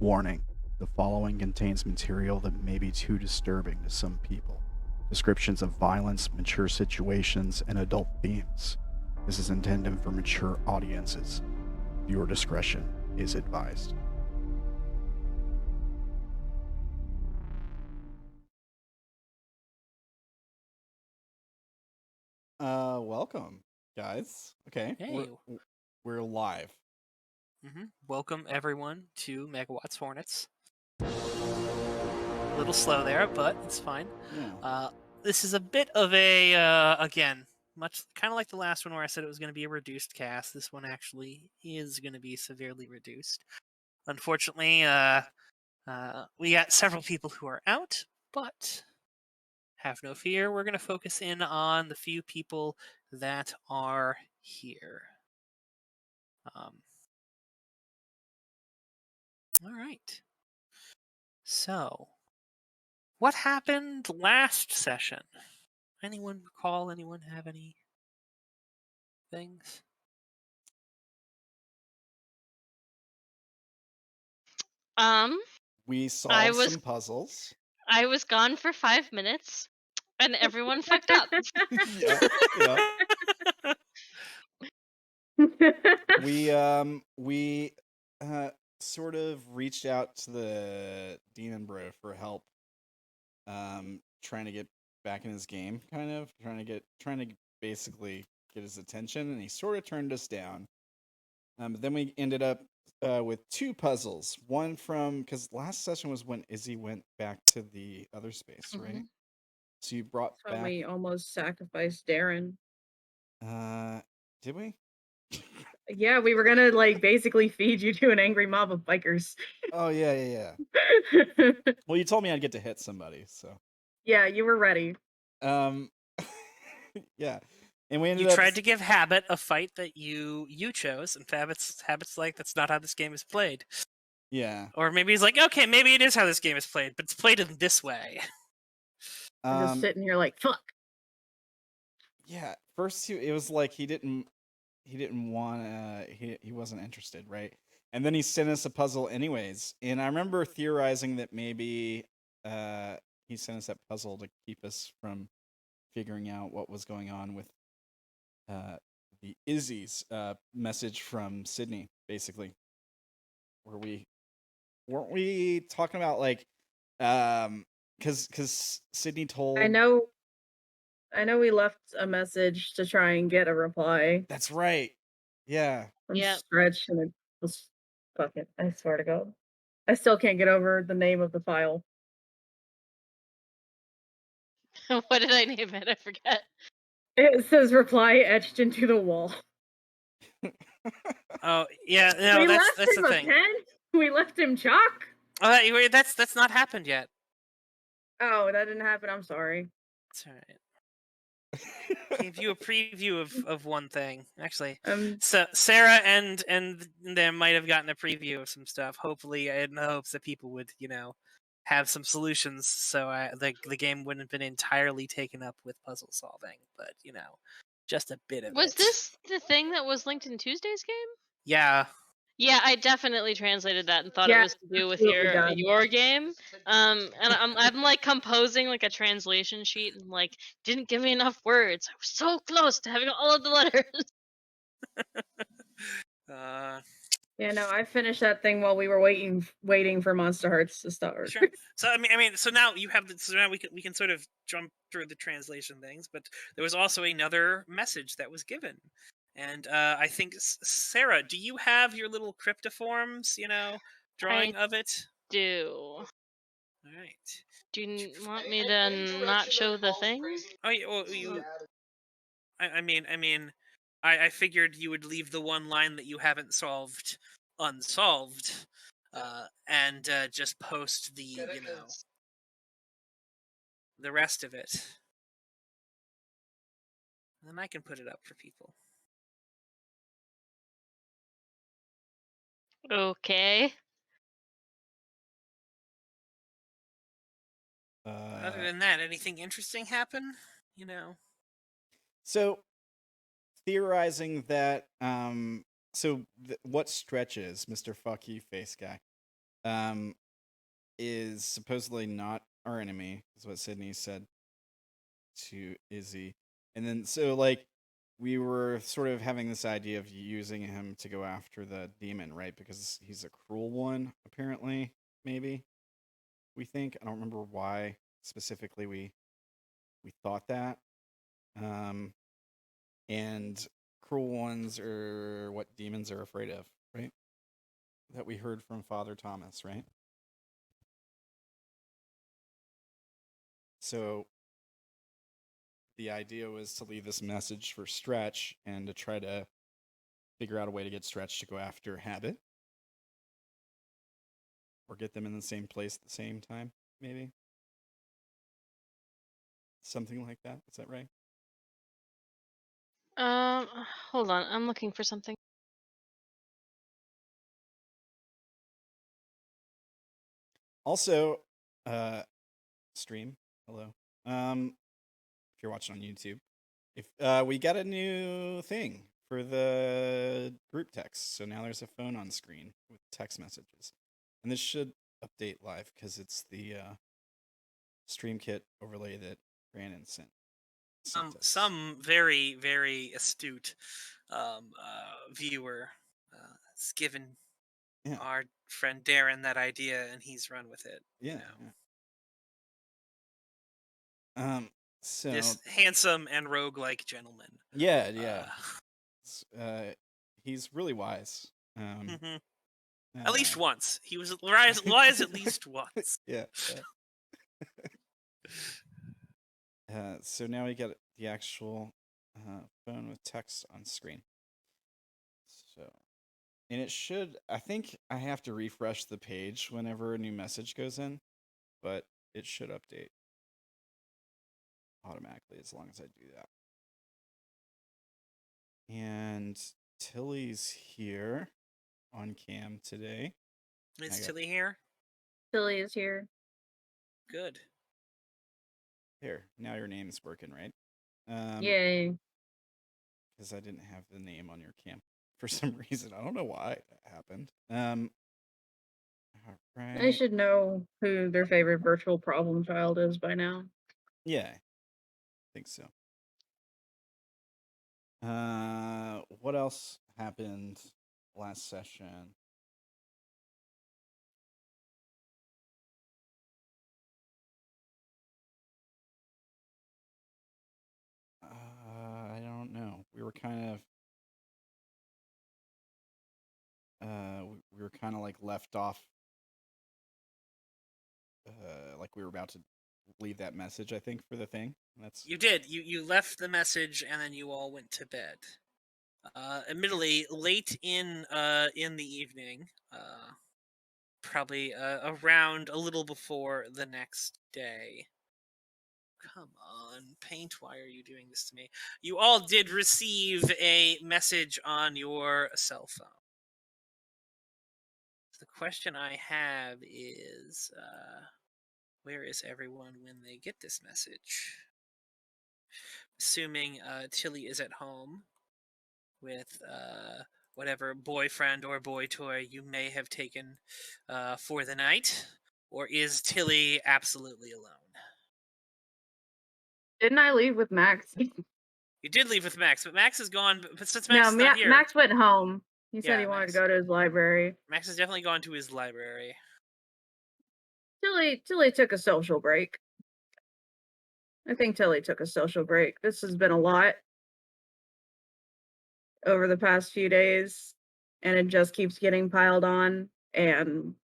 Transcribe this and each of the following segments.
Warning: the following contains material that may be too disturbing to some people. Descriptions of violence, mature situations, and adult themes. This is intended for mature audiences. Viewer discretion is advised. Welcome, guys. Okay, Hey. we're live. Welcome everyone to Megawatts Hornets. A little slow there, but it's fine. Yeah. This is a bit of a, again, much kind of like the last one where I said it was going to be a reduced cast. This one actually is going to be severely reduced. Unfortunately, we got several people who are out, but have no fear. We're going to focus in on the few people that are here. All right. So, what happened last session? Anyone recall? Anyone have any things? We solved some puzzles. I was gone for 5 minutes, and everyone fucked up. We sort of reached out to the demon bro for help, trying to get back in his game, kind of trying to basically get his attention, and he sort of turned us down. But then we ended up with two puzzles. One from, because last session was when Izzy went back to the other space, right? So you brought When back. we almost sacrificed Darren. Did we? Yeah, we were gonna basically feed you to an angry mob of bikers. Oh yeah. Well, you told me I'd get to hit somebody, so. Yeah, you were ready. Yeah. And we ended you up tried to give Habit a fight that you chose, and Habit's like, that's not how this game is played. Yeah. Or maybe he's like, okay, maybe it is how this game is played, but it's played in this way. I'm just sitting here like, fuck. Yeah. First, it was like he didn't want to. He wasn't interested, right? And then he sent us a puzzle anyways. And I remember theorizing that maybe he sent us that puzzle to keep us from figuring out what was going on with the Izzy's message from Sydney, basically. Weren't we talking about because Sydney told. I know we left a message to try and get a reply. That's right. Yeah. From Stretch, and it was fuck it. I swear to God, I still can't get over the name of the file. What did I name it? I forget. It says reply etched into the wall. Oh yeah, no, that's the thing. Pen? We left him chalk. Oh, that's not happened yet. Oh, that didn't happen. I'm sorry. It's all right. Gave you a preview of one thing, actually. So Sarah and them might have gotten a preview of some stuff. Hopefully, in the hopes that people would, have some solutions, so the game wouldn't have been entirely taken up with puzzle solving. But just a bit of it. Was this the thing that was linked in Tuesday's game? Yeah. Yeah, I definitely translated that and thought it was to do with your game. And I'm like composing like a translation sheet and didn't give me enough words. I was so close to having all of the letters. Yeah, no, I finished that thing while we were waiting for Monster Hearts to start. Sure. So I mean, so now you have so now we can sort of jump through the translation things, but there was also another message that was given. And I think, Sarah, do you have your little cryptoforms, drawing of it? Do. All right. Do you want me to not show the thing? Oh, I figured you would leave the one line that you haven't solved unsolved, and just post the the rest of it. And then I can put it up for people. Okay. Other than that, anything interesting happen? So, theorizing that, what stretches, Mr. Fuck You Face Guy, is supposedly not our enemy, is what Sydney said to Izzy. And then, so, like, we were sort of having this idea of using him to go after the demon, right? Because he's a cruel one, apparently, maybe. We think. I don't remember why specifically we thought that. And cruel ones are what demons are afraid of, right? That we heard from Father Thomas, right? So the idea was to leave this message for Stretch and to try to figure out a way to get Stretch to go after Habit. Or get them in the same place at the same time, maybe. Something like that. Is that right? Hold on. I'm looking for something. Also, stream. Hello. If you're watching on YouTube, if we got a new thing for the group text, so now there's a phone on screen with text messages, and this should update live because it's the stream kit overlay that Brandon sent us. Some very, very astute viewer has given our friend Darren that idea, and he's run with it. Yeah. You know? Yeah. So this handsome and roguelike gentleman. Yeah. He's really wise. At least once. He was wise at least once. Yeah. So now we get the actual phone with text on screen. So, and it should, I think I have to refresh the page whenever a new message goes in, but it should update automatically as long as I do that. And Tilly's here on cam today. Is Tilly here? Tilly is here. Good. Here, now your name's working, right? Yay. Because I didn't have the name on your cam for some reason. I don't know why that happened. All right. They should know who their favorite virtual problem child is by now. Yeah, I think so. What else happened last session? I don't know. We were kind of we were kind of like left off like we were about to leave that message, I think, for the thing. You did. You left the message and then you all went to bed. Admittedly, late in the evening, probably around a little before the next day. Come on, Paint, why are you doing this to me? You all did receive a message on your cell phone. The question I have is, where is everyone when they get this message? Assuming Tilly is at home with whatever boyfriend or boy toy you may have taken for the night, or is Tilly absolutely alone? Didn't I leave with Max? You did leave with Max, but Max is gone. But since Max is not here, Max went home. He said he wanted to go to his library. Max has definitely gone to his library. Tilly took a social break. I think Tilly took a social break. This has been a lot over the past few days, and it just keeps getting piled on. And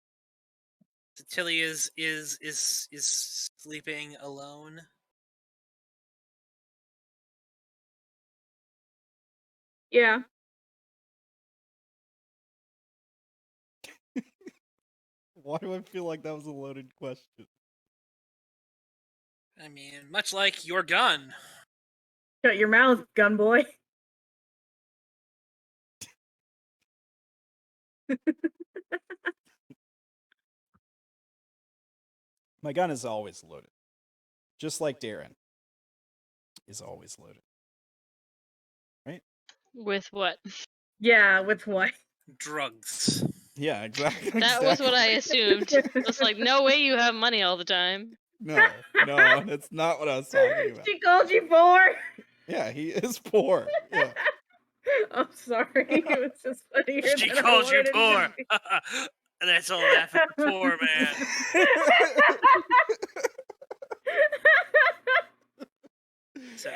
so Tilly is sleeping alone. Yeah. Why do I feel like that was a loaded question? I mean, much like your gun. Shut your mouth, gun boy. My gun is always loaded. Just like Darren is always loaded. Right? With what? Yeah, with what? Drugs. Yeah, exactly. That was what I assumed. It was like, no way you have money all the time. No, that's not what I was talking about. She called you poor. Yeah, he is poor. Yeah. I'm sorry. It was just funnier She than I called you wanted it to poor. be. That's all that for the poor man. So,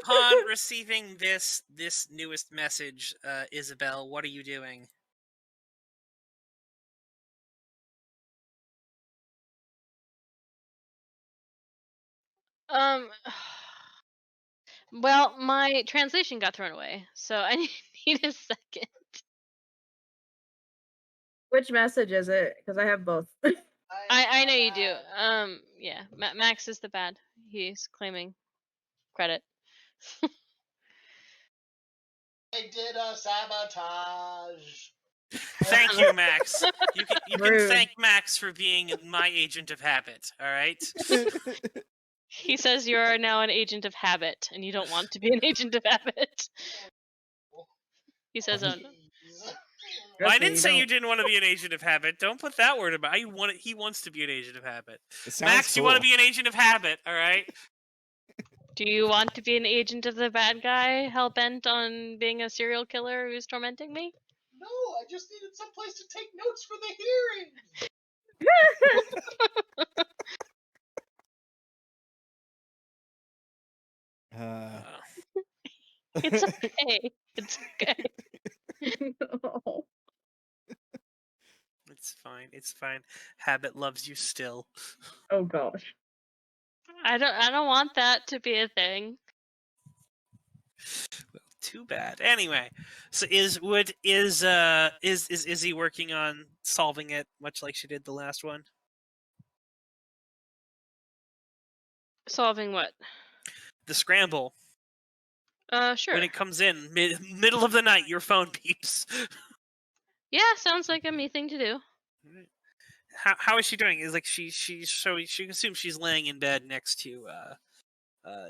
upon receiving this newest message, Isobel, what are you doing? Um. Well, my translation got thrown away, so I need a second. Which message is it? Because I have both. I know you do. Yeah, Max is the bad. He's claiming credit. I did a sabotage. Thank you, Max. You can Rude. thank Max for being my agent of habit. All right. He says you are now an agent of habit, and you don't want to be an agent of habit. He says, "Oh no." Well, I Trust me, didn't say you don't. didn't want to be an agent of habit. Don't put that word about. He wants to be an agent of habit. It sounds Max, you want to cool. be an agent of habit? All right. Do you want to be an agent of the bad guy, hell bent on being a serial killer who's tormenting me? No, I just needed some place to take notes for the hearing. It's okay. It's okay. Oh. It's fine. It's fine. Habit loves you still. Oh gosh. I don't want that to be a thing. Well, too bad. Anyway, so is Izzy working on solving it, much like she did the last one? Solving what? The scramble. Sure. When it comes in middle of the night, your phone beeps. Yeah, sounds like a me thing to do. How is she doing? Is like she assumes she's laying in bed next to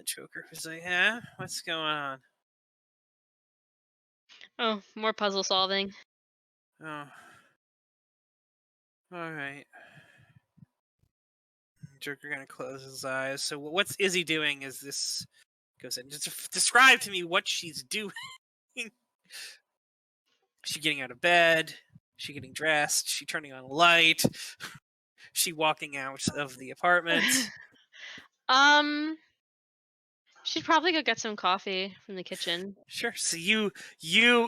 Joker. Who's like, yeah, what's going on? Oh, more puzzle solving. Oh, all right. Joker gonna close his eyes. So what's Izzy doing? As this goes in, just describe to me what she's doing. She getting out of bed? She getting dressed? She turning on a light? She walking out of the apartment? She'd probably go get some coffee from the kitchen. Sure. So you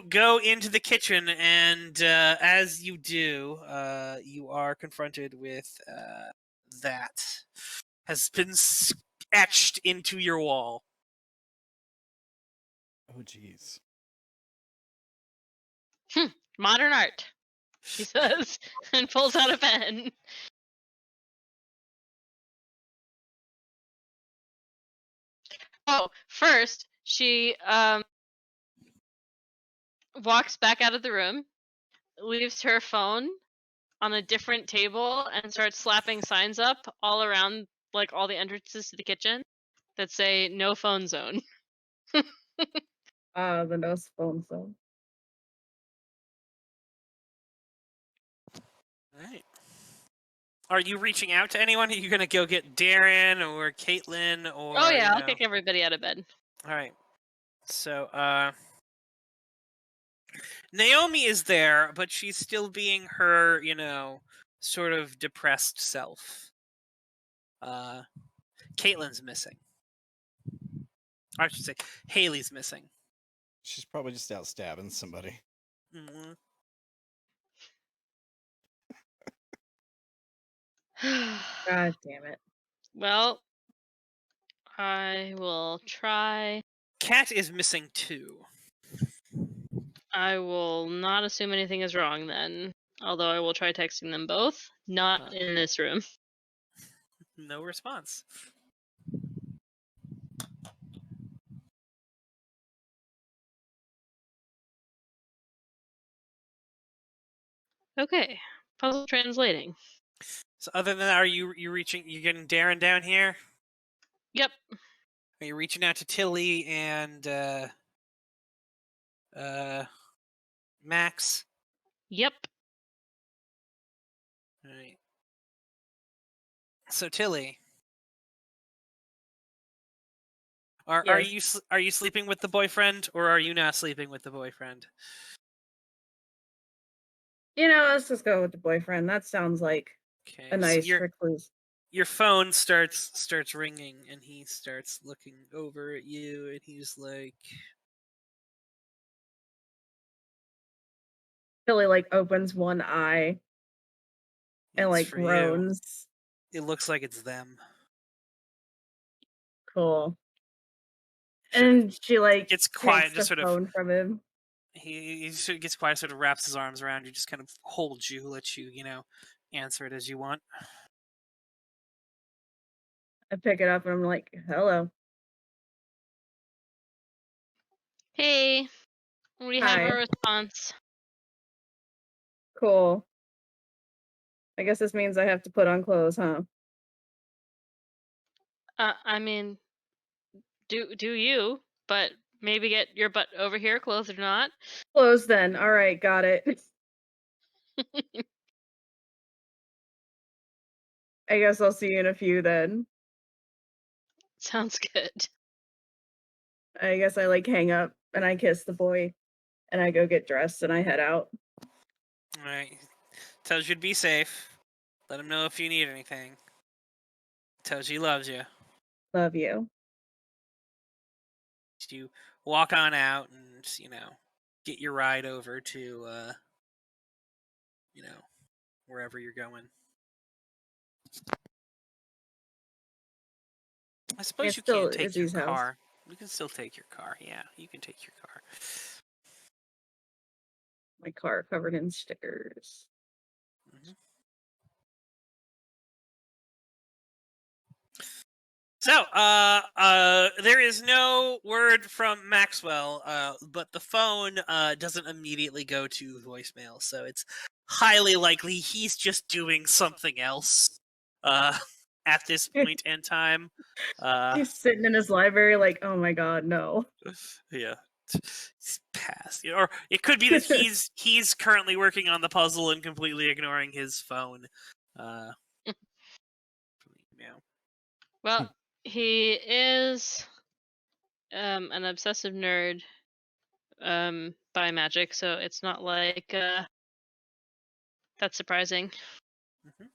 go into the kitchen, and as you do, you are confronted with that has been etched into your wall. Oh, jeez. Modern art, she says, and pulls out a pen. Oh, first she walks back out of the room, leaves her phone on a different table, and starts slapping signs up all around, like all the entrances to the kitchen, that say "No phone zone." The no phone zone. All right. Are you reaching out to anyone? Are you gonna go get Darren or Caitlin or? Oh yeah, I'll kick everybody out of bed. All right. So, Naomi is there, but she's still being her, sort of depressed self. Caitlin's missing. I should say, Haley's missing. She's probably just out stabbing somebody. Mm-hmm. God damn it. Well, I will try. Cat is missing too. I will not assume anything is wrong then. Although I will try texting them both. Not in this room. No response. Okay. Puzzle translating. So other than that, are you getting Darren down here? Yep. Are you reaching out to Tilly and Max? Yep. All right. So Tilly, are Yes. you sleeping with the boyfriend, or are you not sleeping with the boyfriend? Let's just go with the boyfriend. That sounds like Okay. a So nice recluse. your phone starts ringing, and he starts looking over at you, and he's like, Billy opens one eye and "It's for you. groans. It looks like it's them." Cool. Sort of And she gets takes quiet, the just sort of. phone from him. He sort of gets quiet, sort of wraps his arms around you, just kind of holds you, lets you, answer it as you want. I pick it up and I'm like, hello. Hey, we have Hi. a response. Cool. I guess this means I have to put on clothes, huh? I mean, do you? But maybe get your butt over here, clothed or not. Clothes then. All right, got it. I guess I'll see you in a few then. Sounds good. I guess I hang up and I kiss the boy and I go get dressed and I head out. All right. Tells you to be safe. Let him know if you need anything. Tells you he loves you. Love you. You walk on out and, get your ride over to, wherever you're going. I suppose It's you still can't take your Izzy's house. car. You can still take your car. Yeah, you can take your car. My car covered in stickers. Mm-hmm. So, there is no word from Maxwell, but the phone doesn't immediately go to voicemail, so it's highly likely he's just doing something else at this point in time. He's sitting in his library oh my god, no. Yeah, he's passed. Or it could be that he's currently working on the puzzle and completely ignoring his phone. Well, he is an obsessive nerd by magic, so it's not like that's surprising. Mm-hmm.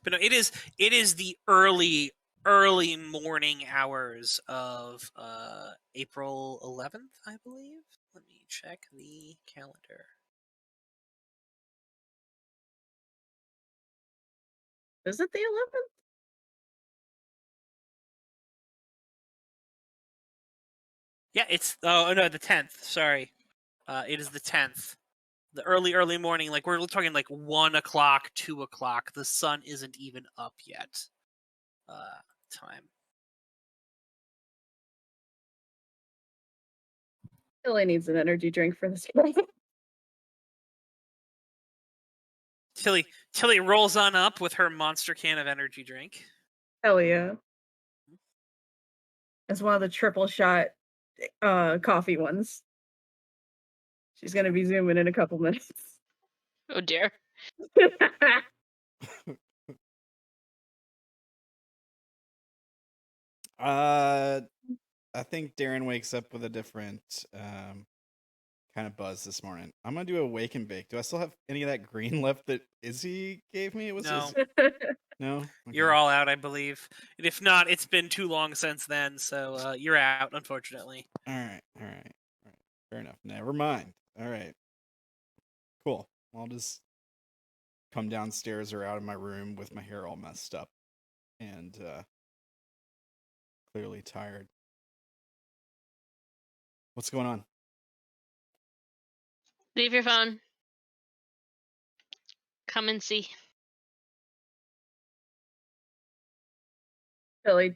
But no, it is the early morning hours of April 11th, I believe. Let me check the calendar. Is it the 11th? Yeah, it's no, the 10th. Sorry, it is the 10th. The early morning, we're talking 1 o'clock, 2 o'clock. The sun isn't even up yet. Time. Billy needs an energy drink for this. Tilly rolls on up with her monster can of energy drink. Hell yeah. It's one of the triple shot coffee ones. She's gonna be zooming in a couple minutes. Oh dear. I think Darren wakes up with a different kind of buzz this morning. I'm gonna do a wake and bake. Do I still have any of that green left that Izzy gave me? It was No. No? Okay. You're all out, I believe. And if not, it's been too long since then, so you're out, unfortunately. All right. Fair enough. Never mind. All right. Cool. I'll just come downstairs or out of my room with my hair all messed up and clearly tired. What's going on? Leave your phone. Come and see. Billy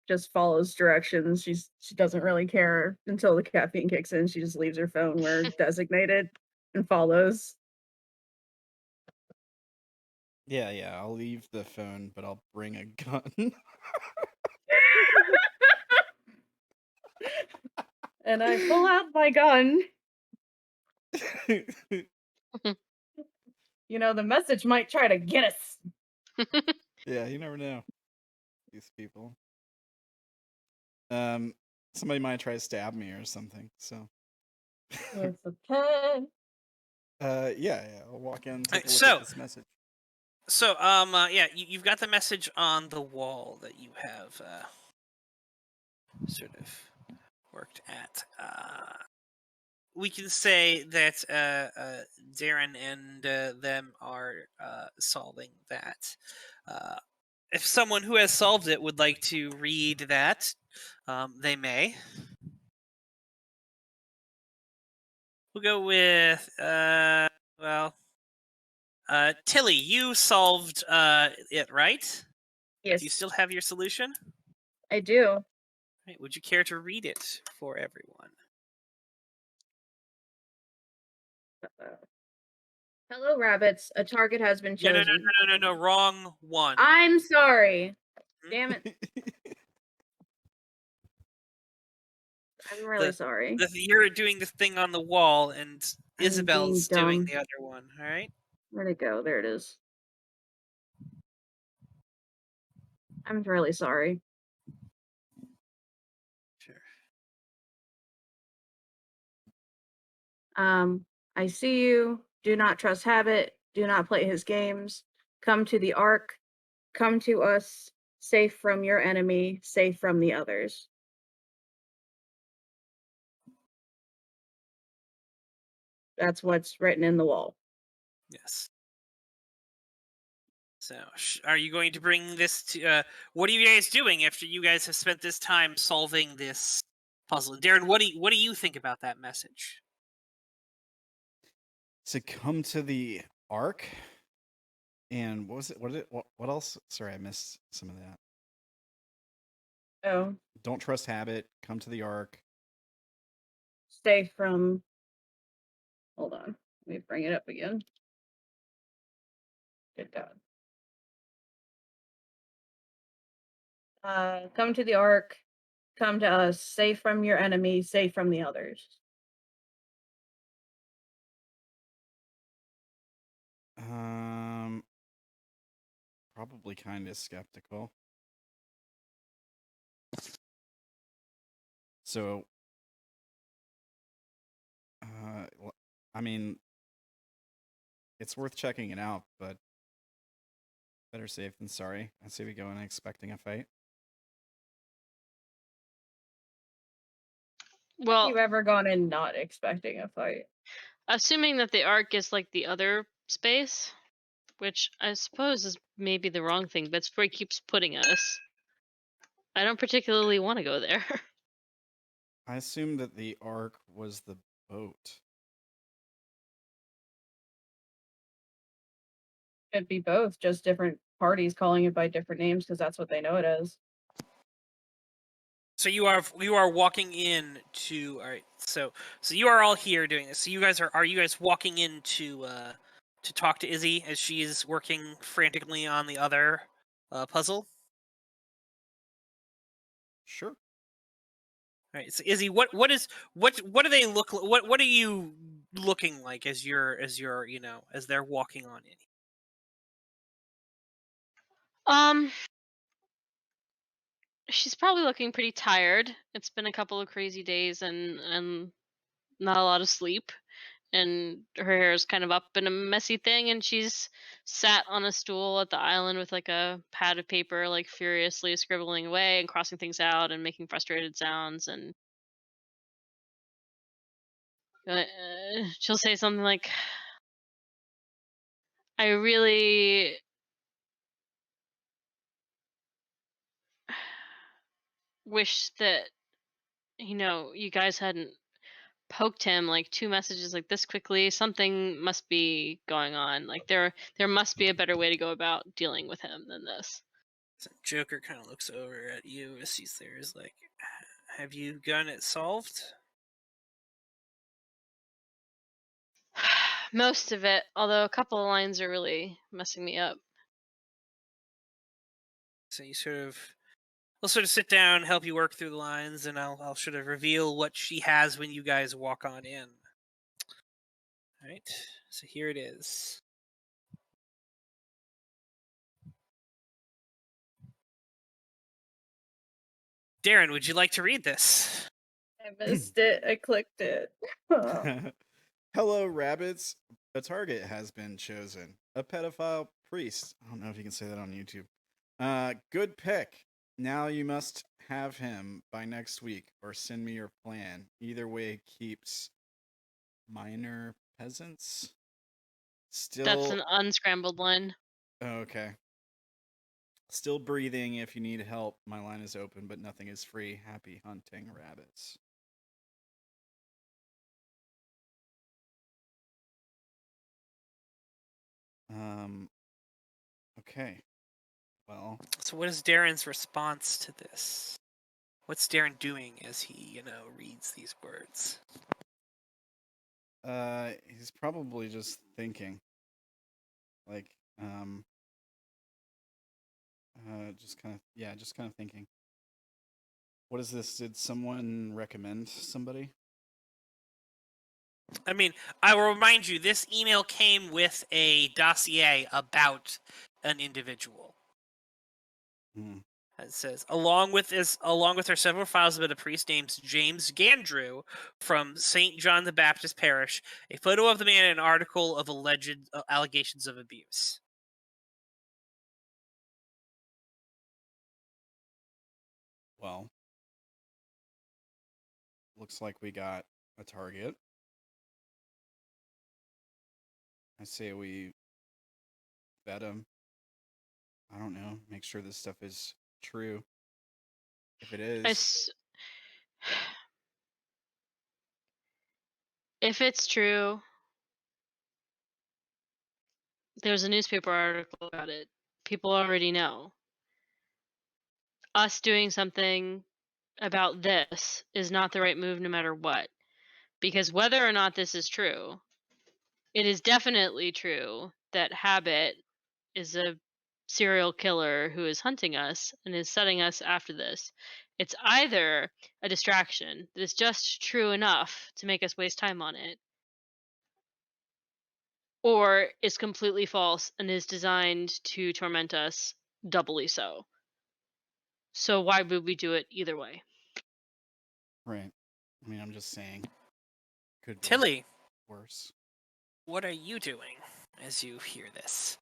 just follows directions. She doesn't really care until the caffeine kicks in. She just leaves her phone where designated and follows. Yeah, I'll leave the phone, but I'll bring a gun. And I pull out my gun. You know, the message might try to get us. Yeah, you never know. These people. Somebody might try to stab me or something. So. It's okay. Yeah. I'll walk in, take a look So- at this message. So, yeah, you've got the message on the wall that you have sort of worked at. We can say that Darren and them are solving that. If someone who has solved it would like to read that, they may. We'll go with, Tilly, you solved it, right? Yes, Do you still have your solution? I do. Right, would you care to read it for everyone? Hello, rabbits. A target has been chosen. No, wrong one. I'm sorry. Damn it. I'm really sorry. You're doing this thing on the wall, and I'm Isabel's being doing dumb. the other one. All right. Where'd it go? There it is. I'm really sorry. Sure. I see you. Do not trust habit. Do not play his games. Come to the Ark. Come to us. Safe from your enemy. Safe from the others. That's what's written in the wall. Yes. So, are you going to bring this to? What are you guys doing after you guys have spent this time solving this puzzle? Darren, what do you think about that message? To come to the Ark. And what was it? What else? Sorry, I missed some of that. Oh, Don't trust habit. Come to the Ark. stay from. Hold on. Let me bring it up again. Good God. Come to the Ark. Come to us. Safe from your enemy. Safe from the others. Probably kind of skeptical. So, I mean, it's worth checking it out, but better safe than sorry. I say we go in expecting a fight. Well, Have you ever gone in not expecting a fight? assuming that the Ark is like the other space, which I suppose is maybe the wrong thing, but it's where he keeps putting us. I don't particularly want to go there. I assume that the Ark was the boat. Could be both, just different parties calling it by different names because that's what they know it as. So you are walking in to. All right. So you are all here doing this. So you guys are you guys walking in to talk to Izzy as she is working frantically on the other puzzle? Sure. All right. So Izzy, what do they look? What are you looking like as you're as they're walking on in? She's probably looking pretty tired. It's been a couple of crazy days and not a lot of sleep. And her hair is kind of up in a messy thing, and she's sat on a stool at the island with like a pad of paper, like furiously scribbling away and crossing things out and making frustrated sounds. And she'll say something like, I really wish that you guys hadn't poked him like 2 messages like this quickly. Something must be going on. Like there must be a better way to go about dealing with him than this. So Joker kind of looks over at you as he's there. Is like, have you gotten it solved? Most of it, although a couple of lines are really messing me up. So you sort of we'll sort of sit down, help you work through the lines, and I'll sort of reveal what she has when you guys walk on in. All right, so here it is. Darren, would you like to read this? I missed it. I clicked it. Hello, rabbits. A target has been chosen. A pedophile priest. I don't know if you can say that on YouTube. Good pick. Now you must have him by next week or send me your plan. Either way keeps minor peasants. Still. That's an unscrambled line. Oh, okay. Still breathing. If you need help, my line is open, but nothing is free. Happy hunting, rabbits. Okay. Well. So what is Darren's response to this? What's Darren doing as he, reads these words? He's probably just thinking. Like, just kind of thinking. What is this? Did someone recommend somebody? I mean, I will remind you, this email came with a dossier about an individual. It says, along with our several files about a priest named James Gandrew from St. John the Baptist Parish, a photo of the man and an article of alleged allegations of abuse. Well, looks like we got a target. I say we vet him. I don't know. Make sure this stuff is true. If it is, if it's true, there's a newspaper article about it. People already know. Us doing something about this is not the right move no matter what. Because whether or not this is true, it is definitely true that Habit is a serial killer who is hunting us and is setting us after this. It's either a distraction that is just true enough to make us waste time on it, or is completely false and is designed to torment us doubly so. So why would we do it either way? right. I mean, I'm just saying. Could be Tilly, worse. what are you doing as you hear this?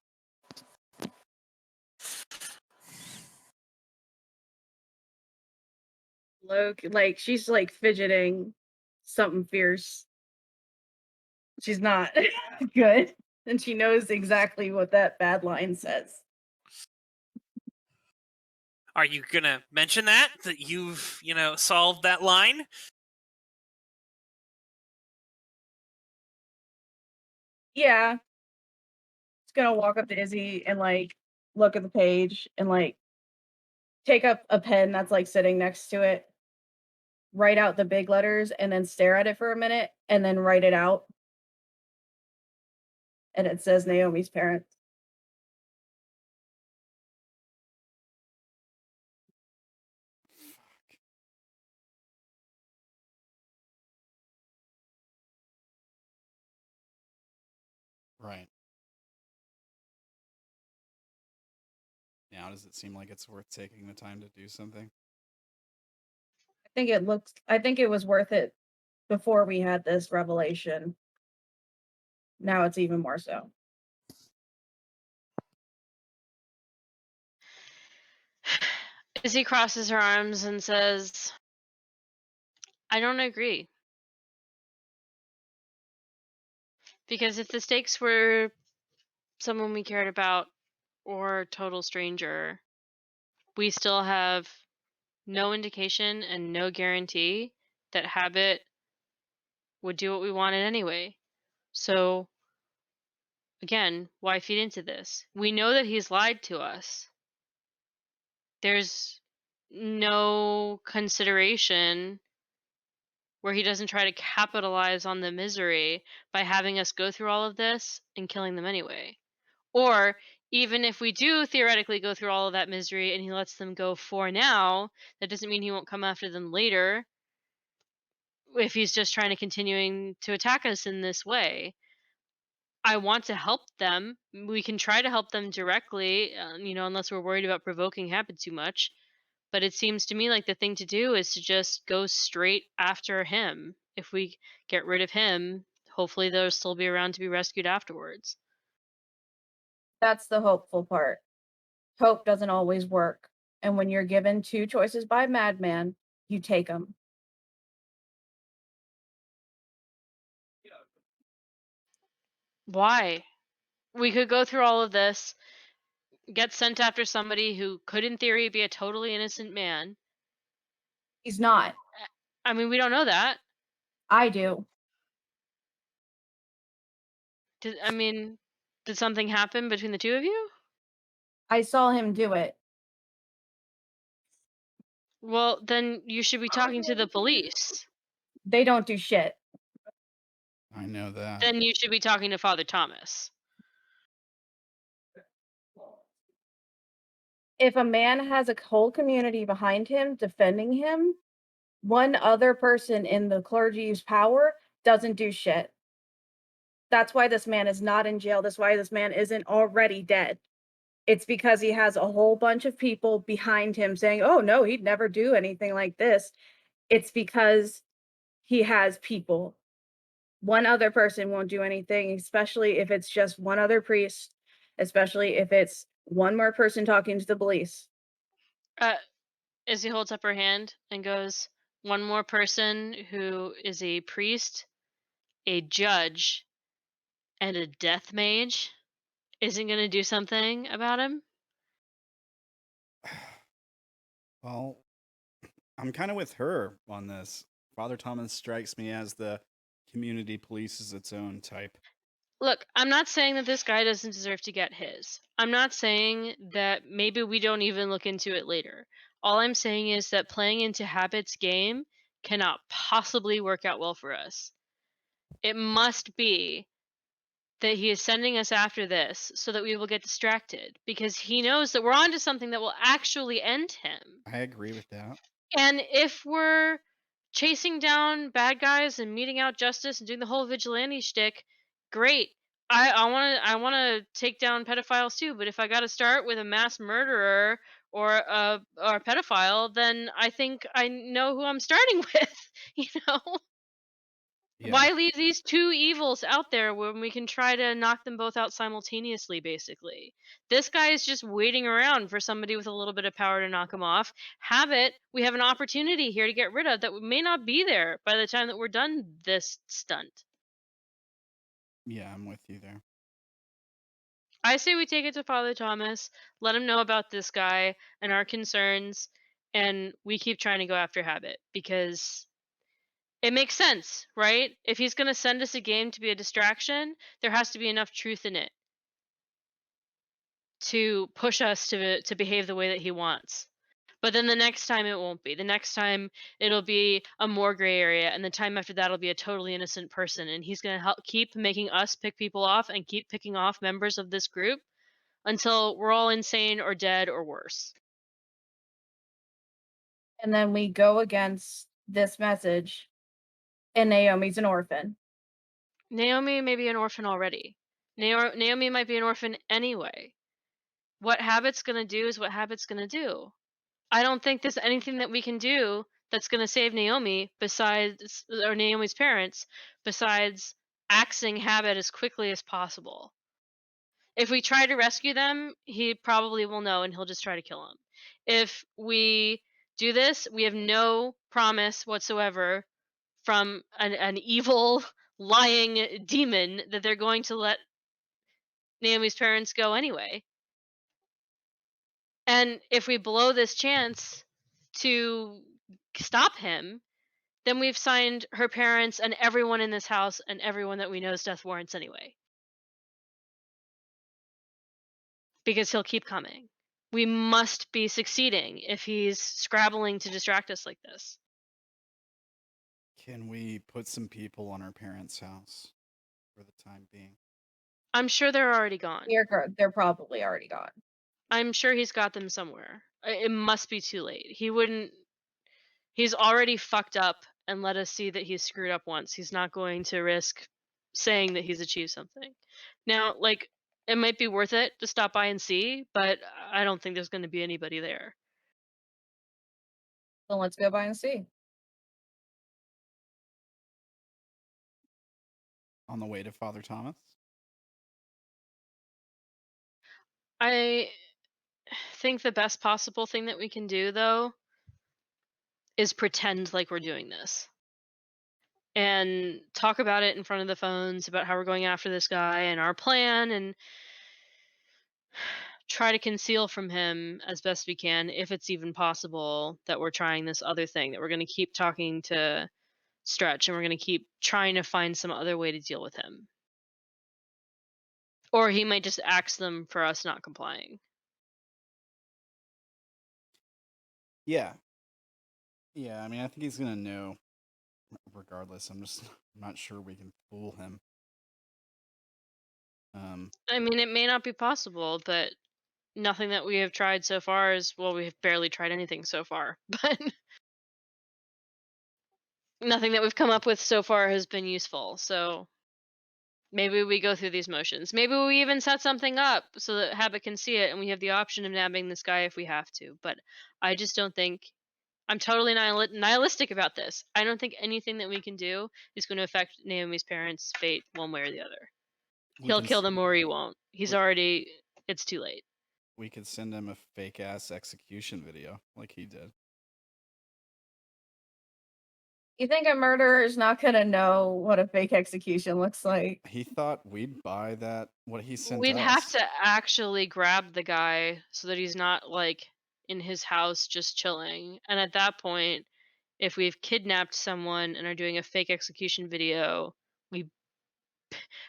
She's like fidgeting something fierce. She's not good. And she knows exactly what that bad line says. Are you gonna mention that you've, solved that line? Yeah. Just gonna walk up to Izzy and look at the page and take up a pen that's sitting next to it, write out the big letters and then stare at it for a minute and then write it out. And it says Naomi's parents. Right. Now, does it seem like it's worth taking the time to do something? I think it was worth it before we had this revelation. Now it's even more so. Izzy crosses her arms and says, I don't agree. Because if the stakes were someone we cared about or a total stranger, we still have no indication and no guarantee that Habit would do what we wanted anyway. So, again, why feed into this? We know that he's lied to us. There's no consideration where he doesn't try to capitalize on the misery by having us go through all of this and killing them anyway. Or even if we do theoretically go through all of that misery and he lets them go for now, that doesn't mean he won't come after them later if he's just trying to continuing to attack us in this way. I want to help them. We can try to help them directly, unless we're worried about provoking habit too much. But it seems to me like the thing to do is to just go straight after him. If we get rid of him, hopefully they'll still be around to be rescued afterwards. That's the hopeful part. Hope doesn't always work. And when you're given 2 choices by a madman, you take them. Why? We could go through all of this, get sent after somebody who could, in theory, be a totally innocent man. He's not. I mean, we don't know that. I do. Did something happen between the two of you? I saw him do it. Well, then you should be talking to the police. They don't do shit. I know that. Then you should be talking to Father Thomas. If a man has a whole community behind him defending him, one other person in the clergy's power doesn't do shit. That's why this man is not in jail. That's why this man isn't already dead. It's because he has a whole bunch of people behind him saying, oh, no, he'd never do anything like this. It's because he has people. One other person won't do anything, especially if it's just one other priest, especially if it's one more person talking to the police. Izzy holds up her hand and goes, one more person who is a priest, a judge, and a death mage isn't going to do something about him? Well, I'm kind of with her on this. Father Thomas strikes me as the community polices its own type. Look, I'm not saying that this guy doesn't deserve to get his. I'm not saying that maybe we don't even look into it later. All I'm saying is that playing into Habit's game cannot possibly work out well for us. It must be that he is sending us after this so that we will get distracted, because he knows that we're onto something that will actually end him. I agree with that. And if we're chasing down bad guys and meting out justice and doing the whole vigilante shtick, great. I want to take down pedophiles too, but if I got to start with a mass murderer or a pedophile, then I think I know who I'm starting with. Yeah. Why leave these two evils out there when we can try to knock them both out simultaneously, basically? This guy is just waiting around for somebody with a little bit of power to knock him off. We have an opportunity here to get rid of that may not be there by the time that we're done this stunt. Yeah, I'm with you there. I say we take it to Father Thomas, let him know about this guy and our concerns, and we keep trying to go after Habit, because it makes sense, right? If he's going to send us a game to be a distraction, there has to be enough truth in it to push us to behave the way that he wants. But then the next time it won't be. The next time it'll be a more gray area, and the time after that will be a totally innocent person, and he's going to keep making us pick people off and keep picking off members of this group until we're all insane or dead or worse. And then we go against this message, and Naomi's an orphan. Naomi may be an orphan already. Naomi might be an orphan anyway. What Habit's going to do is what Habit's going to do. I don't think there's anything that we can do that's going to save Naomi or Naomi's parents besides axing Habit as quickly as possible. If we try to rescue them, he probably will know and he'll just try to kill him. If we do this, we have no promise whatsoever from an evil, lying demon that they're going to let Naomi's parents go anyway. And if we blow this chance to stop him, then we've signed her parents and everyone in this house and everyone that we know's death warrants anyway. Because he'll keep coming. We must be succeeding if he's scrabbling to distract us like this. Can we put some people on our parents' house for the time being? I'm sure they're already gone. They're probably already gone. I'm sure he's got them somewhere. It must be too late. He wouldn't. He's already fucked up and let us see that he's screwed up once. He's not going to risk saying that he's achieved something. Now, like, it might be worth it to stop by and see, but I don't think there's going to be anybody there. So let's go by and see. On the way to Father Thomas? I think the best possible thing that we can do, though, is pretend like we're doing this. And talk about it in front of the phones about how we're going after this guy and our plan, and try to conceal from him as best we can, if it's even possible, that we're trying this other thing, that we're going to keep talking to Stretch and we're going to keep trying to find some other way to deal with him. Or he might just axe them for us not complying. Yeah. Yeah, I mean, I think he's going to know regardless. I'm just not sure we can fool him. I mean, it may not be possible, but nothing that we have tried so far is, well, we've barely tried anything so far, but nothing that we've come up with so far has been useful. So maybe we go through these motions. Maybe we even set something up so that Habit can see it and we have the option of nabbing this guy if we have to. But I just don't think, I'm totally nihilistic about this. I don't think anything that we can do is going to affect Naomi's parents' fate one way or the other. He'll kill them or he won't. He's already, it's too late. We could send him a fake ass execution video like he did. You think a murderer is not gonna know what a fake execution looks like? He thought we'd buy that, what he sent We'd us. have to actually grab the guy so that he's not like in his house just chilling. And at that point, if we've kidnapped someone and are doing a fake execution video,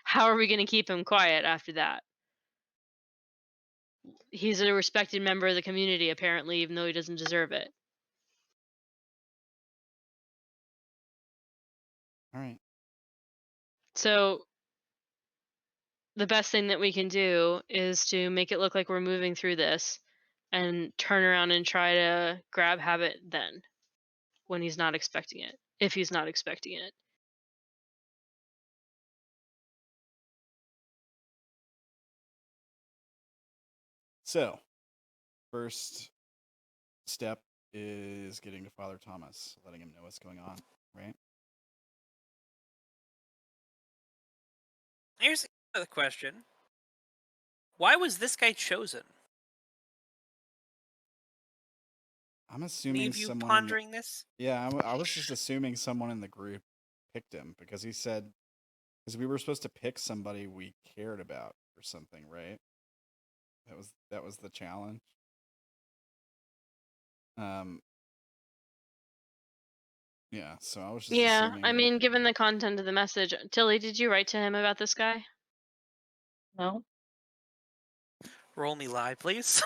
how are we going to keep him quiet after that? He's a respected member of the community, apparently, even though he doesn't deserve it. All right. So the best thing that we can do is to make it look like we're moving through this and turn around and try to grab Habit then, when he's not expecting it, if he's not expecting it. So, first step is getting to Father Thomas, letting him know what's going on, right? Here's another question. Why was this guy chosen? I'm assuming Leave you someone pondering this? Yeah, I was just assuming someone in the group picked him because he said, because we were supposed to pick somebody we cared about or something, right? That was the challenge. Yeah, so I was just assuming I mean, given the content of the message, Tilly, did you write to him about this guy? No. Roll me live, please.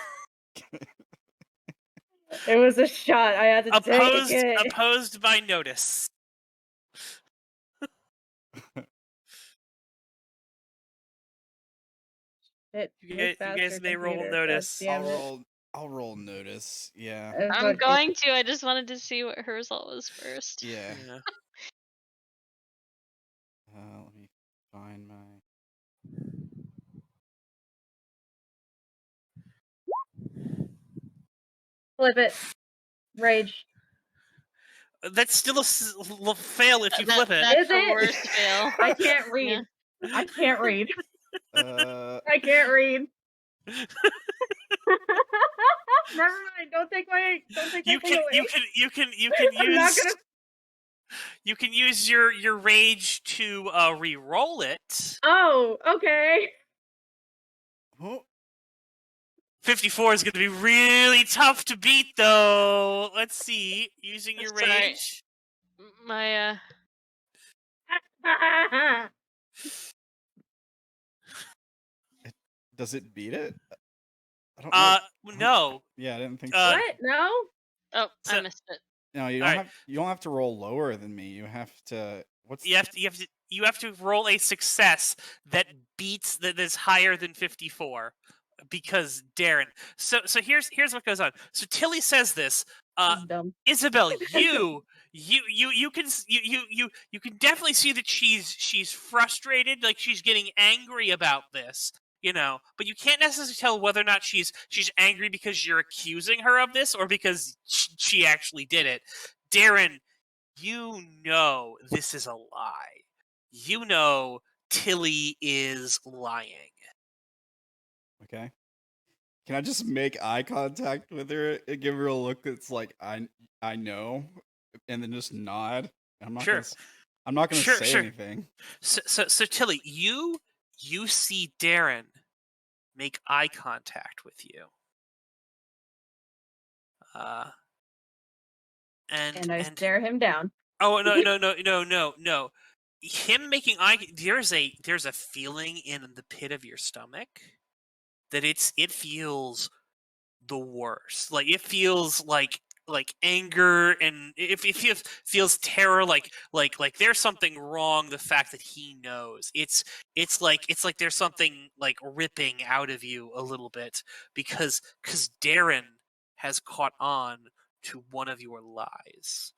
It was a shot. I had to take it. Opposed by notice. You guys may roll notice. I'll roll notice. Yeah. I'm going to. I just wanted to see what her result was first. Yeah. Let me find my. Flip it. Rage. That's still a fail if you flip it. That's the worst fail. I can't read. Yeah. I can't read. I can't read. Never mind. Don't take my thing away. You can use. You can use your rage to re-roll it. Oh, okay. Oh. 54 is going to be really tough to beat, though. Let's see. Using your rage. My Does it beat it? I don't know. No. Yeah, I didn't think so. What? No? Oh, I missed it. No, you don't have to roll lower than me. You have to What's You have to roll a success that is higher than 54 because Darren. So here's what goes on. So Tilly says this. This is dumb. Isobel, you can definitely see that she's frustrated, like she's getting angry about this, but you can't necessarily tell whether or not she's angry because you're accusing her of this or because she actually did it. Darren, this is a lie. Tilly is lying. okay? Can I just make eye contact with her and give her a look that's like I know, and then just nod? I'm not Sure. gonna Sure, say sure. anything. So Tilly, you see Darren make eye contact with you. And I stare him down. Oh no. Him making eye there's a feeling in the pit of your stomach that it feels the worst. Like it feels like anger, and it feels terror, like there's something wrong. The fact that he knows it's like there's something like ripping out of you a little bit because Darren has caught on to one of your lies.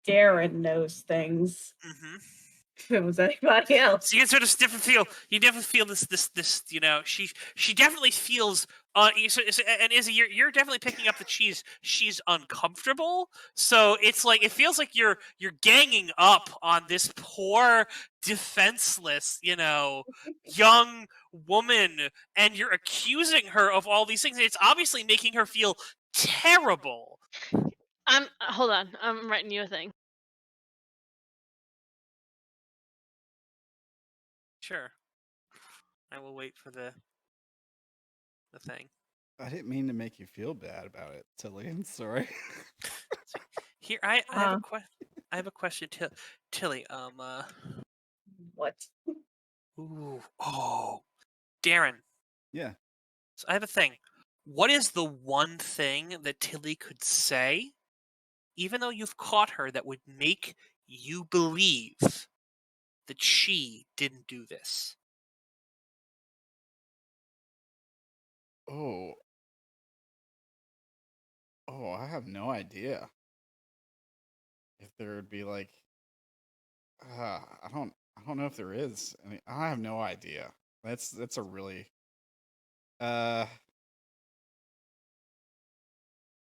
Darren knows things. Mm-hmm. If it was anybody else. So you sort of definitely feel this she definitely feels and Izzy, you're definitely picking up that she's uncomfortable. So it's like it feels like you're ganging up on this poor defenseless young woman, and you're accusing her of all these things. It's obviously making her feel terrible. Hold on, I'm writing you a thing. Sure. I will wait for the thing. I didn't mean to make you feel bad about it, Tilly. I'm sorry. Here, I have a question. I have a question, Tilly. What? Ooh, oh, Darren. Yeah. So I have a thing. What is the one thing that Tilly could say, even though you've caught her, that would make you believe that she didn't do this? Oh, I have no idea. If there would be like, I don't know if there is. I mean, I have no idea. That's a really,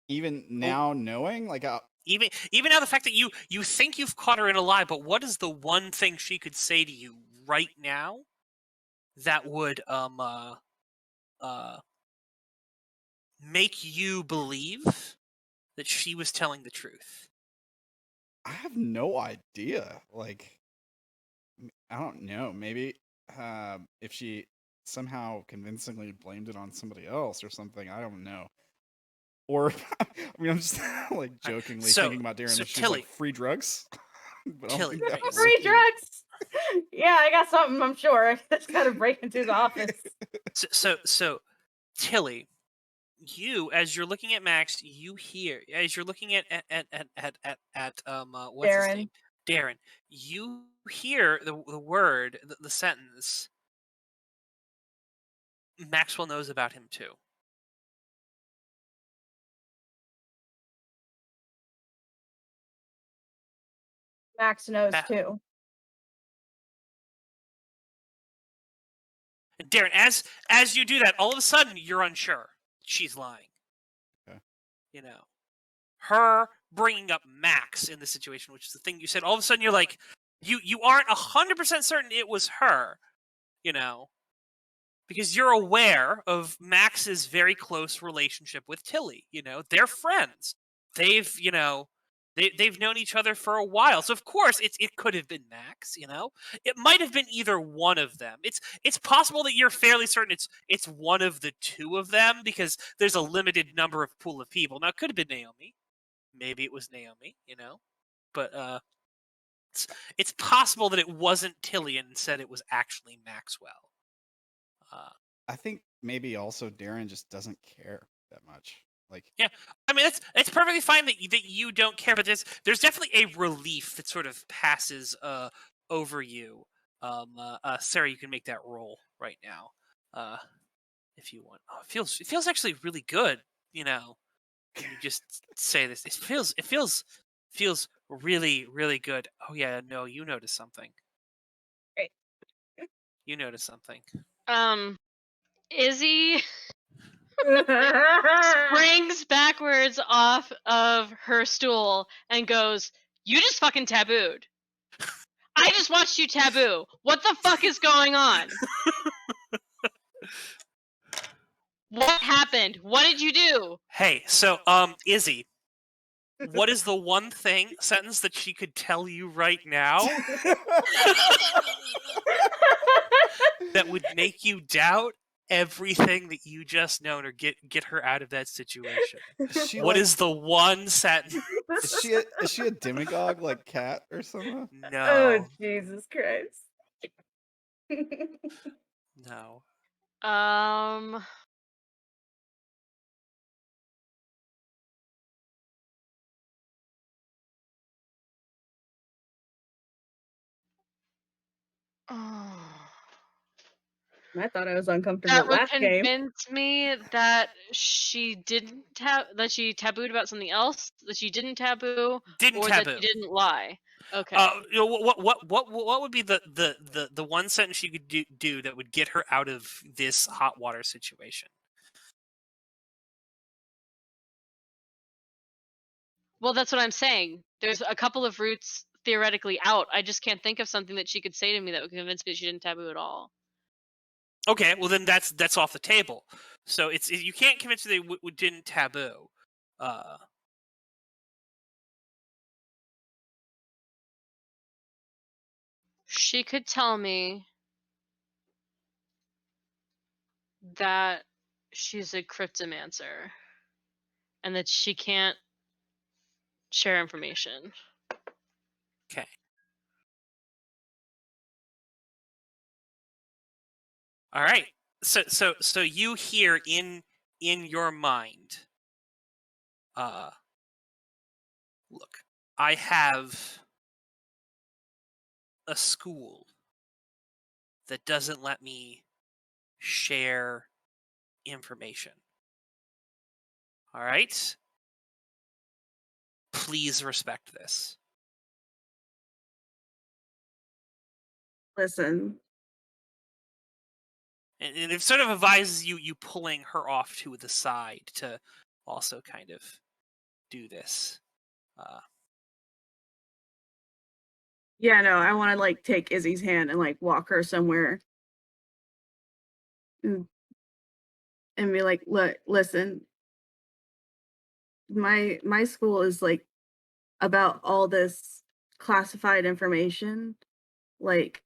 even now knowing, like, Even now, the fact that you think you've caught her in a lie, but what is the one thing she could say to you right now that would make you believe that she was telling the truth? I have no idea. Like, I don't know. Maybe if she somehow convincingly blamed it on somebody else or something. I don't know. Or, I mean, I'm just like jokingly thinking about Darren. So If she's Tilly, like free drugs. But I don't Tilly, think that would Free work either. drugs. Yeah, I got something. I'm sure. Just gotta break into the office. So Tilly, you, as you're looking at Max, you hear, as you're looking at what's his name, Darren, you hear the word, the sentence, Maxwell knows about him too. Max knows too. Darren, as you do that, all of a sudden you're unsure. She's lying. Okay. Her bringing up Max in the situation, which is the thing you said. All of a sudden you're like, you aren't 100% certain it was her, because you're aware of Max's very close relationship with Tilly. They're friends. They've they've known each other for a while, so of course it could have been Max. It might have been either one of them. It's possible that you're fairly certain it's one of the two of them because there's a limited number of pool of people. Now it could have been Naomi. Maybe it was Naomi. But it's possible that it wasn't Tilly and instead it was actually Maxwell. I think maybe also Darren just doesn't care that much. Like, yeah, I mean it's perfectly fine that you don't care, but there's definitely a relief that sort of passes over you. Sarah, you can make that roll right now, if you want. Oh, it feels actually really good. You know, when you just say this, it feels really, really good. Oh yeah, no, you notice something. Great. You notice something. Izzy springs backwards off of her stool and goes, "You just fucking tabooed. I just watched you taboo. What the fuck is going on? What happened? What did you do?" Hey, so Izzy, what is the one sentence that she could tell you right now that would make you doubt everything that you just known, or get her out of that situation? What is the one sentence? Is she a demagogue like Cat or something? No. Oh, Jesus Christ. No. I thought I was uncomfortable That would last game. convince me that she tabooed about something else, that she didn't taboo, Didn't or taboo. that she didn't lie. Okay. You know, what would be the one sentence you could do that would get her out of this hot water situation? Well, that's what I'm saying. There's a couple of routes theoretically out. I just can't think of something that she could say to me that would convince me that she didn't taboo at all. Okay, well then that's off the table. So you can't convince her they didn't taboo. She could tell me that she's a cryptomancer and that she can't share information. Okay. All right. So you hear in your mind, look, I have a school that doesn't let me share information. All right? Please respect this. Listen. And it sort of advises you pulling her off to the side to also kind of do this. Yeah, no, I want to like take Izzy's hand and like walk her somewhere and be like, look, listen, my school is like about all this classified information. Like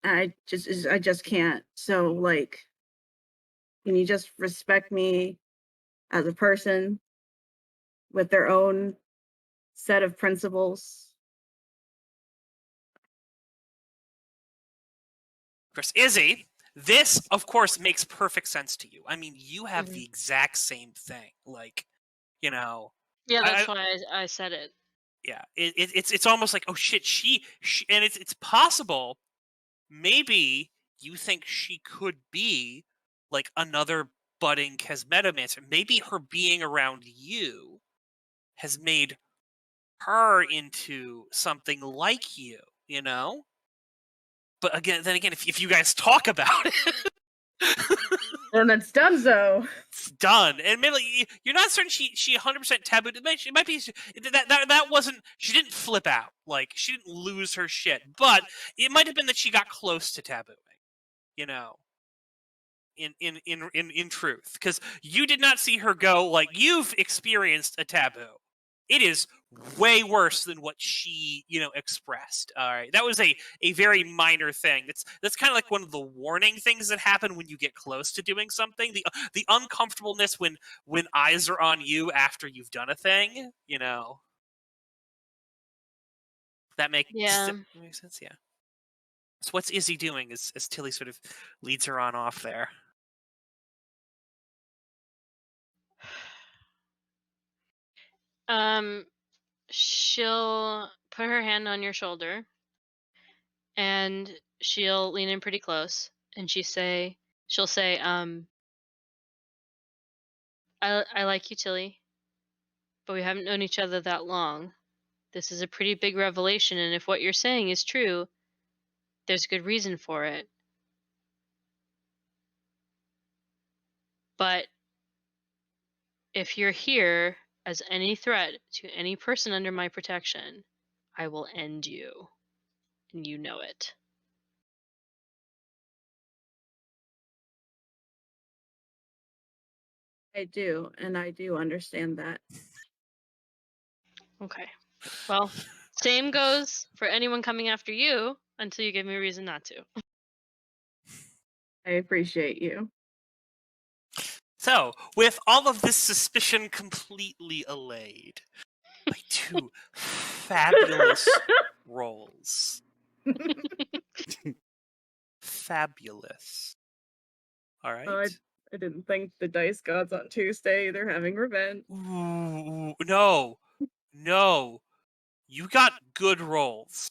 I just can't. So like, can you just respect me as a person with their own set of principles? Of course, Izzy, this, of course, makes perfect sense to you. I mean, you have Mhm. the exact same thing. Like, you know. Yeah, that's why I said it. Yeah, it's almost like, oh shit, she and it's possible. Maybe you think she could be like another budding cosmetomancer. Maybe her being around you has made her into something like you, you know? But then again, if you guys talk about it, And it's done so. it's done. And maybe you're not certain she 100% tabooed. It might be that wasn't, she didn't flip out. Like, she didn't lose her shit. But it might have been that she got close to tabooing, you know? In truth, because you did not see her go, like, you've experienced a taboo. It is way worse than what she, expressed. All right, that was a very minor thing. That's kind of like one of the warning things that happen when you get close to doing something. The uncomfortableness when eyes are on you after you've done a thing. That makes sense. Yeah. So what's Izzy doing as Tilly sort of leads her on off there? She'll put her hand on your shoulder and she'll lean in pretty close, and she'll say, I like you, Tilly, but we haven't known each other that long. This is a pretty big revelation, and if what you're saying is true, there's good reason for it. But if you're here as any threat to any person under my protection, I will end you. And you know it. I do, and I do understand that. Okay. Well, same goes for anyone coming after you until you give me a reason not to. I appreciate you. So, with all of this suspicion completely allayed by 2 fabulous rolls. Fabulous. All right. Oh, I didn't think the dice gods on Tuesday. They're having revenge. Ooh, no. No. You got good rolls.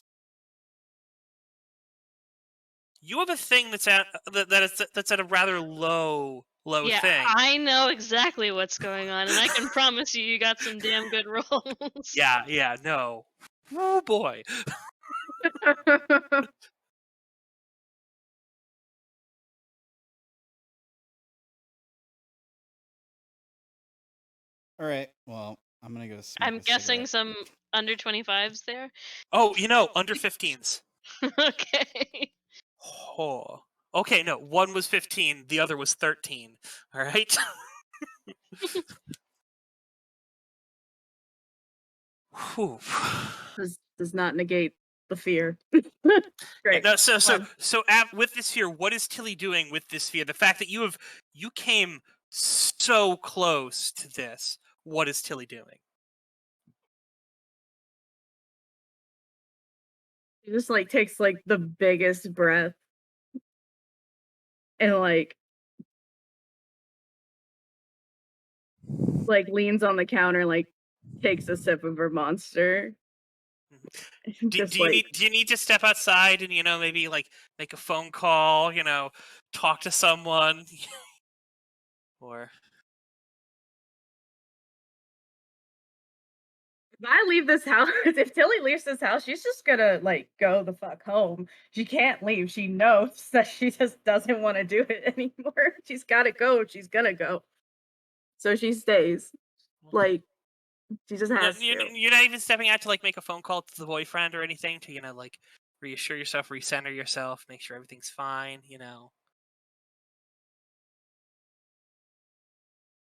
You have a thing that's at that's at a rather low Yeah, thing. I know exactly what's going on, and I can promise you got some damn good rolls. Yeah, no. Oh boy. All right. Well, I'm gonna go smoke I'm a guessing cigarette. some under 25s there. Oh, under 15s. Okay. Oh. Okay, no. One was 15, the other was 13. All right. Whew. Does not negate the fear. Great. No, so with this fear, what is Tilly doing with this fear? The fact that you came so close to this. What is Tilly doing? He just like takes like the biggest breath and like leans on the counter, like takes a sip of her monster. Do you need to step outside and maybe like make a phone call, talk to someone, or if I leave this house, if Tilly leaves this house, she's just gonna like go the fuck home. She can't leave. She knows that she just doesn't want to do it anymore. She's gotta go. She's gonna go. So she stays. Like she just has to. You're not even stepping out to like make a phone call to the boyfriend or anything to like reassure yourself, recenter yourself, make sure everything's fine.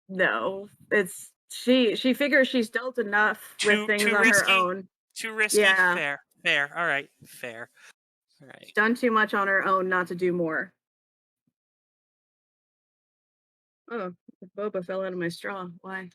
No, it's she figures she's dealt enough with things on her own. Too risky. Yeah. Fair. All right. Fair. All right. She's done too much on her own not to do more. Oh, boba fell out of my straw. Why?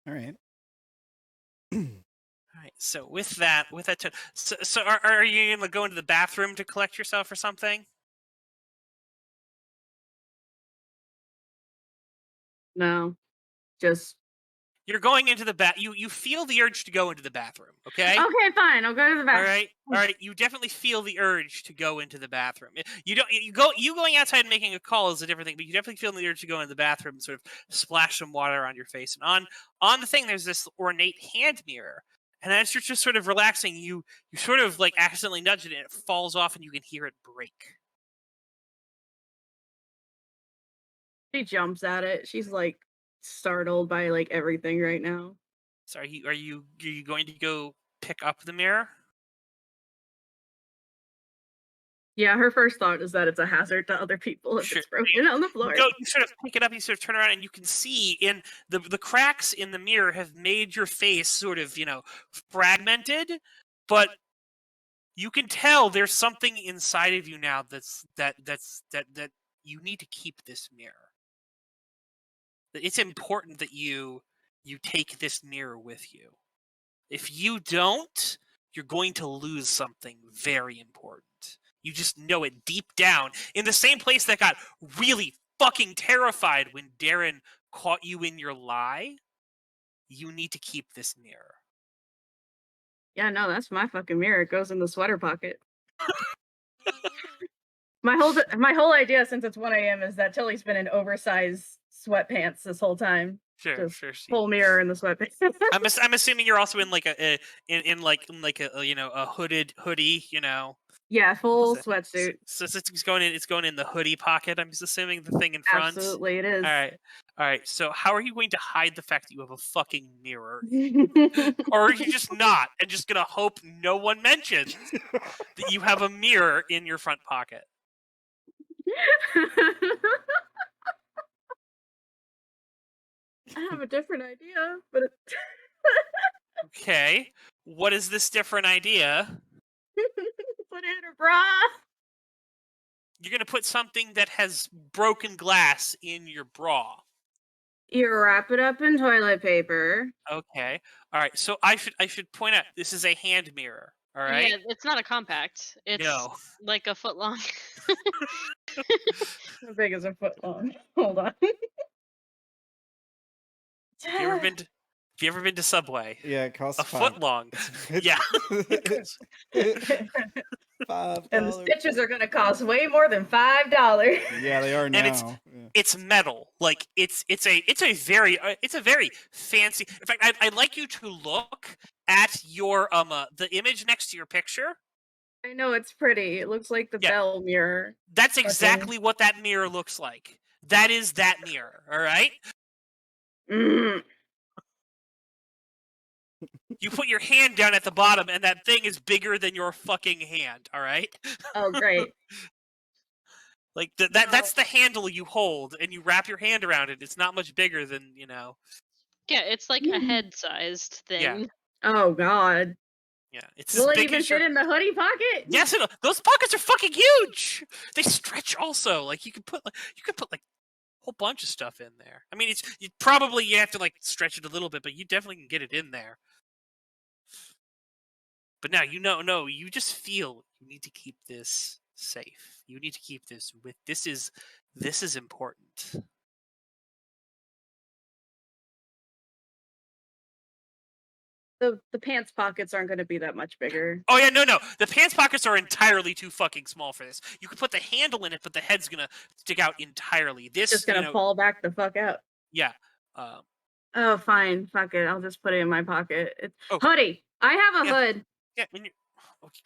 All right. All right. So with that, so are you gonna go into the bathroom to collect yourself or something? No, just you're going into the you feel the urge to go into the bathroom. Okay. Okay, fine. I'll go to the bathroom. All right. You definitely feel the urge to go into the bathroom. You going outside and making a call is a different thing, but you definitely feel the urge to go into the bathroom and sort of splash some water on your face. And on the thing, there's this ornate hand mirror. And as you're just sort of relaxing, you sort of like accidentally nudge it and it falls off and you can hear it break. She jumps at it. She's like startled by like everything right now. So are you going to go pick up the mirror? Yeah, her first thought is that it's a hazard to other people if it's broken on the floor. You sort of pick it up, you sort of turn around, and you can see in the cracks in the mirror have made your face sort of, fragmented, but you can tell there's something inside of you now that you need to keep this mirror. It's important that you take this mirror with you. If you don't, you're going to lose something very important. You just know it deep down. In the same place that got really fucking terrified when Darren caught you in your lie, you need to keep this mirror. Yeah, no, that's my fucking mirror. It goes in the sweater pocket. My whole idea since it's 1 a.m. is that Tilly's been in oversized sweatpants this whole time. Sure. Full mirror in the sweatpants. I'm assuming you're also in like a hooded hoodie, Yeah, full sweatsuit. So it's going in the hoodie pocket. I'm just assuming the thing in front. Absolutely, it is. All right. So how are you going to hide the fact that you have a fucking mirror, or are you just not and just gonna hope no one mentions that you have a mirror in your front pocket? I have a different idea, but Okay. What is this different idea? put it in her bra. You're gonna put something that has broken glass in your bra. You wrap it up in toilet paper. Okay. All right. So I should point out this is a hand mirror. All right. Yeah, it's not a compact. It's like a foot long. How big is a foot long? Hold on. Have you ever been to Subway? Yeah, it costs a foot long. Yeah. $5. And the stitches are gonna cost way more than $5. Yeah, they are now. And it's metal. Like it's a very fancy. In fact, I'd like you to look at your the image next to your picture. I know it's pretty. It looks like the Bell mirror. That's exactly what that mirror looks like. That is that mirror. All right. Mm. You put your hand down at the bottom, and that thing is bigger than your fucking hand. All right. Oh, great. Like that's the handle you hold, and you wrap your hand around it. It's not much bigger than Yeah, it's like a head-sized thing. Yeah. Oh God. Yeah, it's Will as it big even as your... fit in the hoodie pocket? Yes, those pockets are fucking huge. They stretch also. Like you could put like a whole bunch of stuff in there. I mean, you have to like stretch it a little bit, but you definitely can get it in there. But now you just feel you need to keep this safe. You need to keep this this is important. The pants pockets aren't going to be that much bigger. Oh yeah, no. The pants pockets are entirely too fucking small for this. You could put the handle in it, but the head's gonna stick out entirely. This just gonna fall back the fuck out. Yeah. Oh, fine. Fuck it. I'll just put it in my pocket. Hoodie. I have a hood. Yeah.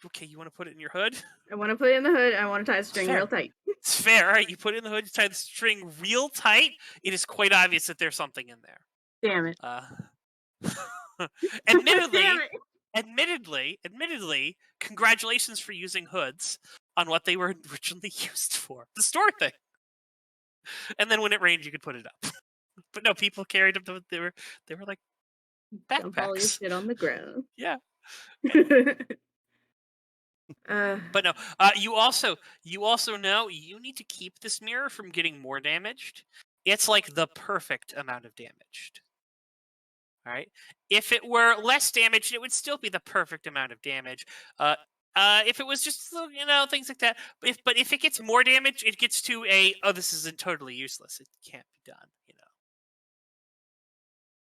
Okay, you want to put it in your hood? I want to put it in the hood. I want to tie the string real tight. It's fair. All right, you put it in the hood. You tie the string real tight. It is quite obvious that there's something in there. Damn it. Admittedly, congratulations for using hoods on what they were originally used for. The store thing. And then when it rained, you could put it up. But no, people carried them. They were like backpacks. Dump all your shit on the ground. Yeah. But no, you also know you need to keep this mirror from getting more damaged. It's like the perfect amount of damaged. All right. If it were less damaged, it would still be the perfect amount of damage. If it was just things like that. But if it gets more damage, it gets to this isn't totally useless. It can't be done.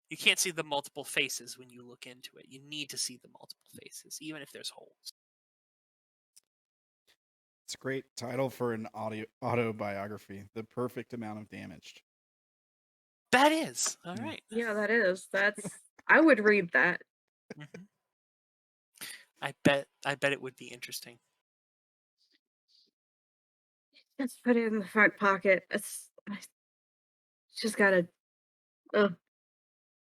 You can't see the multiple faces when you look into it. You need to see the multiple faces, even if there's holes. It's a great title for an autobiography. The perfect amount of damaged. That is all right. Yeah, that is. I would read that. Mm-hmm. I bet it would be interesting. Just put it in the front pocket. I just gotta.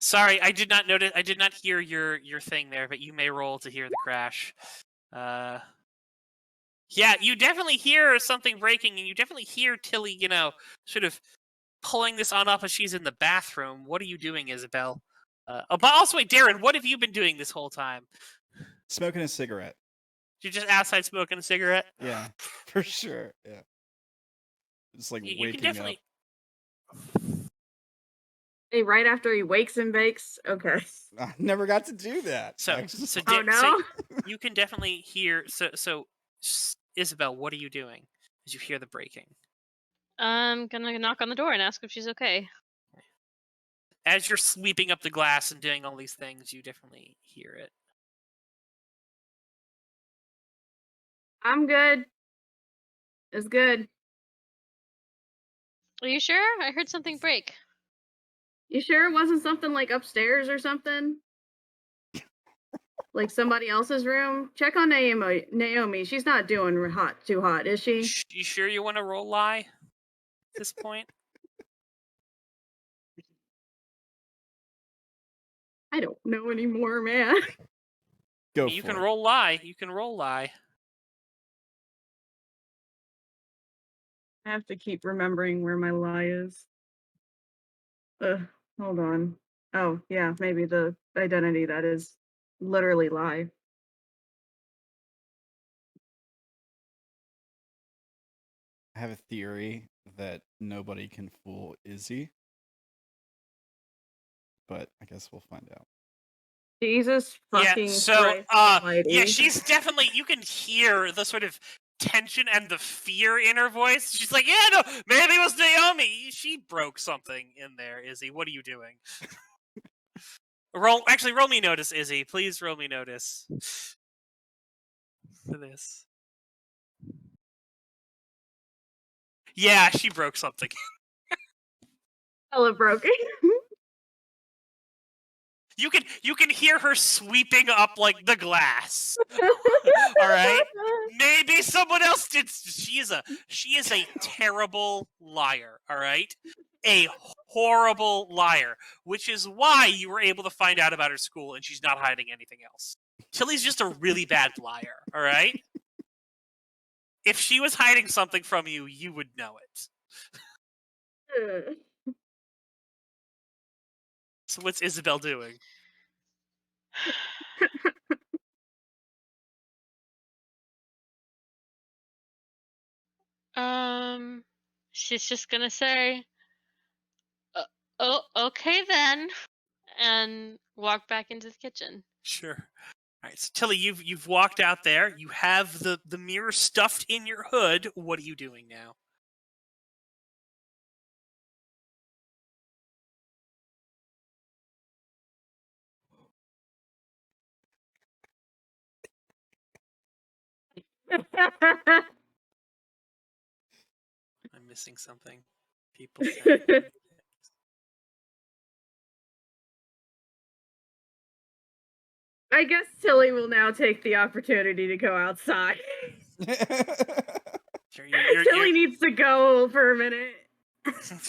Sorry, I did not notice. I did not hear your thing there, but you may roll to hear the crash. Yeah, you definitely hear something breaking, and you definitely hear Tilly, sort of pulling this on up as she's in the bathroom. What are you doing, Isobel? But also, wait, Darren, what have you been doing this whole time? Smoking a cigarette. You're just outside smoking a cigarette? Yeah, for sure. Yeah. Just like waking up. Hey, right after he wakes and bakes. Okay. I never got to do that. So, actually. Oh no. so you can definitely hear. So Isobel, what are you doing as you hear the breaking? I'm gonna knock on the door and ask if she's okay. As you're sweeping up the glass and doing all these things, you definitely hear it. I'm good. It's good. Are you sure? I heard something break. You sure it wasn't something like upstairs or something? Like somebody else's room? Check on Naomi. She's not doing too hot, is she? You sure you want to roll lie at this point? I don't know anymore, man. Go You for can it. roll lie. You can roll lie. I have to keep remembering where my lie is. Hold on. Oh, yeah, maybe the identity that is literally lie. I have a theory that nobody can fool Izzy, but I guess we'll find out. Jesus fucking Yeah, so Christ almighty. yeah, she's definitely, you can hear the sort of tension and the fear in her voice. She's like, yeah, no, maybe it was Naomi. She broke something in there, Izzy. What are you doing? Roll me notice, Izzy. Please roll me notice for this. Yeah, she broke something. hella broken. You can hear her sweeping up like the glass. All right. Maybe someone else did. She is a terrible liar. All right, a horrible liar, which is why you were able to find out about her school, and she's not hiding anything else. Tilly's just a really bad liar. All right. If she was hiding something from you, you would know it. So what's Isobel doing? She's just gonna say, "Oh, okay then," and walk back into the kitchen. Sure. All right, so Tilly, you've walked out there. You have the mirror stuffed in your hood. What are you doing now? I'm missing something. People say. I guess Tilly will now take the opportunity to go outside. Sure, Tilly needs to go for a minute.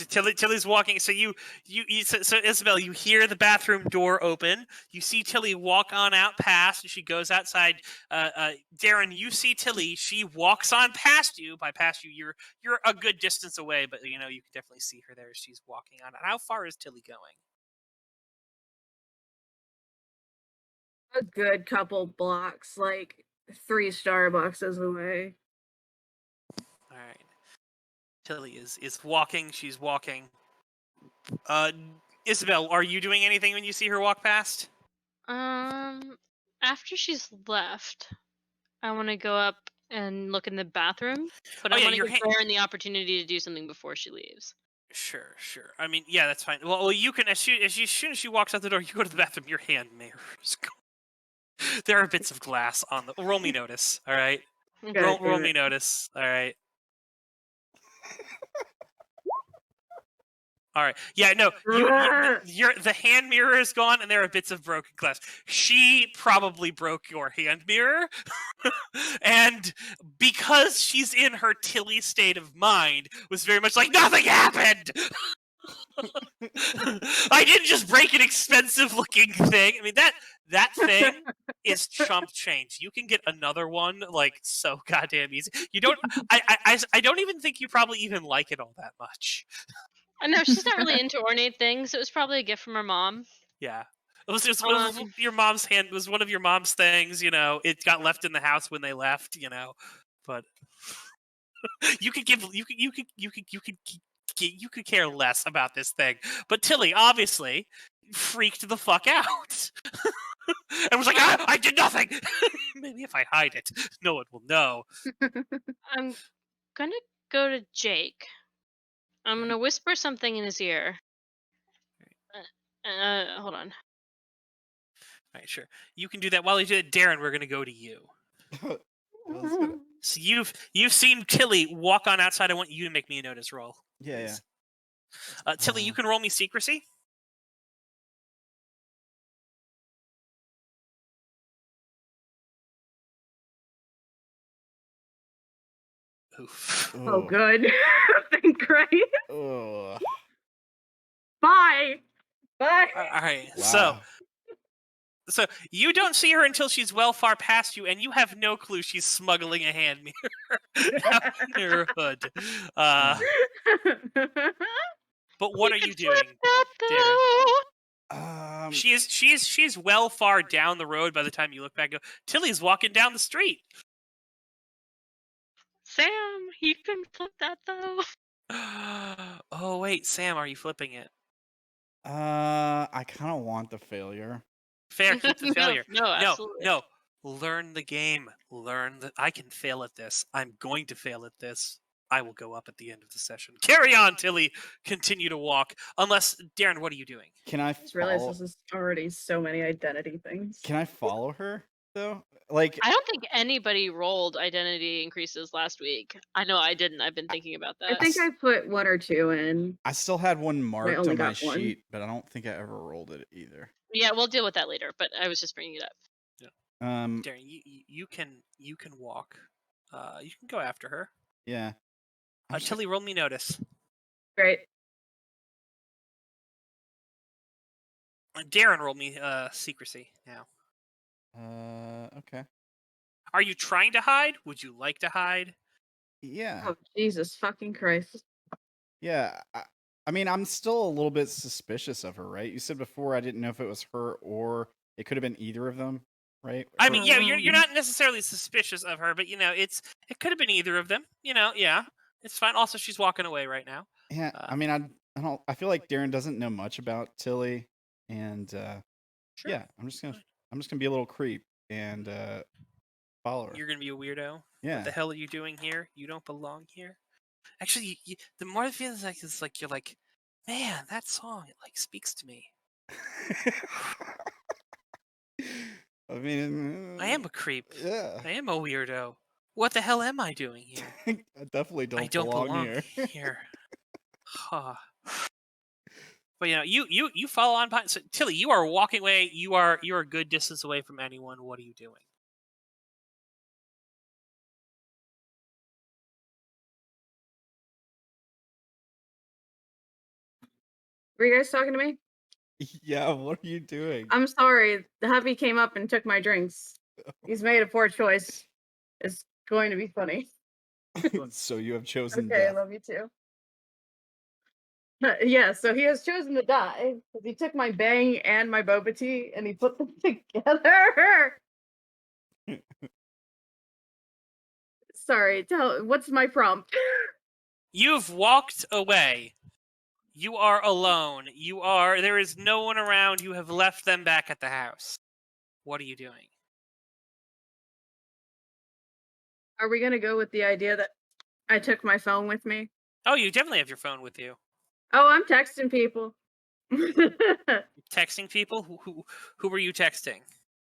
Tilly's walking. So so Isobel, you hear the bathroom door open. You see Tilly walk on out past, and she goes outside. Darren, you see Tilly. She walks on past you. By past you, you're a good distance away, but you can definitely see her there as she's walking on. How far is Tilly going? A good couple blocks, like 3 Starbucks away. All right. Tilly is walking. She's walking. Isobel, are you doing anything when you see her walk past? After she's left, I want to go up and look in the bathroom, but I want to give Darren the opportunity to do something before she leaves. Sure. I mean, yeah, that's fine. Well, you can as soon as she walks out the door, you go to the bathroom. Your hand mirrors. There are bits of glass on the. Roll me notice. All right. Roll me notice. All right. All right. Yeah. No. The hand mirror is gone, and there are bits of broken glass. She probably broke your hand mirror, and because she's in her Tilly state of mind, was very much like nothing happened. I didn't just break an expensive looking thing. I mean that thing is chump change. You can get another one like so goddamn easy. You don't. I don't even think you probably even like it all that much. No, she's not really into ornate things. It was probably a gift from her mom. Yeah. It was your mom's hand. It was one of your mom's things. It got left in the house when they left. But you could you could care less about this thing. But Tilly obviously freaked the fuck out and was like, I did nothing. Maybe if I hide it, no one will know. I'm gonna go to Jake. I'm gonna whisper something in his ear. Hold on. All right, sure. You can do that. While you do it, Darren, we're going to go to you. So you've seen Tilly walk on outside. I want you to make me a notice roll. Yeah. Tilly, you can roll me secrecy. Oof. Oh, good. Thank Christ. Oh. Bye. Bye. All right. Wow. So you don't see her until she's well far past you, and you have no clue she's smuggling a hand mirror out in her hood. But what are you doing, Darren? She's well far down the road by the time you look back. Tilly's walking down the street. Sam, you can flip that though. Oh wait, Sam, are you flipping it? I kind of want the failure. Fair, keep the failure. No, absolutely. No. Learn the game. I can fail at this. I'm going to fail at this. I will go up at the end of the session. Carry on, Tilly. Continue to walk. Unless, Darren, what are you doing? Can I just realized this is already so many identity things. Can I follow her though? Like, I don't think anybody rolled identity increases last week. I know I didn't. I've been thinking about that. I think I put 1 or 2 in. I still had one marked only on my got one. sheet, but I don't think I ever rolled it either. Yeah, we'll deal with that later. But I was just bringing it up. Darren, you can walk. You can go after her. Yeah. Tilly, roll me notice. Great. Darren, roll me secrecy now. Okay. Are you trying to hide? Would you like to hide? Yeah. Oh, Jesus fucking Christ. Yeah. I mean, I'm still a little bit suspicious of her, right? You said before I didn't know if it was her or it could have been either of them, right? I mean, yeah, you're not necessarily suspicious of her, but it could have been either of them. Yeah, it's fine. Also, she's walking away right now. Yeah. I mean, I feel like Darren doesn't know much about Tilly, and sure. yeah, I'm just gonna be a little creep and follow her. You're gonna be a weirdo. Yeah. What the hell are you doing here? You don't belong here. Actually, the more it feels like it's like you're like, man, that song it like speaks to me. I mean, I am a creep. Yeah. I am a weirdo. What the hell am I doing here? I definitely don't, I don't belong here. here. Huh. But you follow on behind. So, Tilly, you are walking away. You're a good distance away from anyone. What are you doing? Were you guys talking to me? Yeah, what are you doing? I'm sorry. The hubby came up and took my drinks. He's made a poor choice. It's going to be funny. So you have chosen Okay, death. I love you too. Yeah, so he has chosen to die because he took my bang and my boba tea and he put them together. Sorry, what's my prompt? You've walked away. You are alone. There is no one around. You have left them back at the house. What are you doing? Are we going to go with the idea that I took my phone with me? Oh, you definitely have your phone with you. Oh, I'm texting people. Texting people? Who were you texting?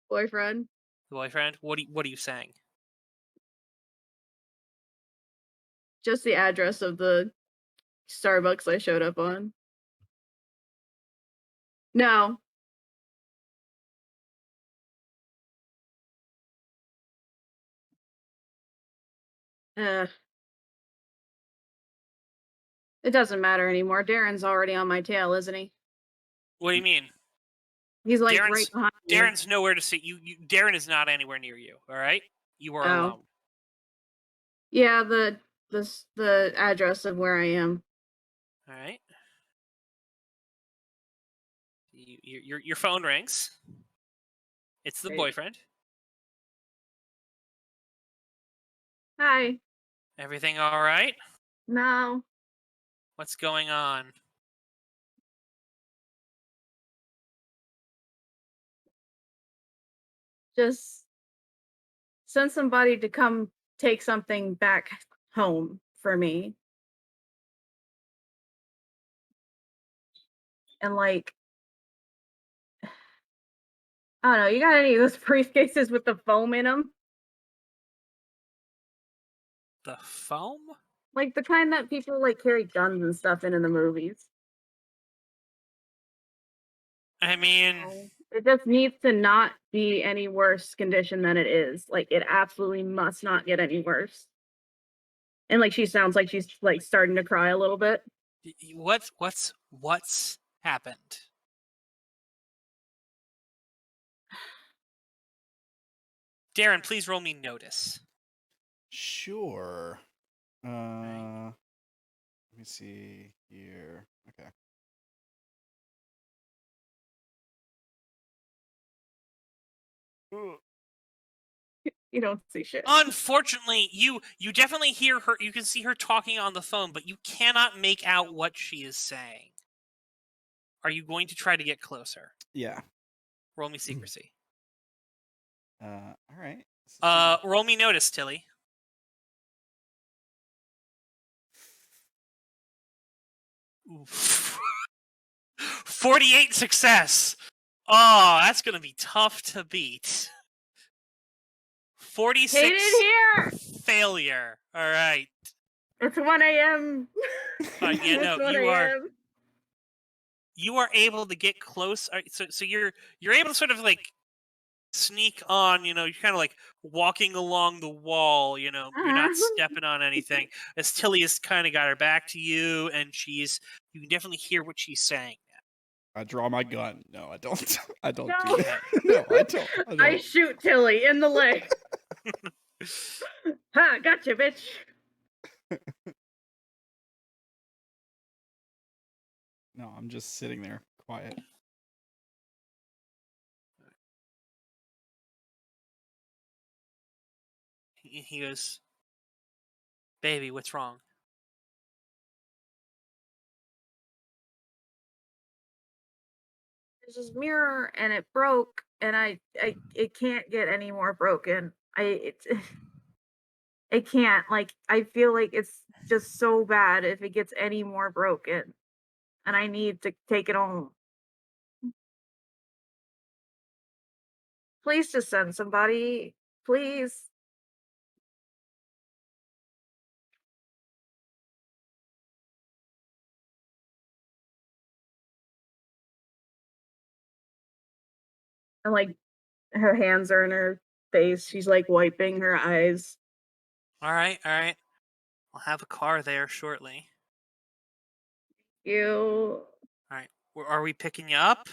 Boyfriend. Boyfriend? What are you saying? Just the address of the Starbucks I showed up on. No. It doesn't matter anymore. Darren's already on my tail, isn't he? What do you mean? He's like right behind you. Darren's nowhere to see you. Darren is not anywhere near you. All right, you are alone. Yeah, the address of where I am. All right. Your phone rings. It's the boyfriend. Hi. Everything all right? No. What's going on? Just send somebody to come take something back home for me. And like, I don't know, you got any of those briefcases with the foam in them? The foam? Like the kind that people like carry guns and stuff in the movies. I mean, it just needs to not be any worse condition than it is. Like it absolutely must not get any worse. And like she sounds like she's like starting to cry a little bit. What's happened? Darren, please roll me notice. Sure. Let me see here. Okay. You don't see shit. Unfortunately, you definitely hear her. You can see her talking on the phone, but you cannot make out what she is saying. Are you going to try to get closer? Yeah. Roll me secrecy. All right. Roll me notice, Tilly. Oof. 48 success. Oh, that's gonna be tough to beat. 46 here. failure. All right. It's 1 a.m. Yeah, no, It's 1 you are. a.m. You are able to get close. So you're able to sort of like sneak on. You know, you're kind of like walking along the wall. You know, you're not stepping on anything. As Tilly has kind of got her back to you, and you can definitely hear what she's saying. I draw my gun. No, I don't. I don't No. do that. No, I don't. I shoot Tilly in the leg. Ha! Gotcha, bitch. No, I'm just sitting there, quiet. He goes, "Baby, what's wrong?" There's this mirror and it broke, and it can't get any more broken. It can't. Like I feel like it's just so bad if it gets any more broken, and I need to take it home. Please just send somebody. Please. And like her hands are in her face. She's like wiping her eyes. All right. I'll have a car there shortly. You. All right. Are we picking you up?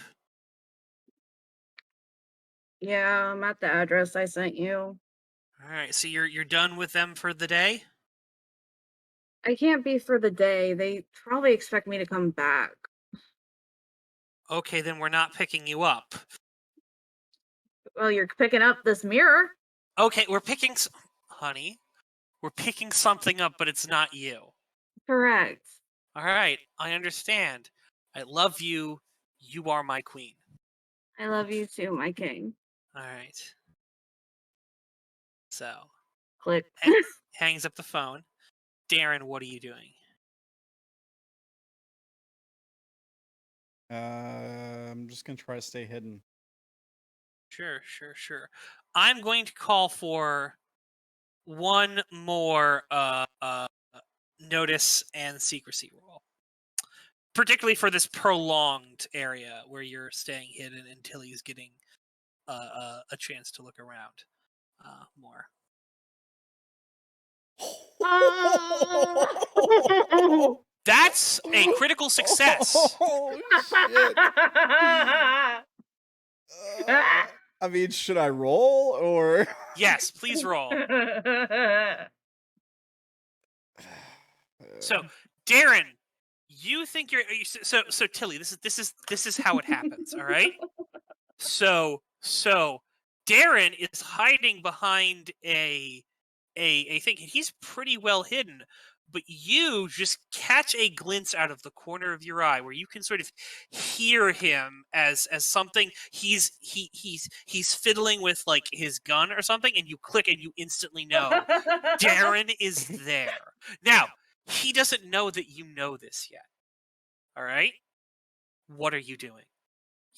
Yeah, I'm at the address I sent you. All right. So you're done with them for the day? I can't be for the day. They probably expect me to come back. Okay, then we're not picking you up. Well, you're picking up this mirror. Okay, honey, we're picking something up, but it's not you. Correct. All right, I understand. I love you. You are my queen. I love you too, my king. All right. So, Click. hangs up the phone. Darren, what are you doing? I'm just gonna try to stay hidden. Sure. I'm going to call for one more notice and secrecy roll. Particularly for this prolonged area where you're staying hidden until he's getting a chance to look around more. That's a critical success. Oh, shit. I mean, should I roll or? Yes, please roll. So, Darren, you think you're so Tilly. This is how it happens. All right. So Darren is hiding behind a thing. He's pretty well hidden, but you just catch a glimpse out of the corner of your eye where you can sort of hear him as something he's fiddling with like his gun or something, and you click and you instantly know Darren is there. Now, he doesn't know that you know this yet. All right? What are you doing?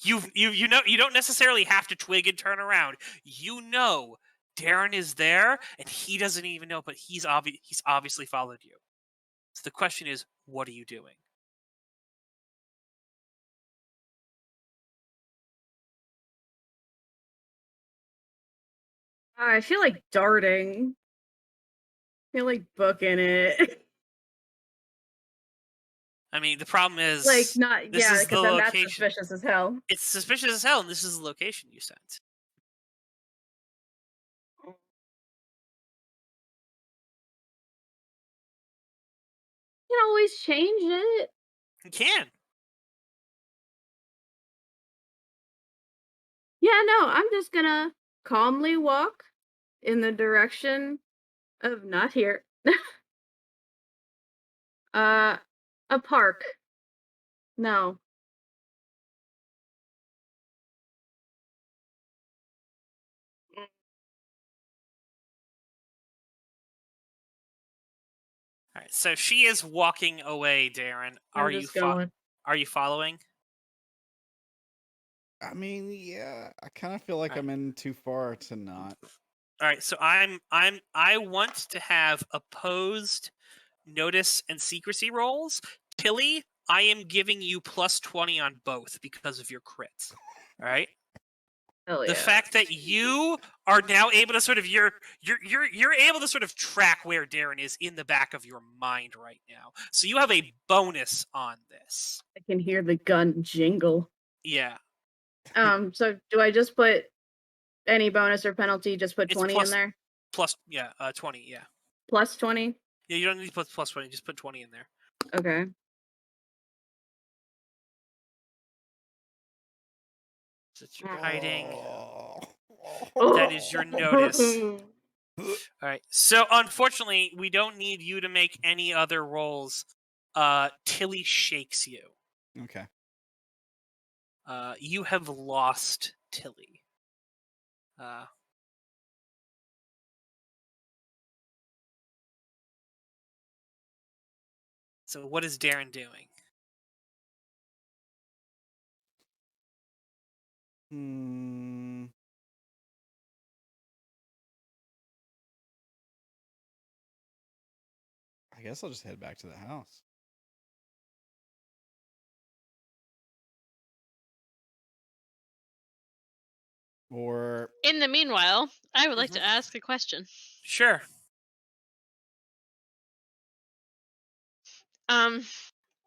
You know, you don't necessarily have to twig and turn around. You know Darren is there, and he doesn't even know, but he's obviously followed you. So the question is, what are you doing? I feel like darting. I feel like booking it. I mean, the problem is, Like, not, this yeah, is the because then that's location. suspicious as hell. It's suspicious as hell, and this is the location you sent. You can always change it. You can. Yeah, no, I'm just gonna calmly walk in the direction of not here. A park. No. All right, so she is walking away, Darren. I'm just going. Are you following? I mean, yeah, I kind of feel like I'm in too far to not. All right, so I want to have opposed notice and secrecy rolls. Tilly, I am giving you +20 on both because of your crits. All right. Hell The yeah. fact that you are now able to sort of you're able to sort of track where Darren is in the back of your mind right now. So you have a bonus on this. I can hear the gun jingle. Yeah. So do I just put any bonus or penalty? Just put It's 20 in there? Plus 20, yeah. Plus 20? Yeah, you don't need to put plus 20, just put 20 in there. Okay. So that you're hiding. Oh. That is your notice. All right. So unfortunately, we don't need you to make any other rolls. Tilly shakes you. Okay. You have lost Tilly. So what is Darren doing? I guess I'll just head back to the house. Or In the meanwhile, I would like to ask a question. Sure.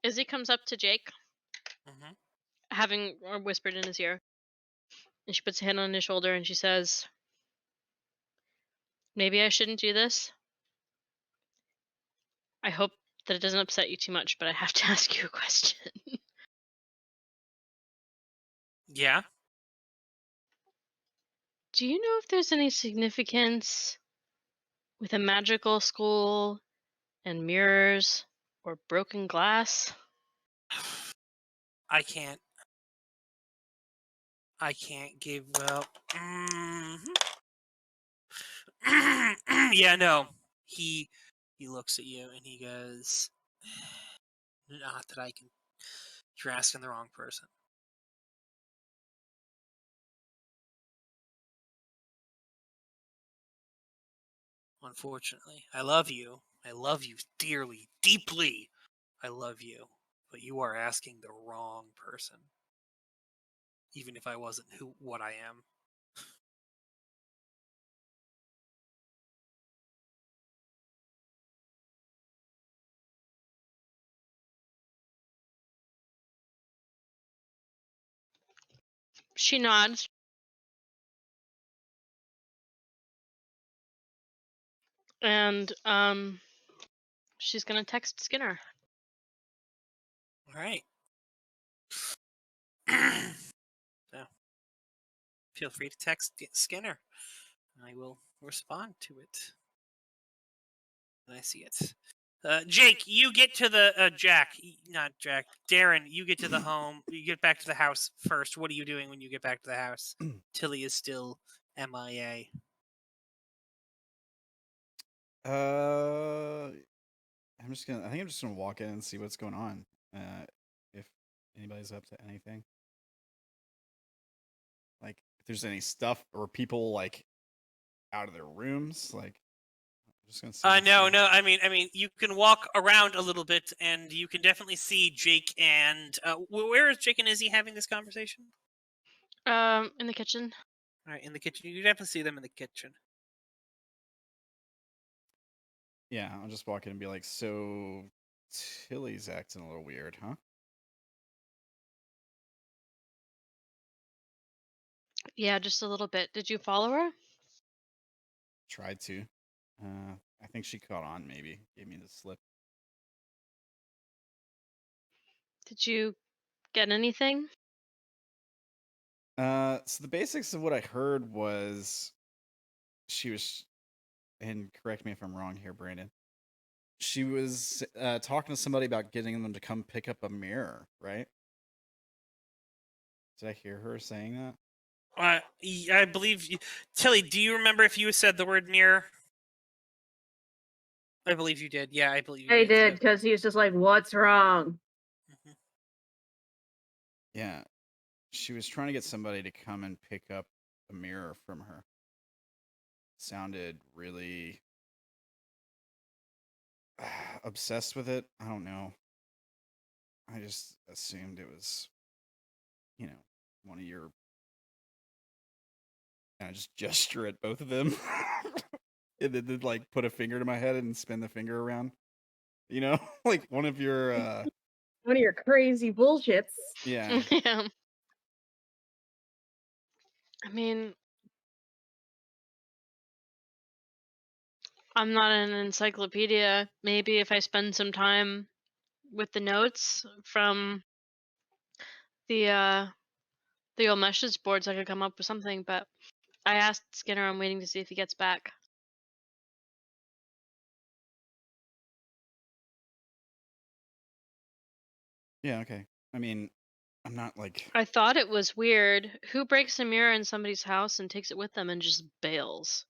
Izzy comes up to Jake, Mm-hmm. having whispered in his ear, and she puts a hand on his shoulder and she says, "Maybe I shouldn't do this. I hope that it doesn't upset you too much, but I have to ask you a question." Yeah. Do you know if there's any significance with a magical school and mirrors or broken glass? I can't give up. Yeah, no. He looks at you and he goes, "Not that I can. You're asking the wrong person." Unfortunately, I love you. I love you dearly, deeply. I love you, but you are asking the wrong person. Even if I wasn't what I am. She nods. And she's gonna text Skinner. All right. So, feel free to text Skinner. I will respond to it when I see it. Jake, you get to the not Jack. Darren, you get to the home. You get back to the house first. What are you doing when you get back to the house? Tilly is still MIA. I think I'm just gonna walk in and see what's going on. If anybody's up to anything, like if there's any stuff or people like out of their rooms, like I'm just gonna see. No. I mean, you can walk around a little bit, and you can definitely see Jake and where is Jake and Izzy having this conversation? In the kitchen. All right, in the kitchen. You definitely see them in the kitchen. Yeah, I'll just walk in and be like, so Tilly's acting a little weird, huh? Yeah, just a little bit. Did you follow her? Tried to. I think she caught on, maybe. Gave me the slip. Did you get anything? So the basics of what I heard was she was, and correct me if I'm wrong here, Brandon. She was talking to somebody about getting them to come pick up a mirror, right? Did I hear her saying that? I believe Tilly, do you remember if you said the word mirror? I believe you did. Yeah, I believe you I did. did, because he was just like, what's wrong? Yeah. She was trying to get somebody to come and pick up a mirror from her. Sounded really obsessed with it. I don't know. I just assumed it was, one of your. And I just gesture at both of them. And then like put a finger to my head and spin the finger around. Like one of your One of your crazy bullshits. Yeah. Yeah. I mean, I'm not an encyclopedia. Maybe if I spend some time with the notes from the old message boards, I could come up with something. But I asked Skinner. I'm waiting to see if he gets back. Yeah, okay. I mean, I'm not like I thought it was weird. Who breaks a mirror in somebody's house and takes it with them and just bails?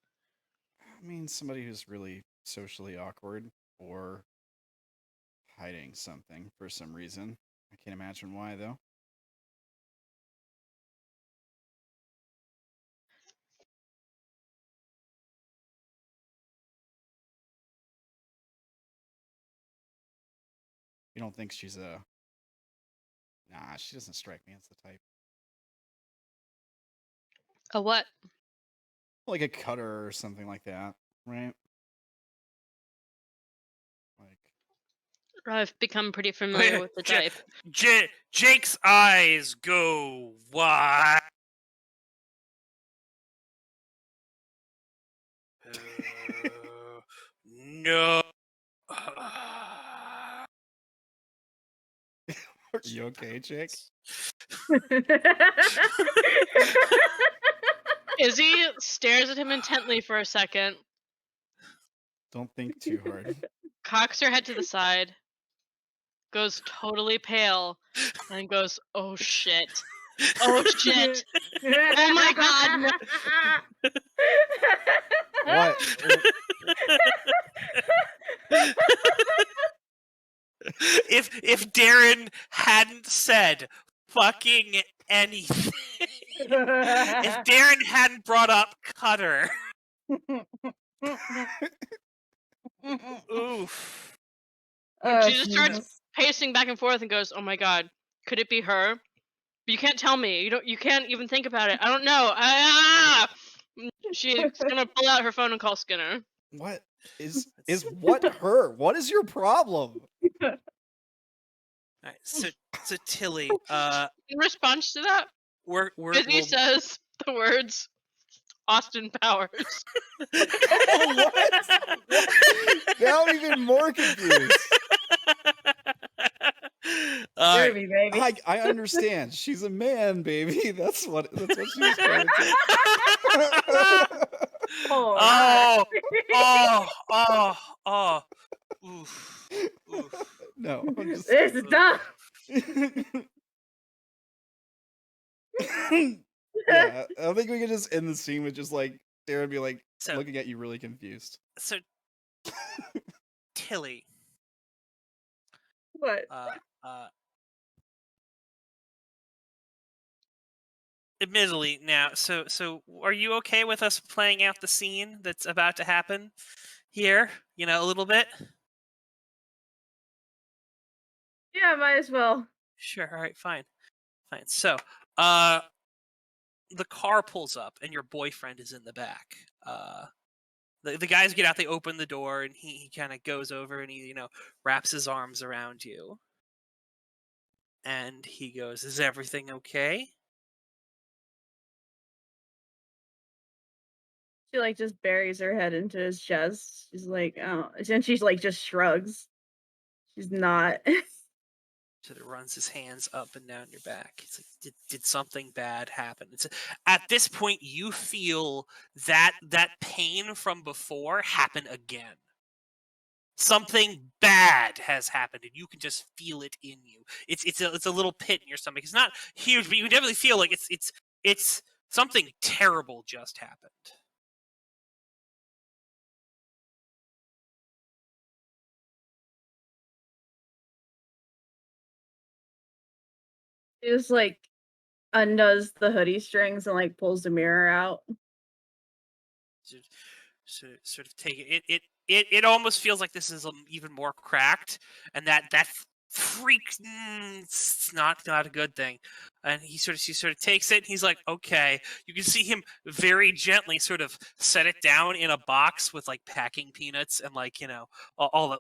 somebody who's really socially awkward or hiding something for some reason. I can't imagine why though. You don't think she's a Nah, she doesn't strike me as the type. A what? Like a cutter or something like that, right? Like I've become pretty familiar with the type. Jake's eyes go wide. No. Are you okay, Jake? Izzy stares at him intently for a second. Don't think too hard. Cocks her head to the side. Goes totally pale. And goes, oh shit. Oh shit. Oh my god. No. What? If Darren hadn't said fucking anything, if Darren hadn't brought up Cutter, oof. She just starts pacing back and forth and goes, oh my god, could it be her? You can't tell me. You can't even think about it. I don't know. She's gonna pull out her phone and call Skinner. What is what her? What is your problem? All right, so Tilly, In response to that, Disney says the words Austin Powers. What? Now I'm even more confused. Baby, baby. I understand. She's a man, baby. That's what she was trying to say. Oh. Oof. Oof. No, I'm just. This is tough. Yeah, I think we could just end the scene with just like Darren be like So- looking at you really confused. So, Tilly, What? admittedly now, so are you okay with us playing out the scene that's about to happen here? You know, a little bit. Yeah, might as well. Sure. All right. Fine. So, the car pulls up, and your boyfriend is in the back. The guys get out. They open the door, and he kind of goes over, and he wraps his arms around you, and he goes, "Is everything okay?" She like just buries her head into his chest. She's like, oh, and she's like just shrugs. She's not. So it runs his hands up and down your back. It's like, did something bad happen? At this point, you feel that pain from before happen again. Something bad has happened, and you can just feel it in you. It's a little pit in your stomach. It's not huge, but you definitely feel like it's something terrible just happened. She just like undoes the hoodie strings and like pulls the mirror out. Sort of take it. It almost feels like this is even more cracked, and that freak. It's not a good thing. And he sort of takes it. And he's like, okay. You can see him very gently sort of set it down in a box with like packing peanuts and like all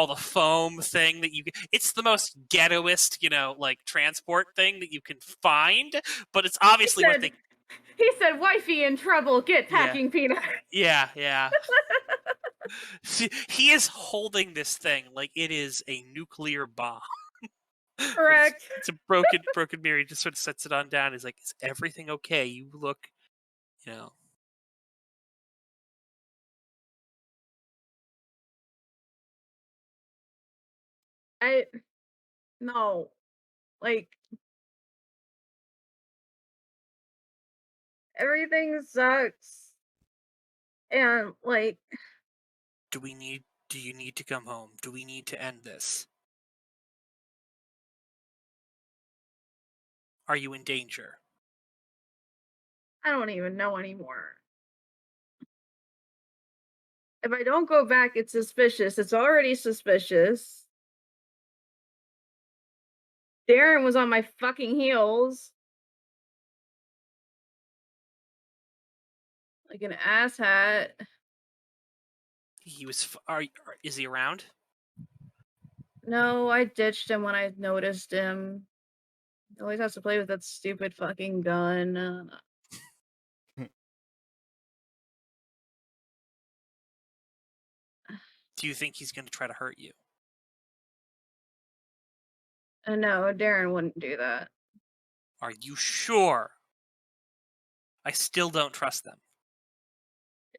the foam thing that you. It's the most ghettoist like transport thing that you can find, but it's obviously what they. He said, "Wifey in trouble. Get packing peanuts." Yeah. See, he is holding this thing like it is a nuclear bomb. Correct. It's a broken mirror. He just sort of sets it on down. He's like, "Is everything okay? You look, No, like everything sucks, and like Do you need to come home? Do we need to end this? Are you in danger?" I don't even know anymore. If I don't go back, it's suspicious. It's already suspicious. Darren was on my fucking heels. Like an asshat. He was. Is he around? No, I ditched him when I noticed him. He always has to play with that stupid fucking gun. Do you think he's going to try to hurt you? No, Darren wouldn't do that. Are you sure? I still don't trust them.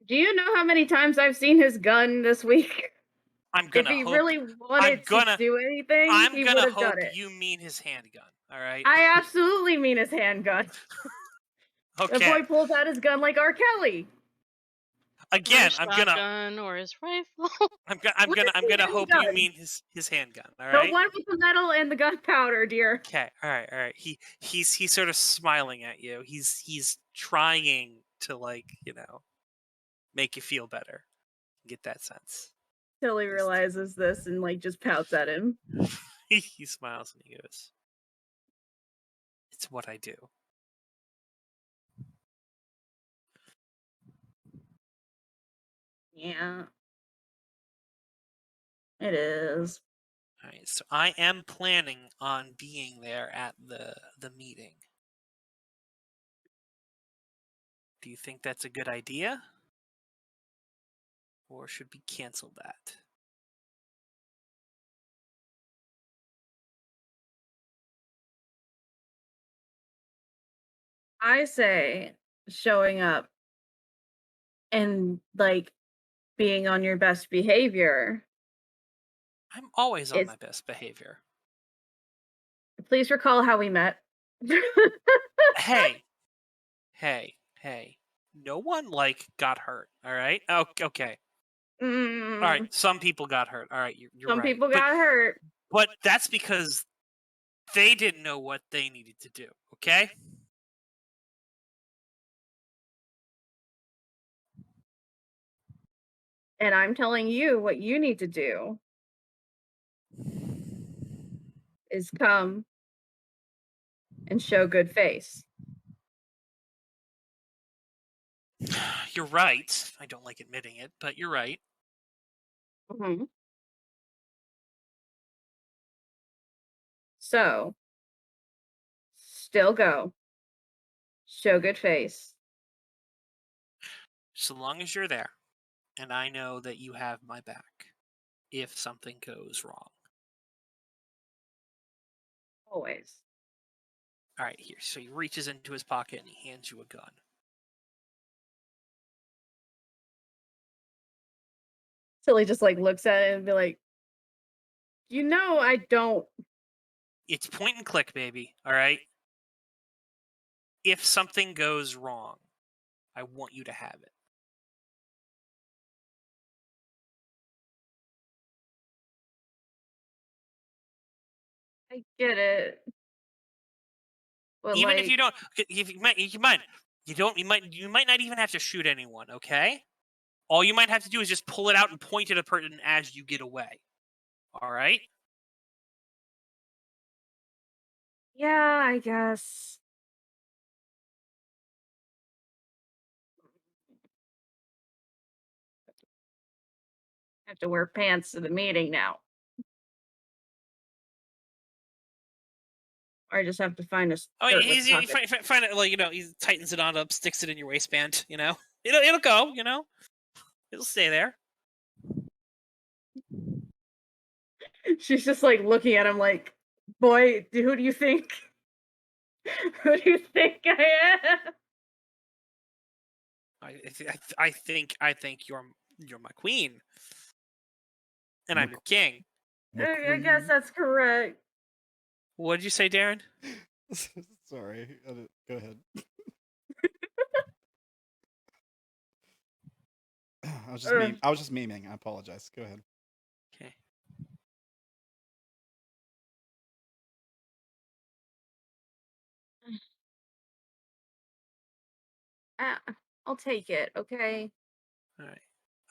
Do you know how many times I've seen his gun this week? I'm gonna If he hope. really wanted to do anything, he would have done it. You mean his handgun, all right? I absolutely mean his handgun. Okay. The boy pulls out his gun like R. Kelly. Again, or his shotgun or his rifle. I'm gonna hope you mean his handgun. All right. The one with the metal and the gunpowder, dear. Okay. All right. He's sort of smiling at you. He's trying to make you feel better. Get that sense. Till he realizes this and like just pouts at him. He smiles and he goes, "It's what I do." Yeah. It is. All right, so I am planning on being there at the meeting. Do you think that's a good idea? Or should we cancel that? I say showing up and like being on your best behavior I'm always on my best behavior. Please recall how we met. Hey. No one got hurt. All right. Oh, okay. All right. Some people got hurt. All right. You're Some right. people got hurt. But that's because they didn't know what they needed to do. Okay. And I'm telling you what you need to do is come and show good face. You're right. I don't like admitting it, but you're right. Mm-hmm. So, still go. Show good face. So long as you're there, and I know that you have my back if something goes wrong. Always. All right, here. So he reaches into his pocket and he hands you a gun. Tilly just looks at it and be like, I don't. It's point and click, baby. All right. If something goes wrong, I want you to have it. I get it. But Even if you don't, you might not even have to shoot anyone. Okay. All you might have to do is just pull it out and point at a person as you get away. All right. Yeah, I guess. I have to wear pants to the meeting now. Or I just have to find a find it. He tightens it on up, sticks it in your waistband. It'll go. It'll stay there. She's just looking at him like, boy, who do you think? Who do you think I am? I think you're my queen, and I'm your king. I guess that's correct. What did you say, Darren? Sorry, go ahead. I was just memeing. I apologize. Go ahead. Okay. I'll take it, okay? All right.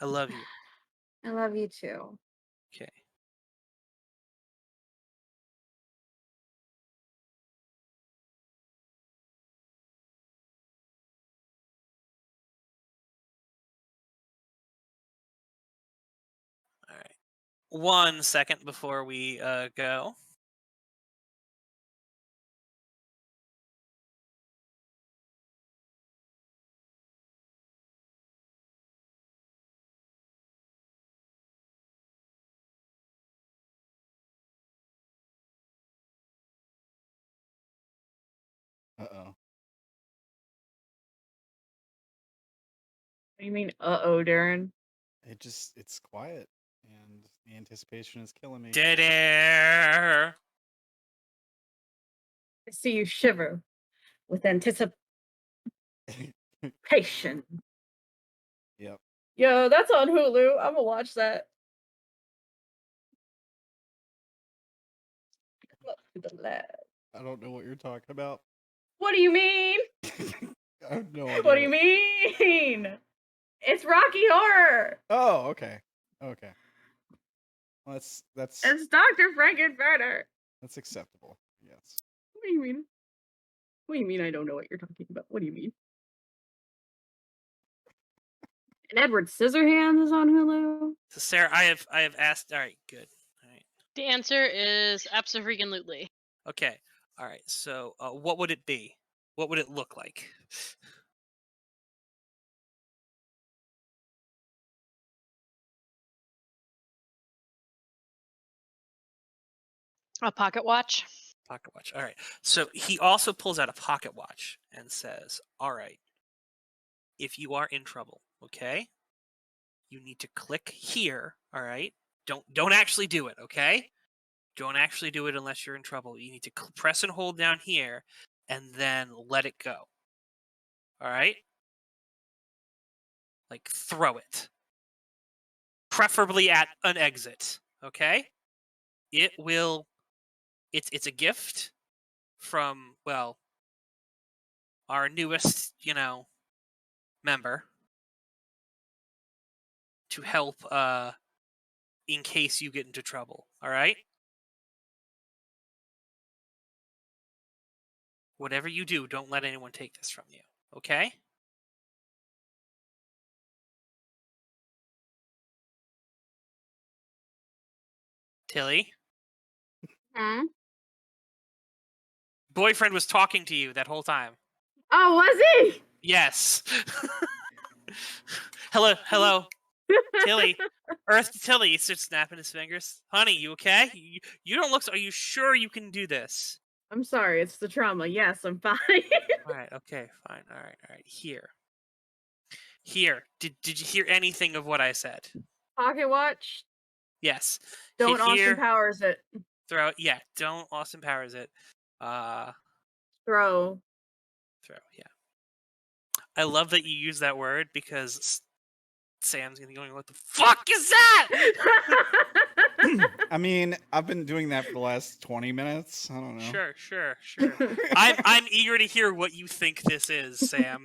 I love you. I love you too. Okay. All right. 1 second before we go. Uh-oh. What do you mean, uh-oh, Darren? It's quiet, and the anticipation is killing me. Dead air. I see you shiver with anticipation. Yep. Yo, that's on Hulu. I'm gonna watch that. I don't know what you're talking about. What do you mean? I have no idea. What do you mean? It's Rocky Horror. Oh, okay. Okay. Well, that's It's Dr. Frankenfurter. that's acceptable. Yes. What do you mean? What do you mean I don't know what you're talking about? What do you mean? And Edward Scissorhands is on Hulu. So Sarah, I have asked. All right, good. All right. The answer is absolutely. Okay. All right. So, what would it be? What would it look like? A pocket watch. Pocket watch. All right. So he also pulls out a pocket watch and says, "All right. If you are in trouble, okay, you need to click here. All right, Don't actually do it, okay? Don't actually do it unless you're in trouble. You need to press and hold down here, and then let it go. All right? Like, throw it. Preferably at an exit, okay? It will... It's a gift from, well, our newest, member to help, in case you get into trouble, all right? Whatever you do, don't let anyone take this from you, okay? Tilly? Hmm? Boyfriend was talking to you that whole time. Oh, was he? Yes. Hello. Tilly. Earth to Tilly. He starts snapping his fingers. Honey, you okay? You don't look... Are you sure you can do this? I'm sorry, it's the trauma. Yes, I'm fine. All right, okay, fine. All right. Here. Did you hear anything of what I said? Pocket watch. Yes. Don't Here, Austin Powers it. throw it. Yeah, don't Austin Powers it. Throw. Yeah. I love that you use that word because Sam's gonna be going, what the fuck is that? I mean, I've been doing that for the last 20 minutes. I don't know. Sure. I'm eager to hear what you think this is, Sam.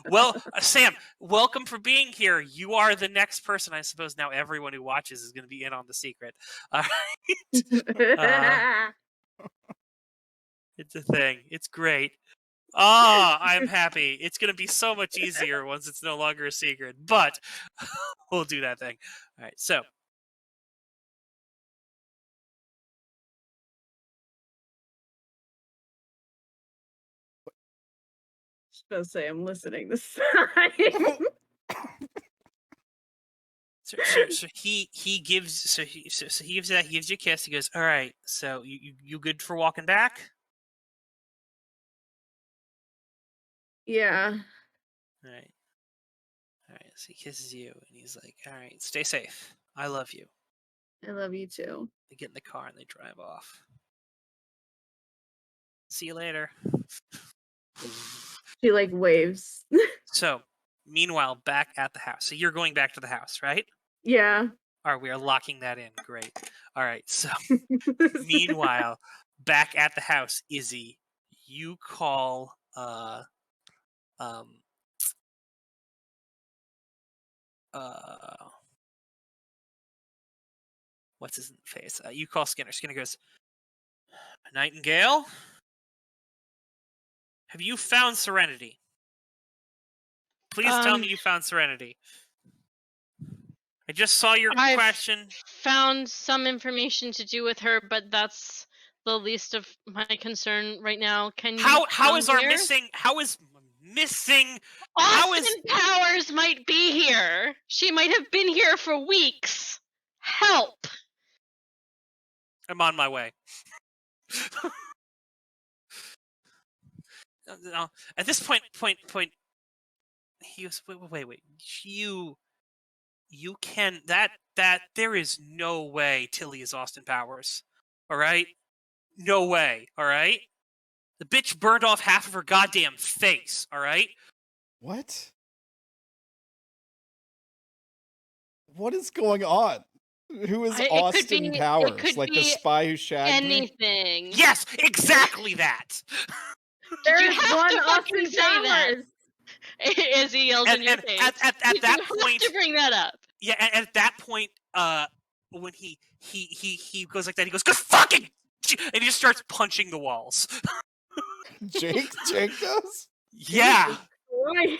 Well, Sam, welcome for being here. You are the next person. I suppose now everyone who watches is going to be in on the secret. All right. It's a thing. It's great. I'm happy. It's going to be so much easier once it's no longer a secret. But we'll do that thing. All right, so. Just gonna say I'm listening this time. So he gives he gives that, he gives you a kiss. He goes, all right. So you good for walking back? Yeah. All right. So he kisses you, and he's like, all right, stay safe. I love you. I love you too. They get in the car and they drive off. See you later. She like waves. So, meanwhile, back at the house. So you're going back to the house, right? Yeah. All right, we are locking that in. Great. All right, so meanwhile, back at the house, Izzy, you call what's his face? You call Skinner. Skinner goes, Nightingale, have you found Serenity? Please tell me you found Serenity. I just saw your question. Found some information to do with her, but that's the least of my concern right now. Can you how is missing Austin Powers might be here. She might have been here for weeks. Help. I'm on my way. At this point, he was wait. You can that there is no way Tilly is Austin Powers. All right? No way, all right? The bitch burned off half of her goddamn face, all right? What? What is going on? Who is Austin Powers? Like the spy who shagged me? Anything. Yes, exactly that. There's one Austin Powers. Izzy yells in your face. At that point, to bring that up. Yeah, and at that point, when he goes like that, he goes, "Good fucking," and he just starts punching the walls. Jake does? Yeah. Right.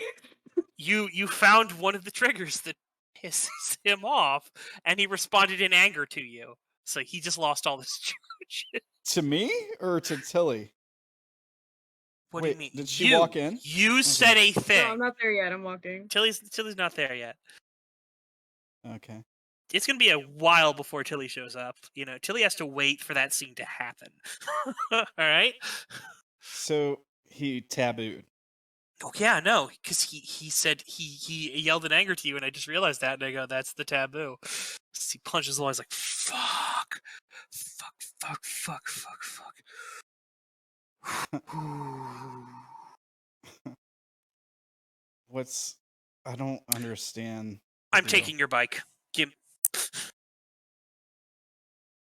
You found one of the triggers that pisses him off, and he responded in anger to you. So he just lost all this charge. To me or to Tilly? What do you mean? Did she walk in? You said a thing. No, I'm not there yet. I'm walking. Tilly's not there yet. Okay. It's gonna be a while before Tilly shows up. Tilly has to wait for that scene to happen. All right. So he tabooed. Oh yeah, no, because he said he yelled in anger to you, and I just realized that, and I go, that's the taboo. So he punches the wall. He's like, fuck, fuck, fuck, fuck, fuck, fuck. I don't understand. I'm deal. taking your bike.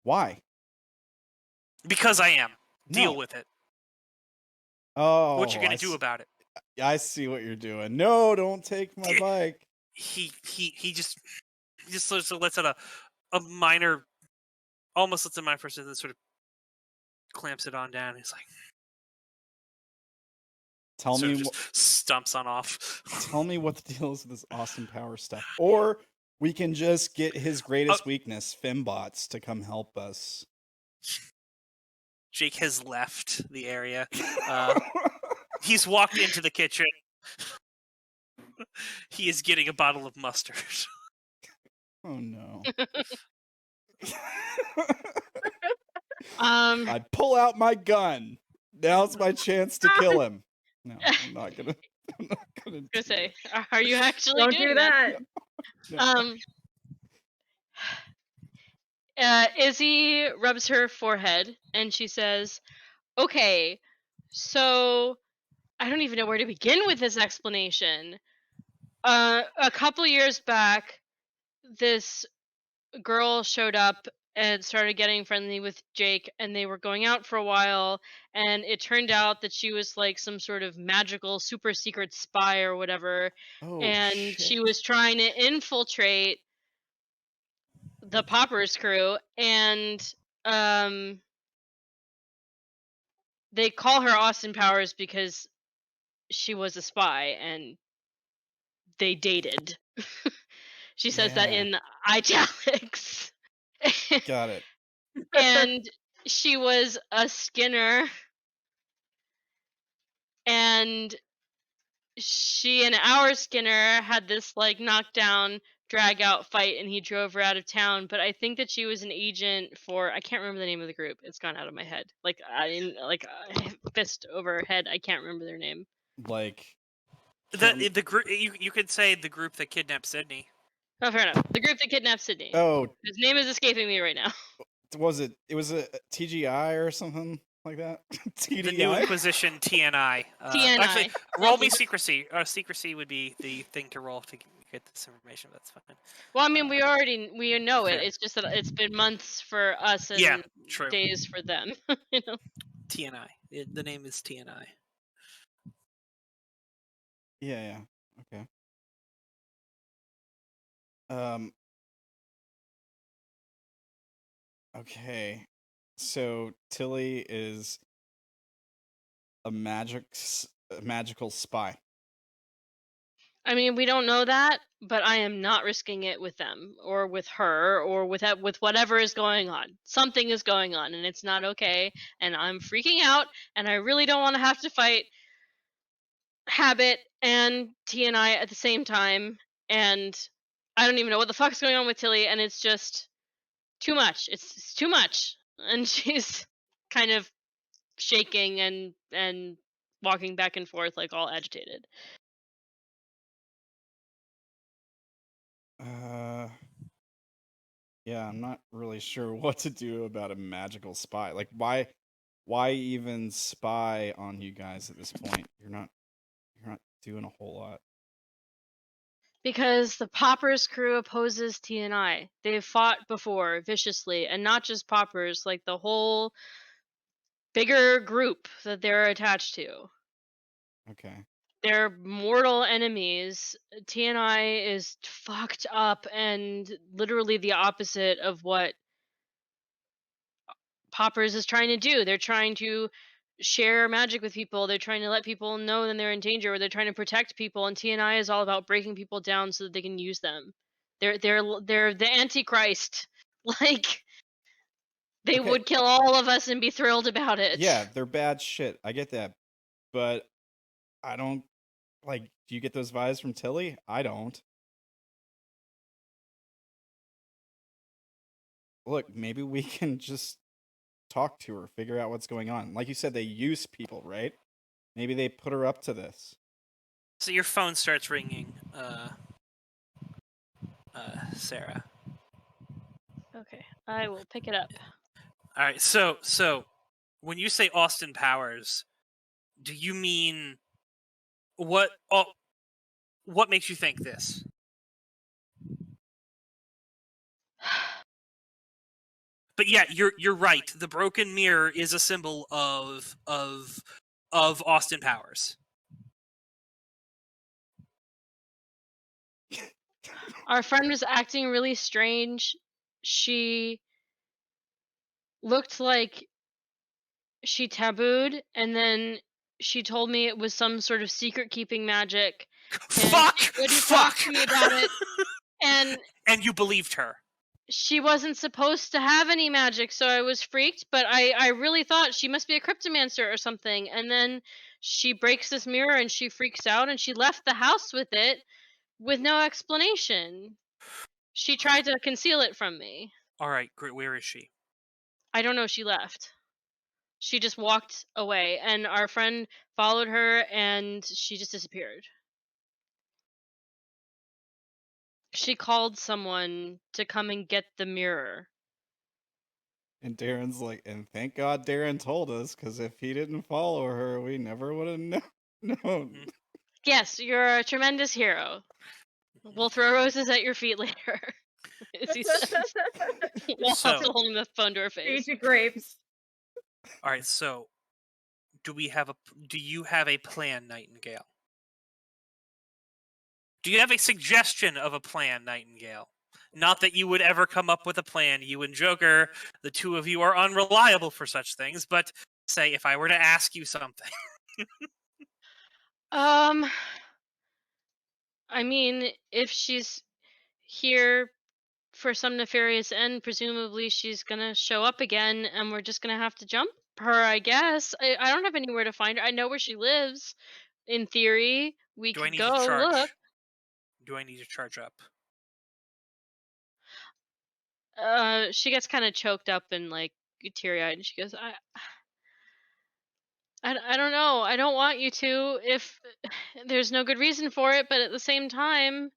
Why? Because I am. Deal No. with it. Oh, What you gonna do about it? I see what you're doing. No, don't take my bike. He just sort of lets out a minor, almost lets it my first, and then sort of clamps it on down. He's like, Tell me just stumps on off. Tell me what the deal is with this awesome power stuff, or we can just get his greatest weakness, fembots, to come help us. Jake has left the area. He's walked into the kitchen. He is getting a bottle of mustard. Oh no. I pull out my gun. Now's my chance to kill him. No, I'm not gonna. I'm not gonna say, are you actually Don't doing do that? No. Izzy rubs her forehead and she says, "Okay, so I don't even know where to begin with this explanation. A couple years back, this girl showed up and started getting friendly with Jake, and they were going out for a while, and it turned out that she was like some sort of magical super secret spy or whatever, and shit. she was trying to infiltrate the Poppers crew, and they call her Austin Powers because she was a spy and they dated." She says that in italics. Got it. And she was a Skinner, and she and our Skinner had this like knockdown drag out fight, and he drove her out of town. But I think that she was an agent for, I can't remember the name of the group, it's gone out of my head, like fist over her head, I can't remember their name. Like the group, you could say the group that kidnapped Sydney. Oh, fair enough. The group that kidnapped Sydney. Oh, his name is escaping me right now. Was it a TGI or something like that? TDI? The New Inquisition TNI. TNI. Actually, roll me secrecy. Secrecy would be the thing to roll to get this information. That's fine. Well, I mean, we know fair. it. It's just that it's been months for us and true. days for them. You know. TNI. The name is TNI. Yeah. Okay. Okay. So Tilly is a magical spy. I mean, we don't know that, but I am not risking it with them or with her or with whatever is going on. Something is going on, and it's not okay, and I'm freaking out, and I really don't want to have to fight Habit and TNI at the same time, and I don't even know what the fuck's going on with Tilly, and it's just too much. It's too much. And she's kind of shaking and walking back and forth like all agitated. Yeah, I'm not really sure what to do about a magical spy. Like why even spy on you guys at this point? You're not doing a whole lot. Because the Poppers crew opposes TNI. They've fought before viciously, and not just Poppers, like the whole bigger group that they're attached to. Okay. They're mortal enemies. TNI is fucked up and literally the opposite of what Poppers is trying to do. They're trying to share magic with people. They're trying to let people know that they're in danger, or they're trying to protect people. And TNI is all about breaking people down so that they can use them. They're the Antichrist. Like they would kill all of us and be thrilled about it. Yeah, they're bad shit. I get that, but I don't like. Do you get those vibes from Tilly? I don't. Look, maybe we can just talk to her, figure out what's going on. Like you said, they use people, right? Maybe they put her up to this. So your phone starts ringing, Sarah. Okay, I will pick it up. All right. So when you say Austin Powers, do you mean what? Oh, what makes you think this? But yeah, you're right. The broken mirror is a symbol of Austin Powers. Our friend was acting really strange. She looked like she tabooed, and then she told me it was some sort of secret keeping magic. Fuck! She wouldn't Fuck! talk to me about it. And you believed her. she wasn't supposed to have any magic, so I was freaked, but I really thought she must be a cryptomancer or something. And then she breaks this mirror and she freaks out and she left the house with it with no explanation. She tried to conceal it from me. All right, great. Where is she? I don't know, she left. She just walked away, and our friend followed her and she just disappeared. She called someone to come and get the mirror. And Darren's like, and thank God Darren told us, because if he didn't follow her, we never would have known. Yes, you're a tremendous hero. We'll throw roses at your feet later. As he says. While So- still holding the phone to her face. Strategic grapes. All right. So, do you have a plan, Nightingale? Do you have a suggestion of a plan, Nightingale? Not that you would ever come up with a plan. You and Joker, the two of you are unreliable for such things, but say if I were to ask you something. I mean, if she's here for some nefarious end, presumably she's gonna show up again, and we're just gonna have to jump her, I guess. I don't have anywhere to find her. I know where she lives. In theory, we Do I could need go to charge? look. Do I need to charge up? She gets kind of choked up and like teary-eyed, and she goes, I don't know. I don't want you to if there's no good reason for it, but at the same time,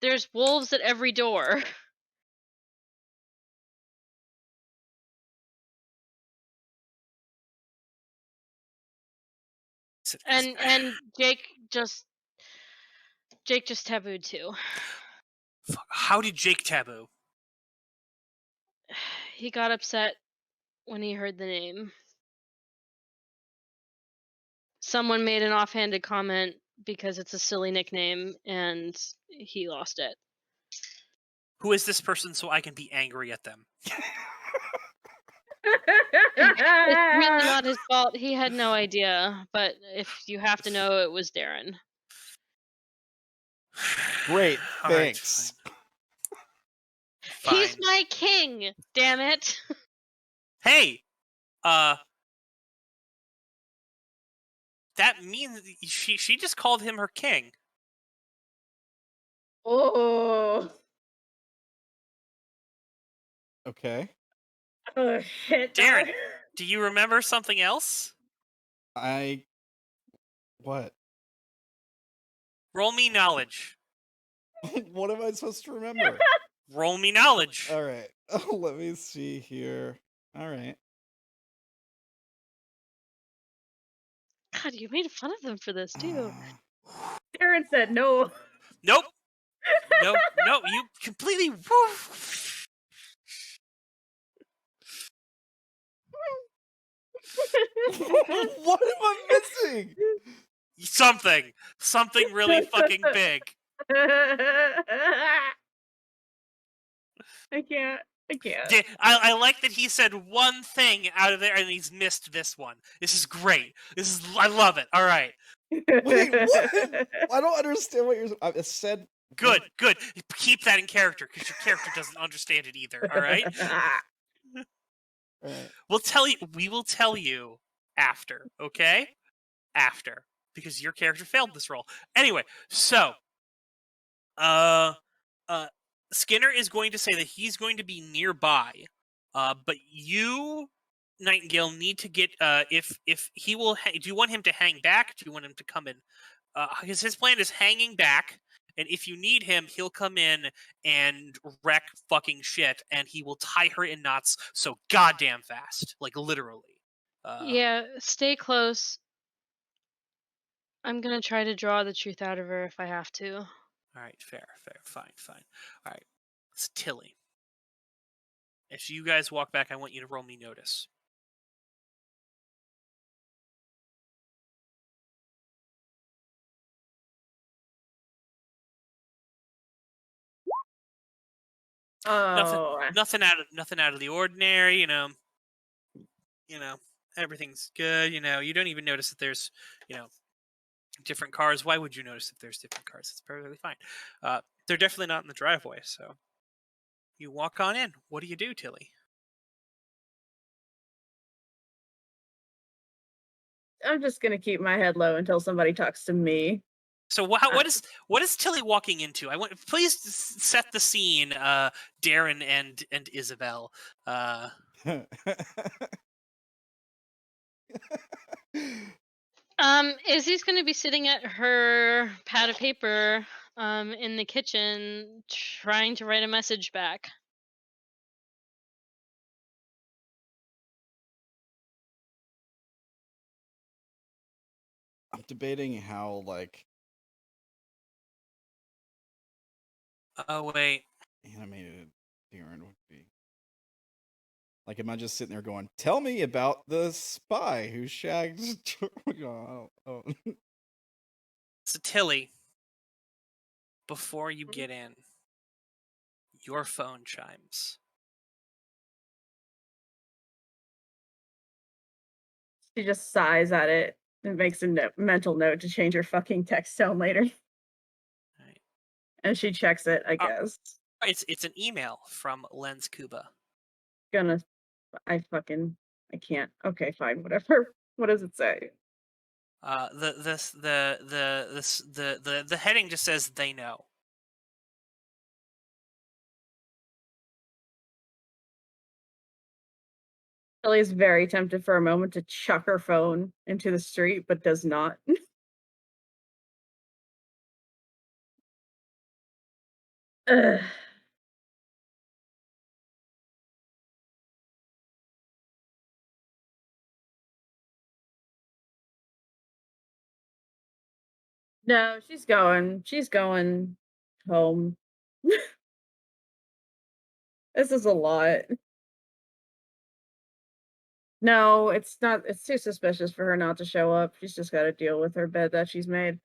there's wolves at every door. And Jake just tabooed too. How did Jake taboo? He got upset when he heard the name. Someone made an offhanded comment because it's a silly nickname, and he lost it. Who is this person so I can be angry at them? It's really not his fault. He had no idea. But if you have to know, it was Darren. Great, All right, thanks. fine. He's my king. Damn it. Hey, that means she just called him her king. Oh. Okay. Oh shit. Darren, do you remember something else? What? Roll me knowledge. What am I supposed to remember? Roll me knowledge. All right. Let me see here. All right. God, you made fun of them for this too. Darren said no. Nope. No, you completely. What am I missing? Something really fucking big. I can't. I like that he said one thing out of there and he's missed this one. This is great. I love it. All right. Wait, what? I don't understand what I said. Good. Keep that in character because your character doesn't understand it either. All right. Right. We will tell you after. Okay. After, because your character failed this roll. Anyway, so Skinner is going to say that he's going to be nearby, but you, Nightingale, need to get if he will. Do you want him to hang back? Do you want him to come and because his plan is hanging back, and if you need him, he'll come in and wreck fucking shit, and he will tie her in knots so goddamn fast, like literally. Yeah, stay close. I'm gonna try to draw the truth out of her if I have to. All right, fair, fine. All right, it's Tilly. As you guys walk back, I want you to roll me notice. Oh, Nothing out of the ordinary. You know, everything's good. You don't even notice that there's, different cars. Why would you notice if there's different cars? It's perfectly fine. They're definitely not in the driveway. So you walk on in. What do you do, Tilly? I'm just gonna keep my head low until somebody talks to me. So what is Tilly walking into? Please set the scene, Darren and Isobel. Izzy's gonna be sitting at her pad of paper in the kitchen trying to write a message back. I'm debating how Oh wait. animated Darren would be. Like, am I just sitting there going, "Tell me about the spy who shagged"? Oh. So Tilly, before you get in, your phone chimes. She just sighs at it and makes a mental note to change her fucking text tone later. Right. And she checks it, I guess. It's an email from Lens Kuba. I can't. Okay, fine, whatever. What does it say? The heading just says they know. Ellie is very tempted for a moment to chuck her phone into the street, but does not. Ugh. No, she's going home. This is a lot. No, it's not. It's too suspicious for her not to show up. She's just got to deal with her bed that she's made.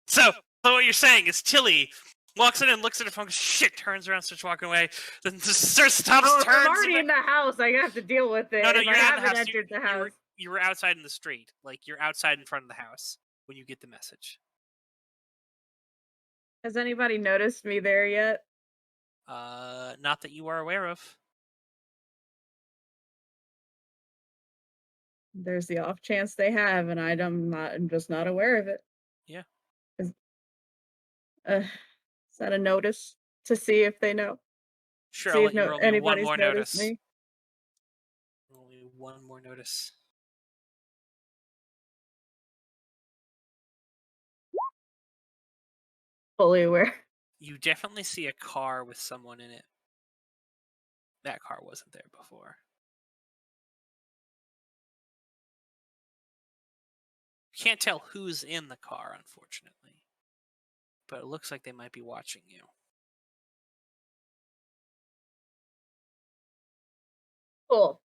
So what you're saying is Tilly walks in and looks at her phone, shit, turns around, starts walking away, then stops, Oh, turns. I'm already in the house. I have to deal with it. No, if you're I not in the haven't house. entered the house. You were outside in the street. Like, you're outside in front of the house when you get the message. Has anybody noticed me there yet? Not that you are aware of. There's the off chance they have, and I'm just not aware of it. Yeah. Is that a notice to see if they know? Sure, See I'll if let you roll me one anybody's more noticed notice. me. Only one more notice. Fully aware. You definitely see a car with someone in it. That car wasn't there before. Can't tell who's in the car, unfortunately. But it looks like they might be watching you. Cool.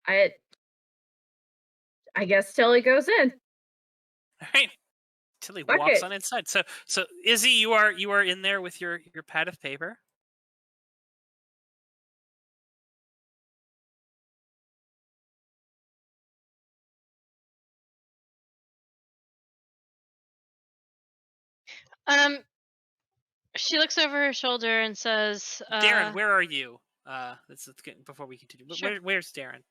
I guess Tilly goes in. All right. Tilly Fuck walks it. on inside. So Izzy, you are in there with your pad of paper. She looks over her shoulder and says, Darren, where are you? Before we continue. Sure. Where's Darren?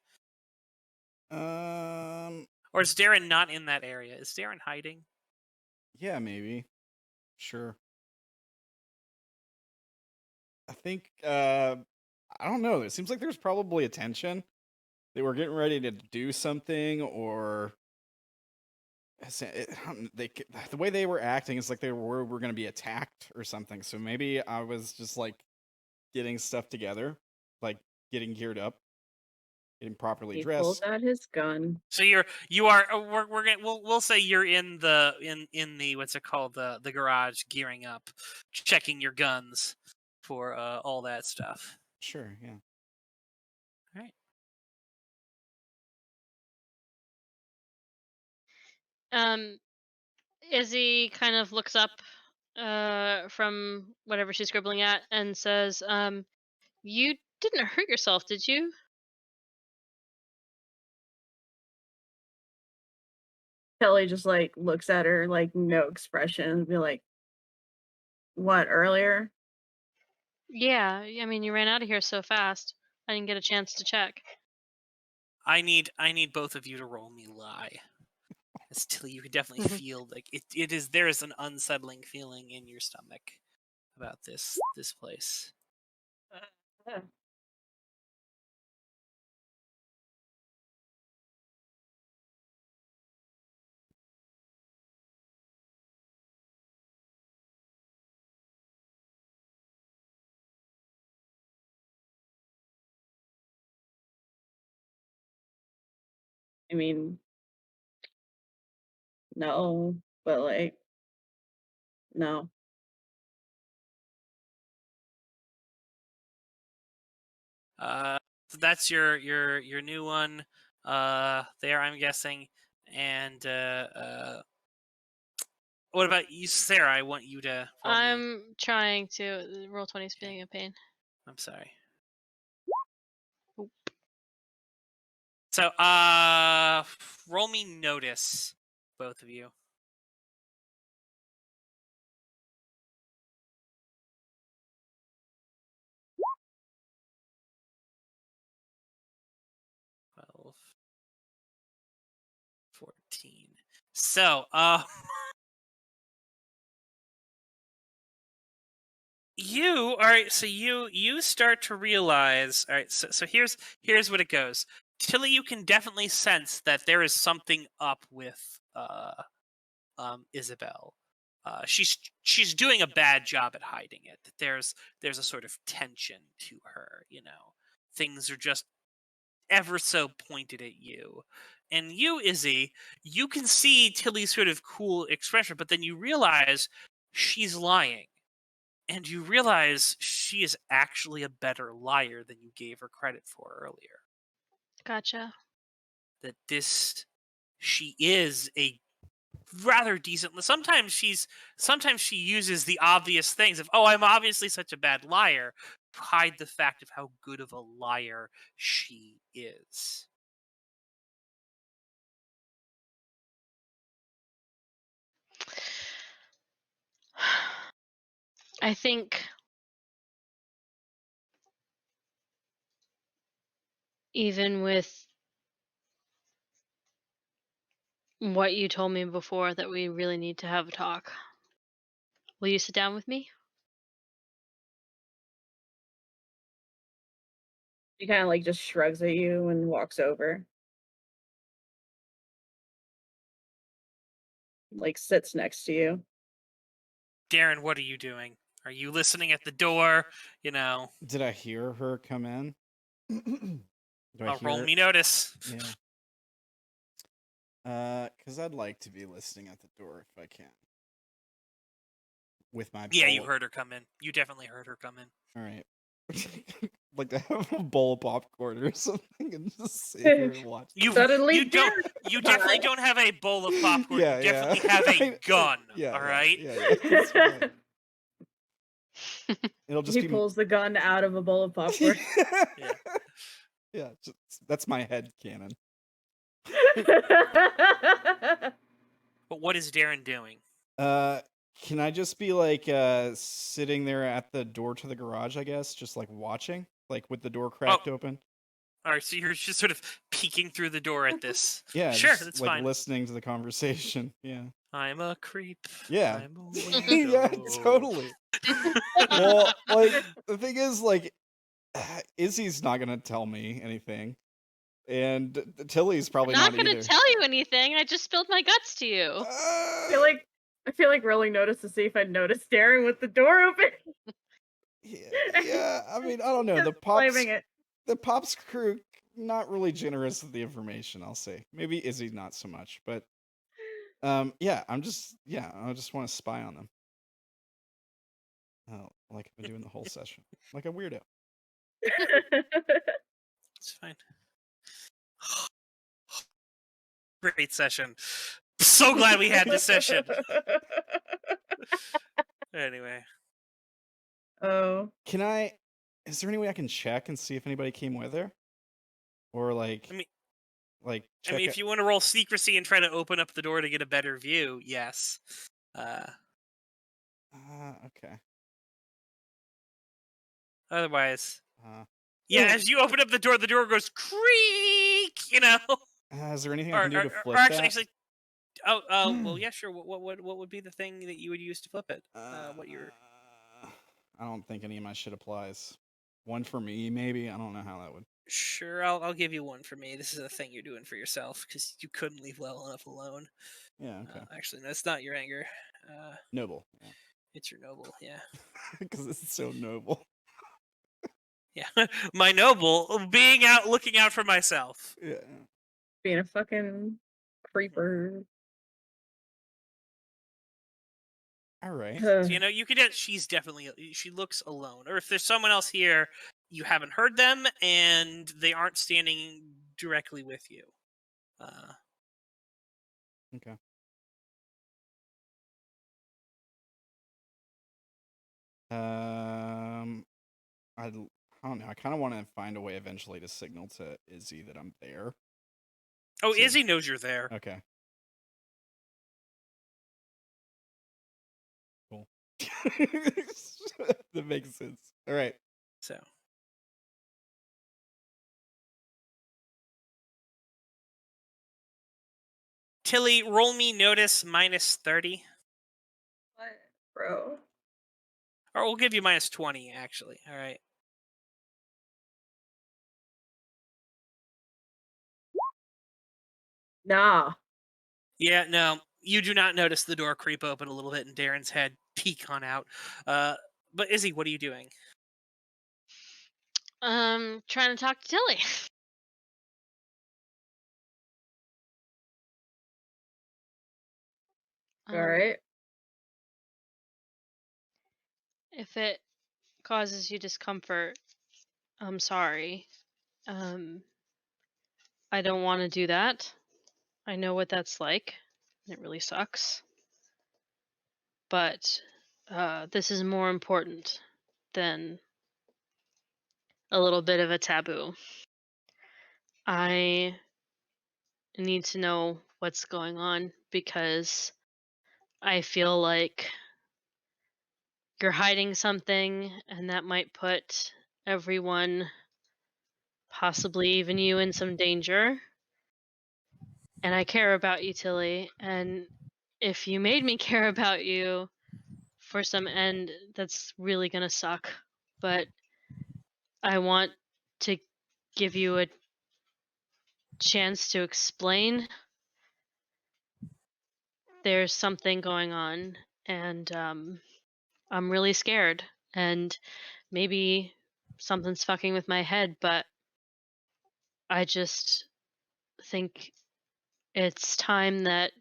Or is Darren not in that area? Is Darren hiding? Yeah, maybe. Sure. I think I don't know. It seems like there's probably a tension. They were getting ready to do something, or the way they were acting is like they were going to be attacked or something. So maybe I was just like getting stuff together, like getting geared up, getting properly He dressed. pulls out his gun. So we'll say you're in the what's it called, the garage, gearing up, checking your guns for all that stuff. Sure, yeah. All right. Izzy kind of looks up from whatever she's scribbling at and says, "You didn't hurt yourself, did you?" Kelly just like looks at her like no expression and be like, "What, earlier?" Yeah, I mean, you ran out of here so fast. I didn't get a chance to check. I need both of you to roll me lie. Still, you can definitely feel like it is. There is an unsettling feeling in your stomach about this place. I mean, no, but like, no. So that's your new one. There, I'm guessing. And what about you, Sarah? I want you to. I'm trying to. Roll 20 is being a pain. I'm sorry. Oop. So, roll me notice, both of you. $12, 14. So, you all right? So you start to realize. All right. So here's what it goes. Tilly, you can definitely sense that there is something up with Isobel. She's doing a bad job at hiding it. That there's a sort of tension to her. You know, things are just ever so pointed at you. And you, Izzy, you can see Tilly's sort of cool expression, but then you realize she's lying. And you realize she is actually a better liar than you gave her credit for earlier. Gotcha. That she is a rather decent. Sometimes she uses the obvious things of, oh, I'm obviously such a bad liar, to hide the fact of how good of a liar she is. I think even with what you told me before, that we really need to have a talk. Will you sit down with me? She kind of like just shrugs at you and walks over. Like sits next to you. Darren, what are you doing? Are you listening at the door? You know. Did I hear her come in? Roll me notice. Yeah. Because I'd like to be listening at the door if I can. With my you heard her come in. You definitely heard her come in. All right. Like to have a bowl of popcorn or something and just sit here and watch. You definitely don't have a bowl of popcorn. Yeah, you definitely have a gun. All right. Yeah. It'll just he pulls the gun out of a bowl of popcorn. Yeah. That's my head cannon. But what is Darren doing? Can I just be like sitting there at the door to the garage, I guess, just like watching, like with the door cracked open? All right, so you're just sort of peeking through the door at this. Yeah, sure, just, that's like, fine. Listening to the conversation. Yeah. I'm a creep. Yeah. I'm a Yeah, totally. Well, like the thing is, like, Izzy's not gonna tell me anything, and Tilly's probably I'm not not gonna either. tell you anything. I just spilled my guts to you. I feel like rolling notice to see if I'd noticed Darren with the door open. Yeah, I mean, I don't know. Just slamming it. The Pops crew not really generous with the information, I'll say. Maybe Izzy not so much, but yeah, I just want to spy on them. Oh, like I've been doing the whole session. Like a weirdo. It's fine. Great session. So glad we had this session. Anyway. Oh. Is there any way I can check and see if anybody came with her? Or like, if you want to roll secrecy and try to open up the door to get a better view, yes. Okay. Otherwise, as you open up the door goes creak. You know. Is there anything I can do to flip actually, that? Actually, well, yeah, sure. What would be the thing that you would use to flip it? What your? I don't think any of my shit applies. One for me, maybe. I don't know how that would. Sure, I'll give you one for me. This is a thing you're doing for yourself because you couldn't leave well enough alone. Yeah. Okay. Actually, no, it's not your anger. Noble. Yeah. It's your noble. Yeah. Because it's so noble. Yeah, my noble being out, looking out for myself. Yeah. Being a fucking creeper. All right. So, you could. She looks alone. Or if there's someone else here, you haven't heard them, and they aren't standing directly with you. Okay. I don't know. I kind of want to find a way eventually to signal to Izzy that I'm there. Oh, so, Izzy knows you're there. Okay. Cool. That makes sense. All right. So. Tilly, roll me notice -30. What, bro? Or we'll give you -20, actually. All right. Nah. Yeah, no. You do not notice the door creep open a little bit and Darren's head peek on out. But Izzy, what are you doing? Trying to talk to Tilly. All right. If it causes you discomfort, I'm sorry. I don't want to do that. I know what that's like. It really sucks. But this is more important than a little bit of a taboo. I need to know what's going on because I feel like you're hiding something and that might put everyone, possibly even you, in some danger. And I care about you, Tilly, and if you made me care about you for some end, that's really gonna suck. But I want to give you a chance to explain. There's something going on, and I'm really scared, and maybe something's fucking with my head, but I just think it's time that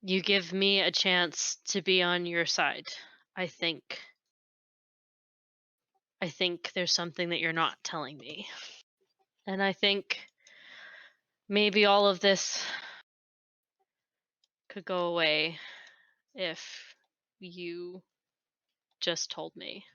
you give me a chance to be on your side. I think there's something that you're not telling me. And I think maybe all of this could go away if you just told me.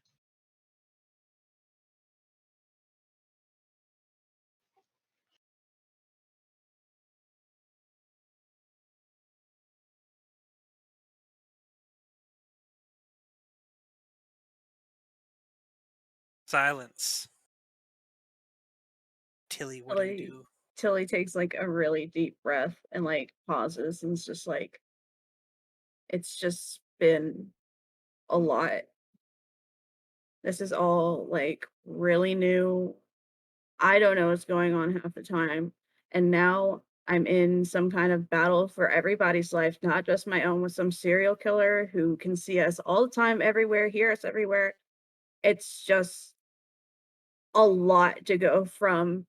Silence. Tilly, what do you do? Tilly takes like a really deep breath and like pauses and it's just like, it's just been a lot. This is all like really new. I don't know what's going on half the time. And now I'm in some kind of battle for everybody's life, not just my own, with some serial killer who can see us all the time, everywhere, hear us everywhere. It's just a lot to go from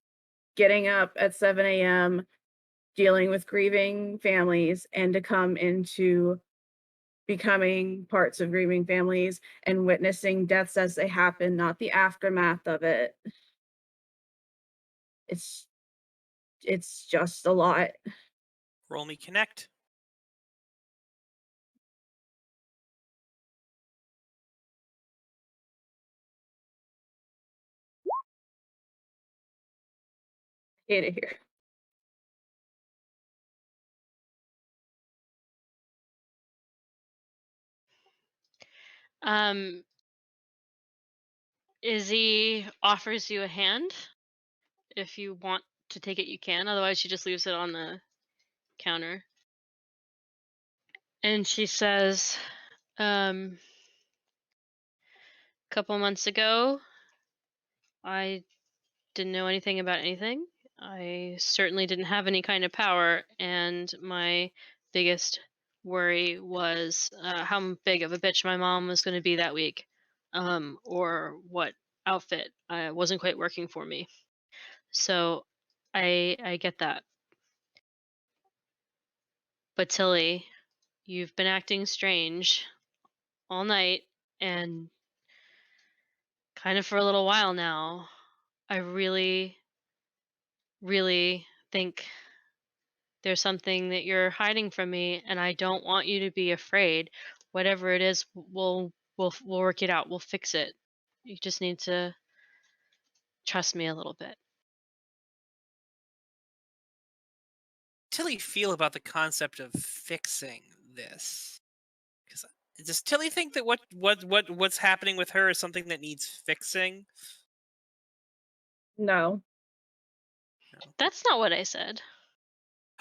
getting up at 7 a.m., dealing with grieving families, and to come into becoming parts of grieving families and witnessing deaths as they happen, not the aftermath of it. It's just a lot. Roll me connect. Hate it here. Izzy offers you a hand. If you want to take it, you can. Otherwise, she just leaves it on the counter. And she says, a couple months ago, I didn't know anything about anything. I certainly didn't have any kind of power, and my biggest worry was how big of a bitch my mom was going to be that week, or what outfit wasn't quite working for me. So I get that. But Tilly, you've been acting strange all night and kind of for a little while now. I really, really think there's something that you're hiding from me, and I don't want you to be afraid. Whatever it is, we'll work it out. We'll fix it. You just need to trust me a little bit. Tilly feel about the concept of fixing this? Because does Tilly think that what's happening with her is something that needs fixing? No. That's not what I said.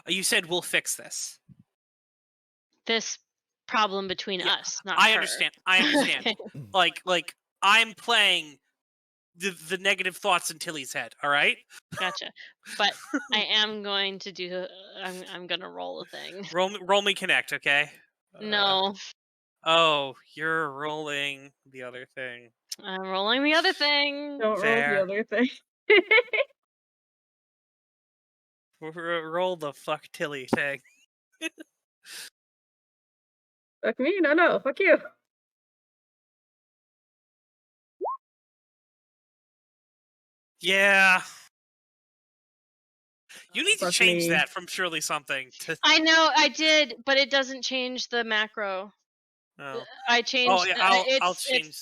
You said we'll fix this. This problem between Yeah, us, not I her. understand. I understand. Okay. like I'm playing the negative thoughts in Tilly's head. All right. Gotcha. But I am going to do. I'm gonna roll a thing. Roll me connect, okay? No, Oh, you're rolling the other thing. I'm rolling the other thing. Don't roll the Fair. other thing. Roll the fuck Tilly thing. Fuck me? No, fuck you. Yeah. You need to Fuck change me. that from surely something to. I know I did, but it doesn't change the macro. Oh. I changed. Oh yeah, I'll it's change.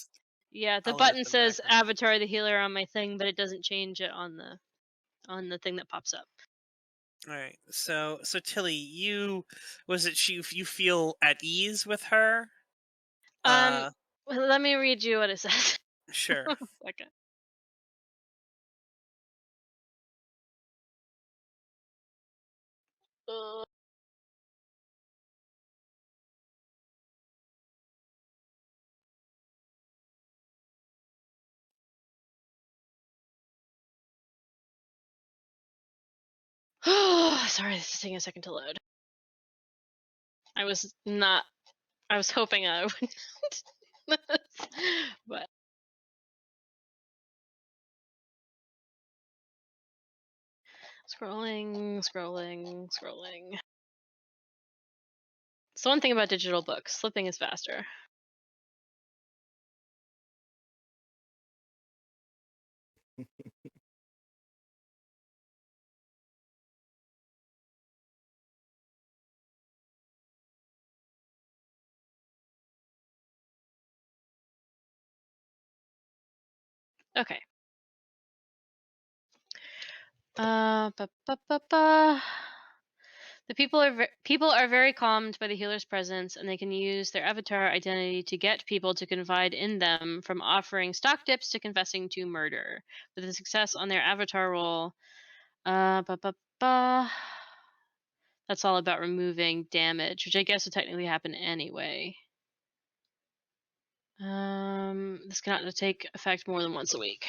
yeah. The I'll edit button the says macro. Avatar the Healer on my thing, but it doesn't change it on the thing that pops up. All right. So Tilly, you feel at ease with her? Let me read you what it says. Sure. Okay. Sorry, this is taking a second to load. I was hoping I wouldn't. But scrolling. It's the one thing about digital books. Flipping is faster. Okay. The people are very calmed by the healer's presence, and they can use their avatar identity to get people to confide in them, from offering stock tips to confessing to murder. With a success on their avatar roll, that's all about removing damage, which I guess would technically happen anyway. This cannot take effect more than once a week.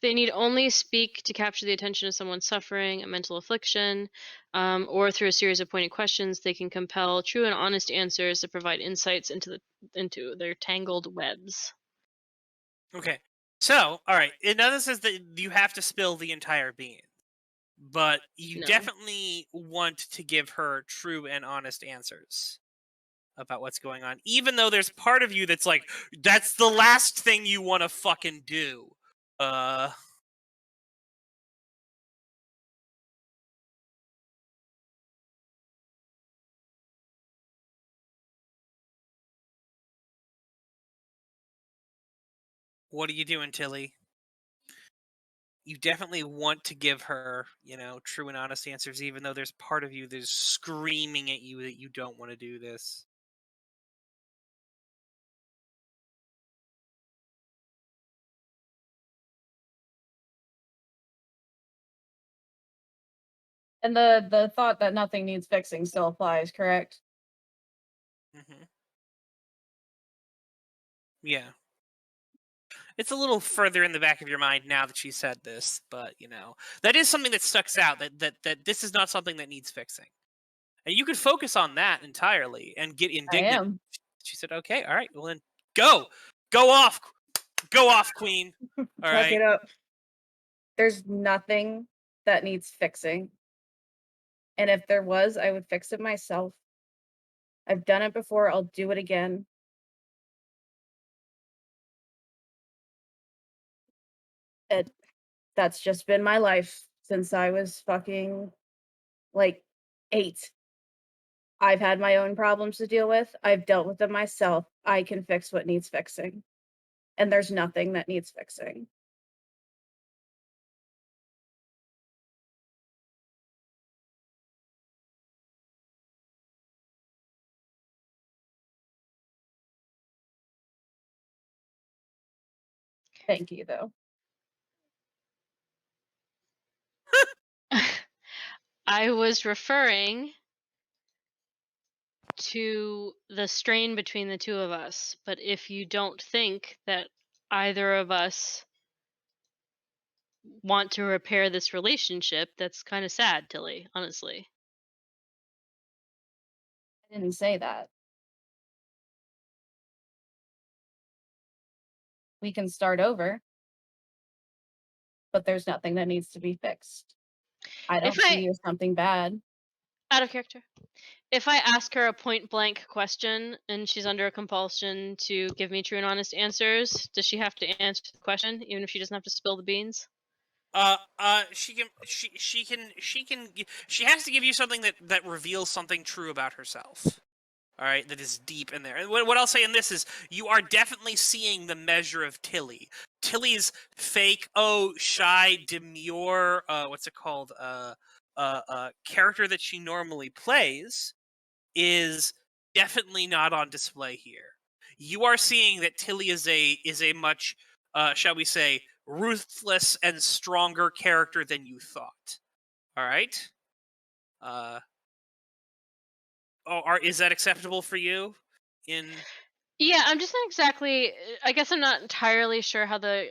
They need only speak to capture the attention of someone suffering a mental affliction, or through a series of pointed questions, they can compel true and honest answers that provide insights into their tangled webs. Okay. So, all right. It doesn't says that you have to spill the entire bean, but you No. definitely want to give her true and honest answers about what's going on, even though there's part of you that's like, that's the last thing you want to fucking do. What are you doing, Tilly? You definitely want to give her, true and honest answers, even though there's part of you that's screaming at you that you don't want to do this. And the thought that nothing needs fixing still applies, correct? Mm-hmm. Yeah. It's a little further in the back of your mind now that she said this, but that is something that sticks out. That this is not something that needs fixing, and you could focus on that entirely and get indignant. I am. She said, "Okay, all right, well then, go off, Queen." All Tuck right. it up. There's nothing that needs fixing. And if there was, I would fix it myself. I've done it before, I'll do it again. That's just been my life since I was fucking like 8. I've had my own problems to deal with. I've dealt with them myself. I can fix what needs fixing. And there's nothing that needs fixing. Thank you, though. I was referring to the strain between the two of us, but if you don't think that either of us want to repair this relationship, that's kind of sad, Tilly, honestly. I didn't say that. We can start over, but there's nothing that needs to be fixed. I don't see you as something bad. Out of character. If I ask her a point blank question and she's under a compulsion to give me true and honest answers, does she have to answer the question even if she doesn't have to spill the beans? She has to give you something that reveals something true about herself. All right, that is deep in there. And what I'll say in this is, you are definitely seeing the measure of Tilly. Tilly's fake, shy, demure, what's it called? Character that she normally plays is definitely not on display here. You are seeing that Tilly is a much, shall we say, ruthless and stronger character than you thought. All right. Is that acceptable for you? Yeah, I'm just not exactly. I guess I'm not entirely sure how the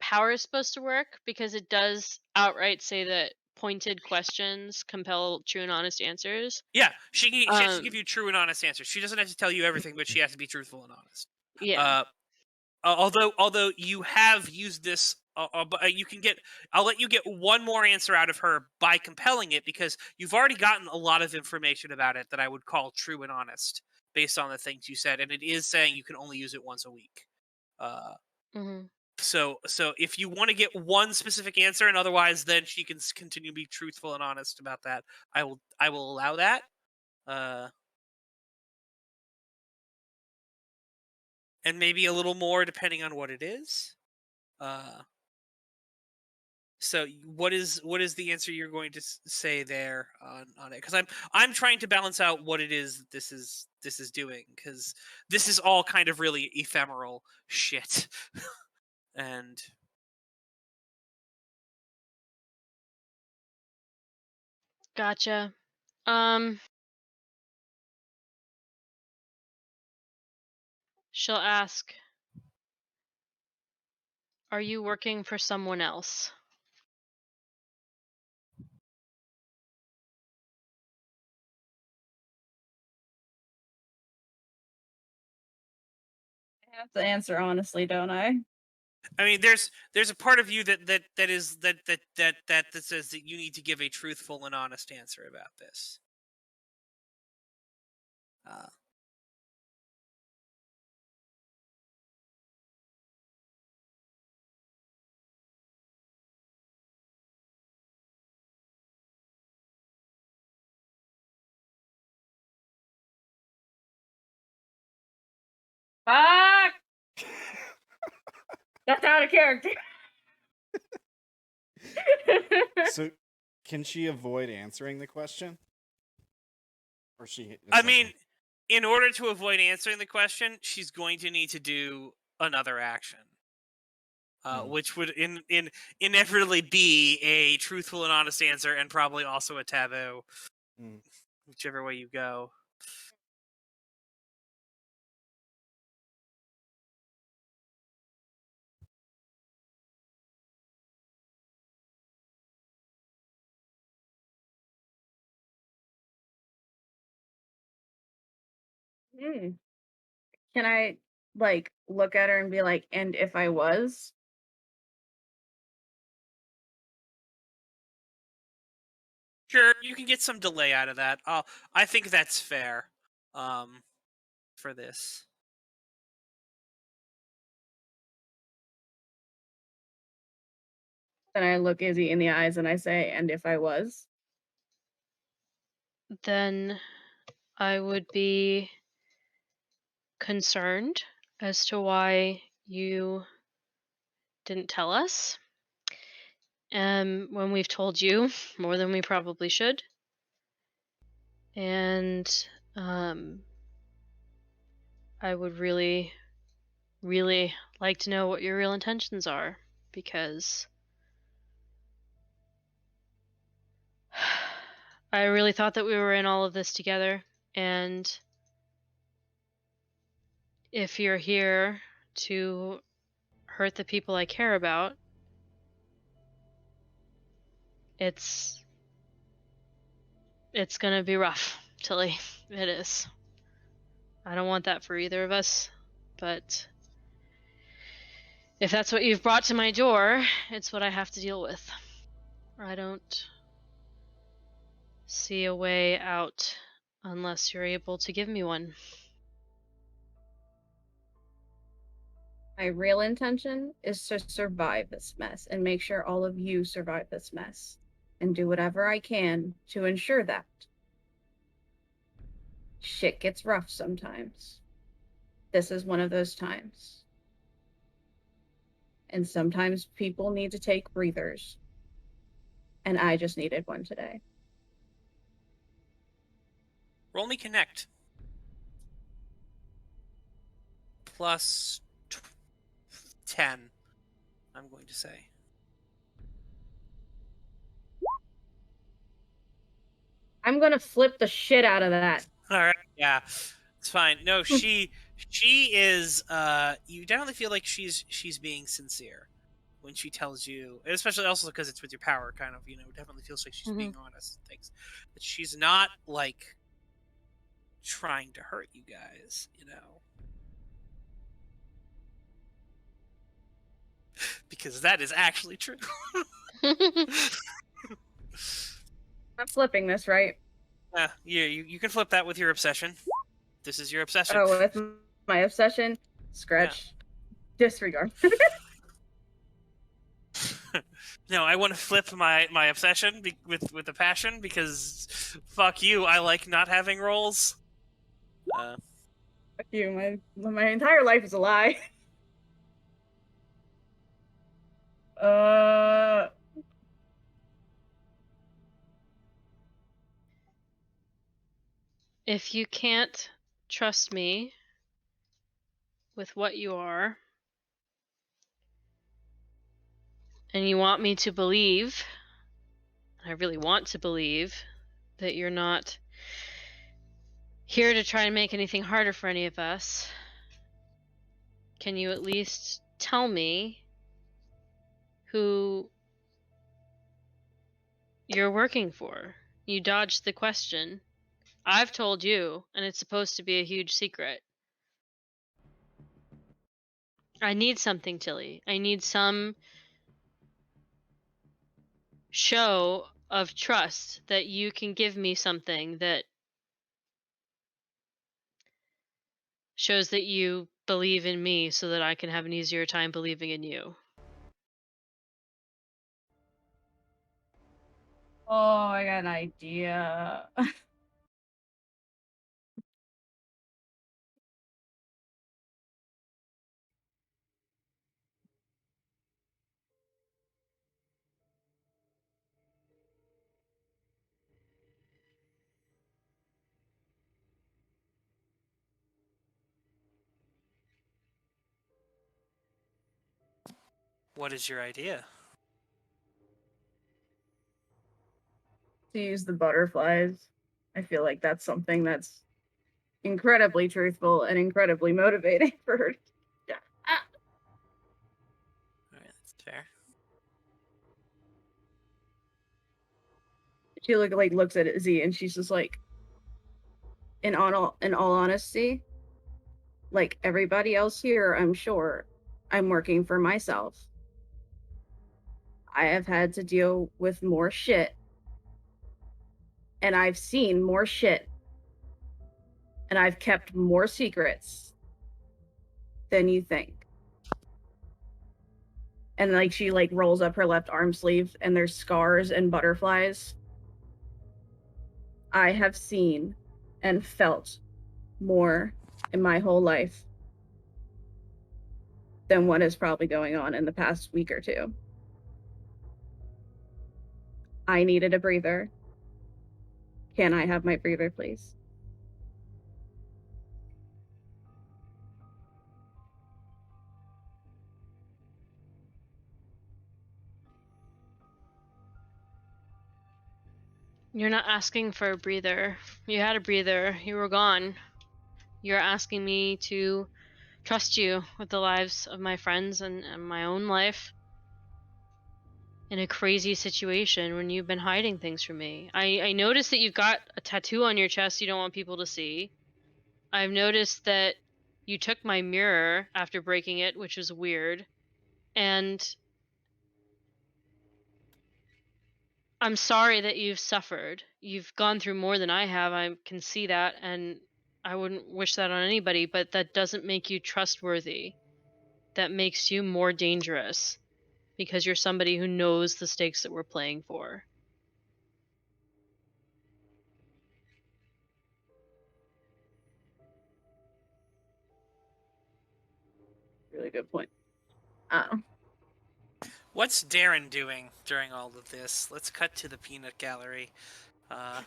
power is supposed to work, because it does outright say that pointed questions compel true and honest answers. Yeah, she has to give you true and honest answers. She doesn't have to tell you everything, but she has to be truthful and honest. Yeah. Although you have used this, but you can get. I'll let you get one more answer out of her by compelling it, because you've already gotten a lot of information about it that I would call true and honest based on the things you said, and it is saying you can only use it once a week. So if you want to get one specific answer, and otherwise then she can continue to be truthful and honest about that, I will allow that. And maybe a little more depending on what it is. So what is the answer you're going to say there on it? Because I'm trying to balance out what it is that this is doing, because this is all kind of really ephemeral shit. And Gotcha. She'll ask, "Are you working for someone else?" I have to answer honestly, don't I? I mean, there's a part of you that says that you need to give a truthful and honest answer about this. Fuck! That's out of character. So, can she avoid answering the question? Or she? I mean, in order to avoid answering the question, she's going to need to do another action, which would inevitably be a truthful and honest answer, and probably also a taboo, whichever way you go. Can I like look at her and be like, and if I was? Sure, you can get some delay out of that. I think that's fair. For this. Then I look Izzy in the eyes and I say, and if I was? Then I would be concerned as to why you didn't tell us. When we've told you more than we probably should. And I would really, really like to know what your real intentions are, because I really thought that we were in all of this together, and if you're here to hurt the people I care about, it's gonna be rough, Tilly. It is. I don't want that for either of us, but if that's what you've brought to my door, it's what I have to deal with. I don't see a way out unless you're able to give me one. My real intention is to survive this mess and make sure all of you survive this mess, and do whatever I can to ensure that. Shit gets rough sometimes. This is one of those times. And sometimes people need to take breathers. And I just needed one today. Roll me connect. Plus 10, I'm going to say. I'm gonna flip the shit out of that. All right, yeah, it's fine. No, she is. You definitely feel like she's being sincere when she tells you, and especially also because it's with your power, kind of. Definitely feels like she's being honest and things, but she's not like trying to hurt you guys, because that is actually true. I'm flipping this, right? Yeah, you can flip that with your obsession. This is your obsession. Oh, with my obsession? Scratch. Yeah. Disregard. No, I want to flip my obsession with a passion, because fuck you, I like not having rolls. Fuck you, my entire life is a lie. If you can't trust me with what you are, and you want me to believe, I really want to believe, that you're not here to try and make anything harder for any of us. Can you at least tell me who you're working for? You dodged the question. I've told you, and it's supposed to be a huge secret. I need something, Tilly. I need some show of trust that you can give me something that shows that you believe in me so that I can have an easier time believing in you. Oh, I got an idea. What is your idea? To use the butterflies. I feel like that's something that's incredibly truthful and incredibly motivating for her. Yeah. All right, that's fair. She looks at Izzy and she's just like, in all honesty, like everybody else here, I'm sure I'm working for myself. I have had to deal with more shit, and I've seen more shit, and I've kept more secrets than you think. And like she like rolls up her left arm sleeve and there's scars and butterflies. I have seen and felt more in my whole life than what is probably going on in the past week or two. I needed a breather. Can I have my breather, please? You're not asking for a breather. You had a breather. You were gone. You're asking me to trust you with the lives of my friends and my own life in a crazy situation when you've been hiding things from me. I noticed that you've got a tattoo on your chest you don't want people to see. I've noticed that you took my mirror after breaking it, which was weird. And I'm sorry that you've suffered. You've gone through more than I have. I can see that, and I wouldn't wish that on anybody, but that doesn't make you trustworthy. That makes you more dangerous because you're somebody who knows the stakes that we're playing for. Really good point. What's Darren doing during all of this? Let's cut to the peanut gallery. I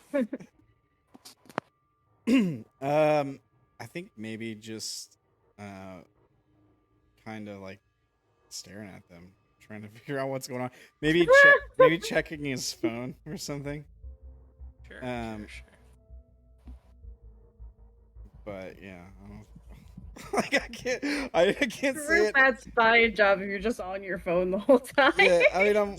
think maybe just kind of like staring at them, trying to figure out what's going on. Maybe checking his phone or something. Sure. But yeah, I don't. Like I can't say it. That's spy job if you're just on your phone the whole time. Yeah, I mean I'm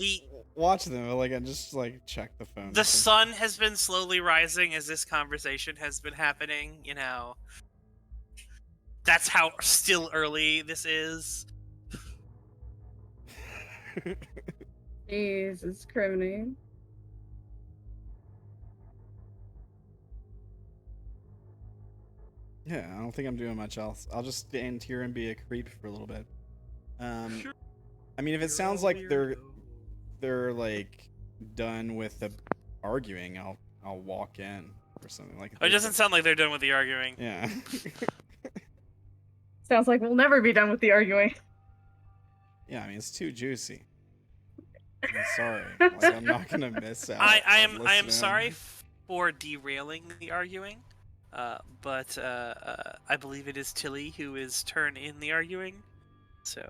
watching them, but like I just like check the phone. The sun has been slowly rising as this conversation has been happening. You know, that's how still early this is. Jesus, criminy. Yeah, I don't think I'm doing much else. I'll just stand here and be a creep for a little bit. I mean, if it sounds like they're like done with the arguing, I'll walk in or something like. It doesn't sound like they're done with the arguing. Yeah. Sounds like we'll never be done with the arguing. Yeah, I mean it's too juicy. I'm sorry. Like, I'm not gonna miss out. I am sorry for derailing the arguing. But I believe it is Tilly who is turn in the arguing. So,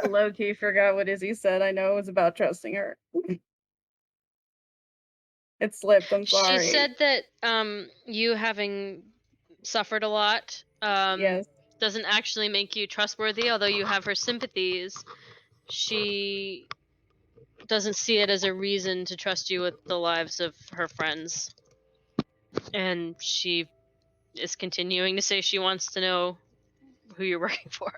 Low-key forgot what Izzy said. I know it was about trusting her. It slipped. I'm sorry. She said that you having suffered a lot Yes. doesn't actually make you trustworthy, although you have her sympathies. She doesn't see it as a reason to trust you with the lives of her friends. And she is continuing to say she wants to know who you're working for.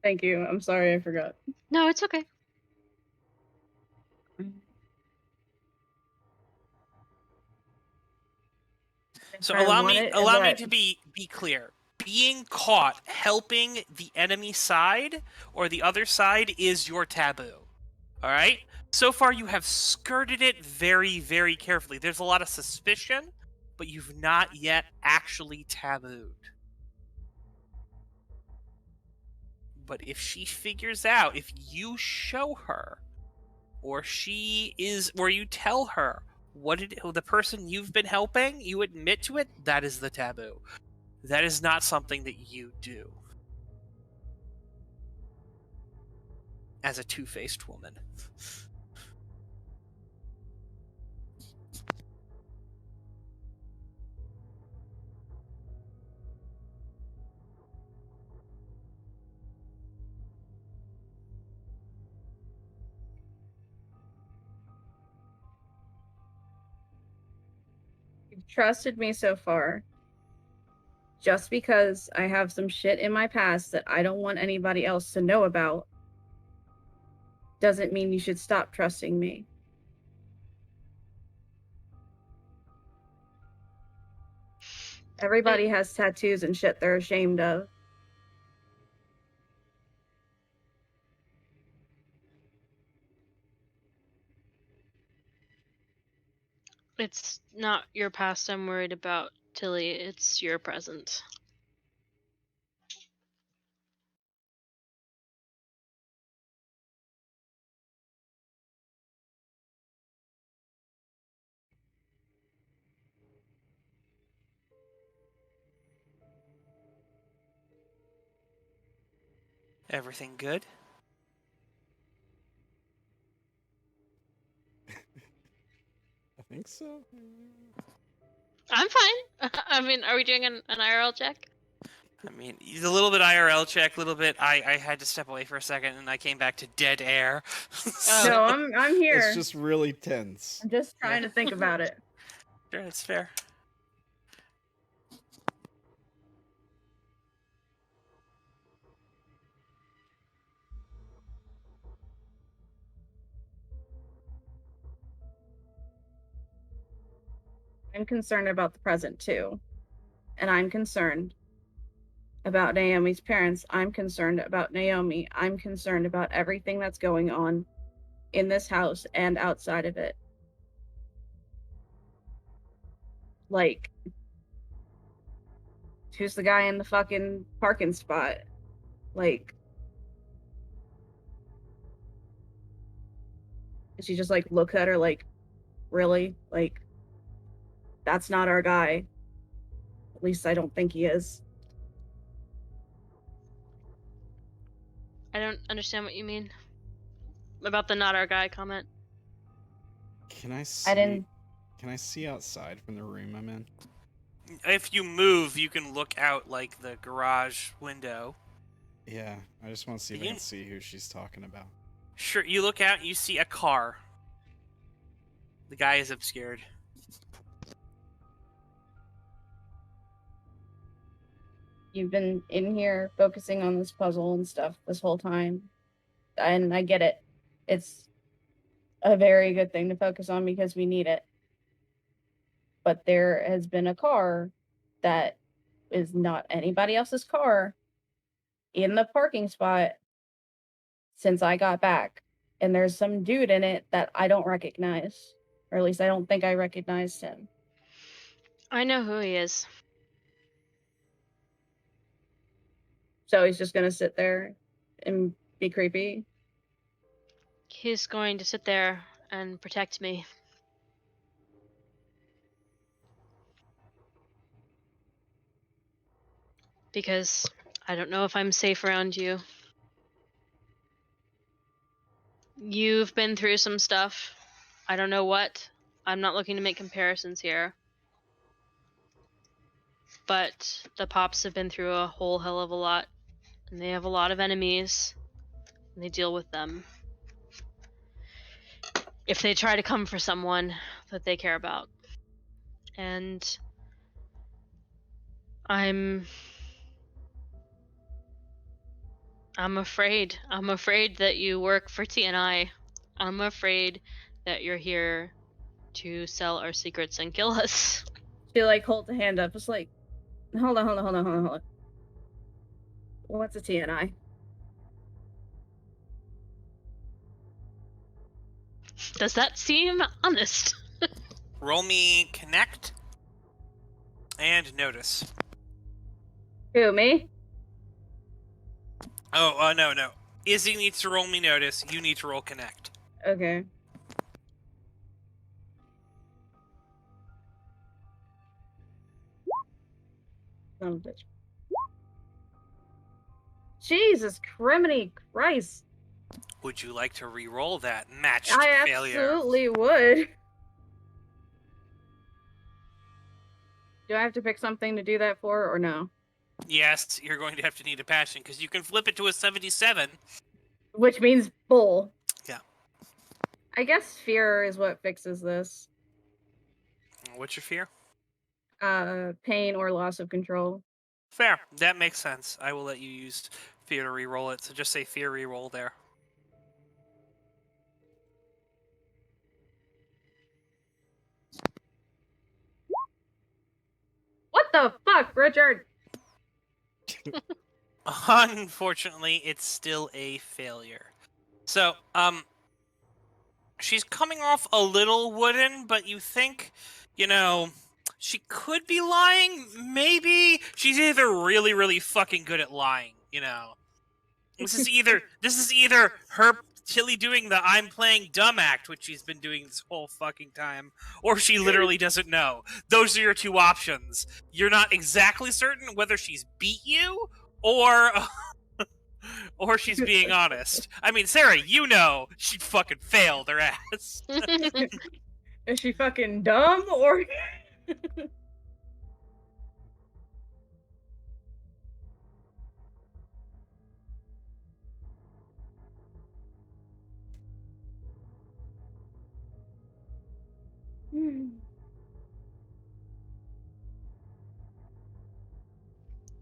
Thank you. I'm sorry I forgot. No, it's okay. So If I allow want me it, allow me but- to be clear. Being caught helping the enemy side or the other side is your taboo. All right? So far you have skirted it very, very carefully. There's a lot of suspicion, but you've not yet actually tabooed. But if she figures out, if you show her, or you tell her the person you've been helping, you admit to it, that is the taboo. That is not something that you do as a two-faced woman. You've trusted me so far. Just because I have some shit in my past that I don't want anybody else to know about doesn't mean you should stop trusting me. Everybody has tattoos and shit they're ashamed of. It's not your past I'm worried about, Tilly. It's your present. Everything good? I think so. I'm fine. I mean, are we doing an IRL check? I mean, a little bit IRL check, a little bit. I had to step away for a second, and I came back to dead air. No, I'm here. It's just really tense. I'm just trying to think about it. Sure, that's fair. I'm concerned about the present too. And I'm concerned about Naomi's parents. I'm concerned about Naomi. I'm concerned about everything that's going on in this house and outside of it. Like, who's the guy in the fucking parking spot? Like, and she just like look at her like, really? Like, that's not our guy. At least I don't think he is. I don't understand what you mean about the not our guy comment. Can I see? I didn't. Can I see outside from the room I'm in? If you move, you can look out like the garage window. Yeah, I just want to see if I can see who she's talking about. Sure, you look out, you see a car. The guy is obscured. You've been in here focusing on this puzzle and stuff this whole time. And I get it. It's a very good thing to focus on because we need it. But there has been a car that is not anybody else's car in the parking spot since I got back. And there's some dude in it that I don't recognize. Or at least I don't think I recognized him. I know who he is. So he's just gonna sit there and be creepy. He's going to sit there and protect me. Because I don't know if I'm safe around you. You've been through some stuff. I don't know what. I'm not looking to make comparisons here. But the Pops have been through a whole hell of a lot. And they have a lot of enemies. And they deal with them. If they try to come for someone that they care about. And I'm afraid. I'm afraid that you work for TNI. I'm afraid that you're here to sell our secrets and kill us. She like holds a hand up, just like, hold on. What's a TNI? Does that seem honest? Roll me connect and notice. Who, me? Oh, no. Izzy needs to roll me notice. You need to roll connect. Okay. Son of a bitch. Jesus criminy Christ. Would you like to re-roll that matched I failure? absolutely would. Do I have to pick something to do that for, or no? Yes, you're going to have to need a passion, because you can flip it to a 77. Which means bull. Yeah. I guess fear is what fixes this. What's your fear? Pain or loss of control. Fair. That makes sense. I will let you use fear to re-roll it, so just say fear re-roll there. What the fuck, Richard? Unfortunately, it's still a failure. So, she's coming off a little wooden, but you think, she could be lying? Maybe she's either really, really fucking good at lying, This is either her Tilly doing the I'm playing dumb act, which she's been doing this whole fucking time, or she literally doesn't know. Those are your two options. You're not exactly certain whether she's beat you or or she's being honest. I mean, Sarah, she fucking failed her ass. Is she fucking dumb, or...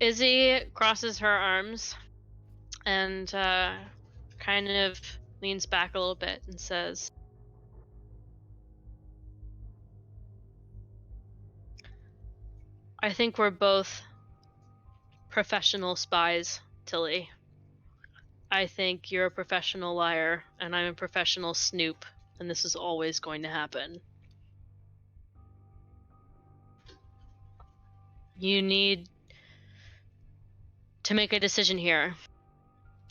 Izzy crosses her arms and kind of leans back a little bit and says, I think we're both professional spies, Tilly. I think you're a professional liar, and I'm a professional snoop, and this is always going to happen. You need to make a decision here.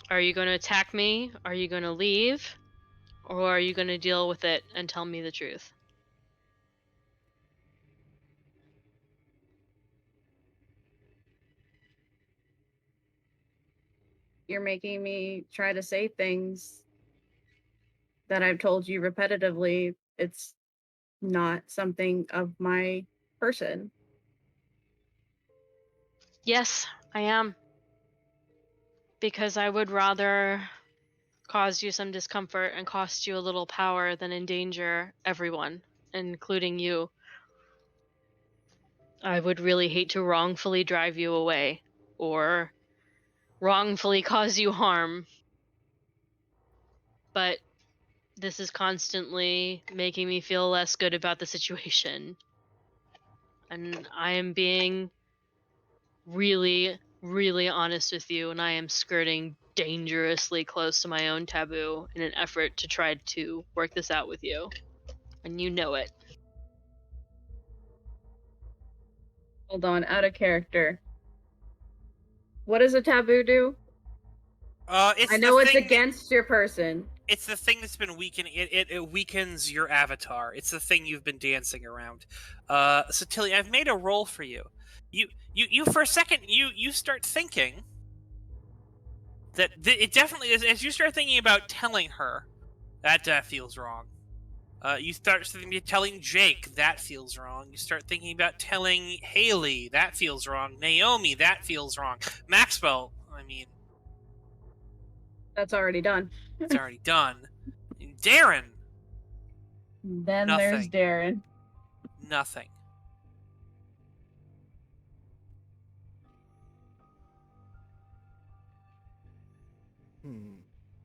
Are you going to attack me? Are you going to leave? Or are you going to deal with it and tell me the truth? You're making me try to say things that I've told you repetitively. It's not something of my person. Yes, I am. Because I would rather cause you some discomfort and cost you a little power than endanger everyone, including you. I would really hate to wrongfully drive you away or wrongfully cause you harm. But this is constantly making me feel less good about the situation. And I am being really, really honest with you, and I am skirting dangerously close to my own taboo in an effort to try to work this out with you. And you know it. Hold on, out of character. What does a taboo do? I know it's against your person. It's the thing that's been weakening. It weakens your avatar. It's the thing you've been dancing around. So Tilly, I've made a roll for you. You for a second, you start thinking that it definitely is. As you start thinking about telling her, that feels wrong. You start thinking about telling Jake, that feels wrong. You start thinking about telling Haley, that feels wrong. Naomi, that feels wrong. Maxwell, I mean, That's already done. it's already done. Darren, Then Nothing. there's Darren. nothing.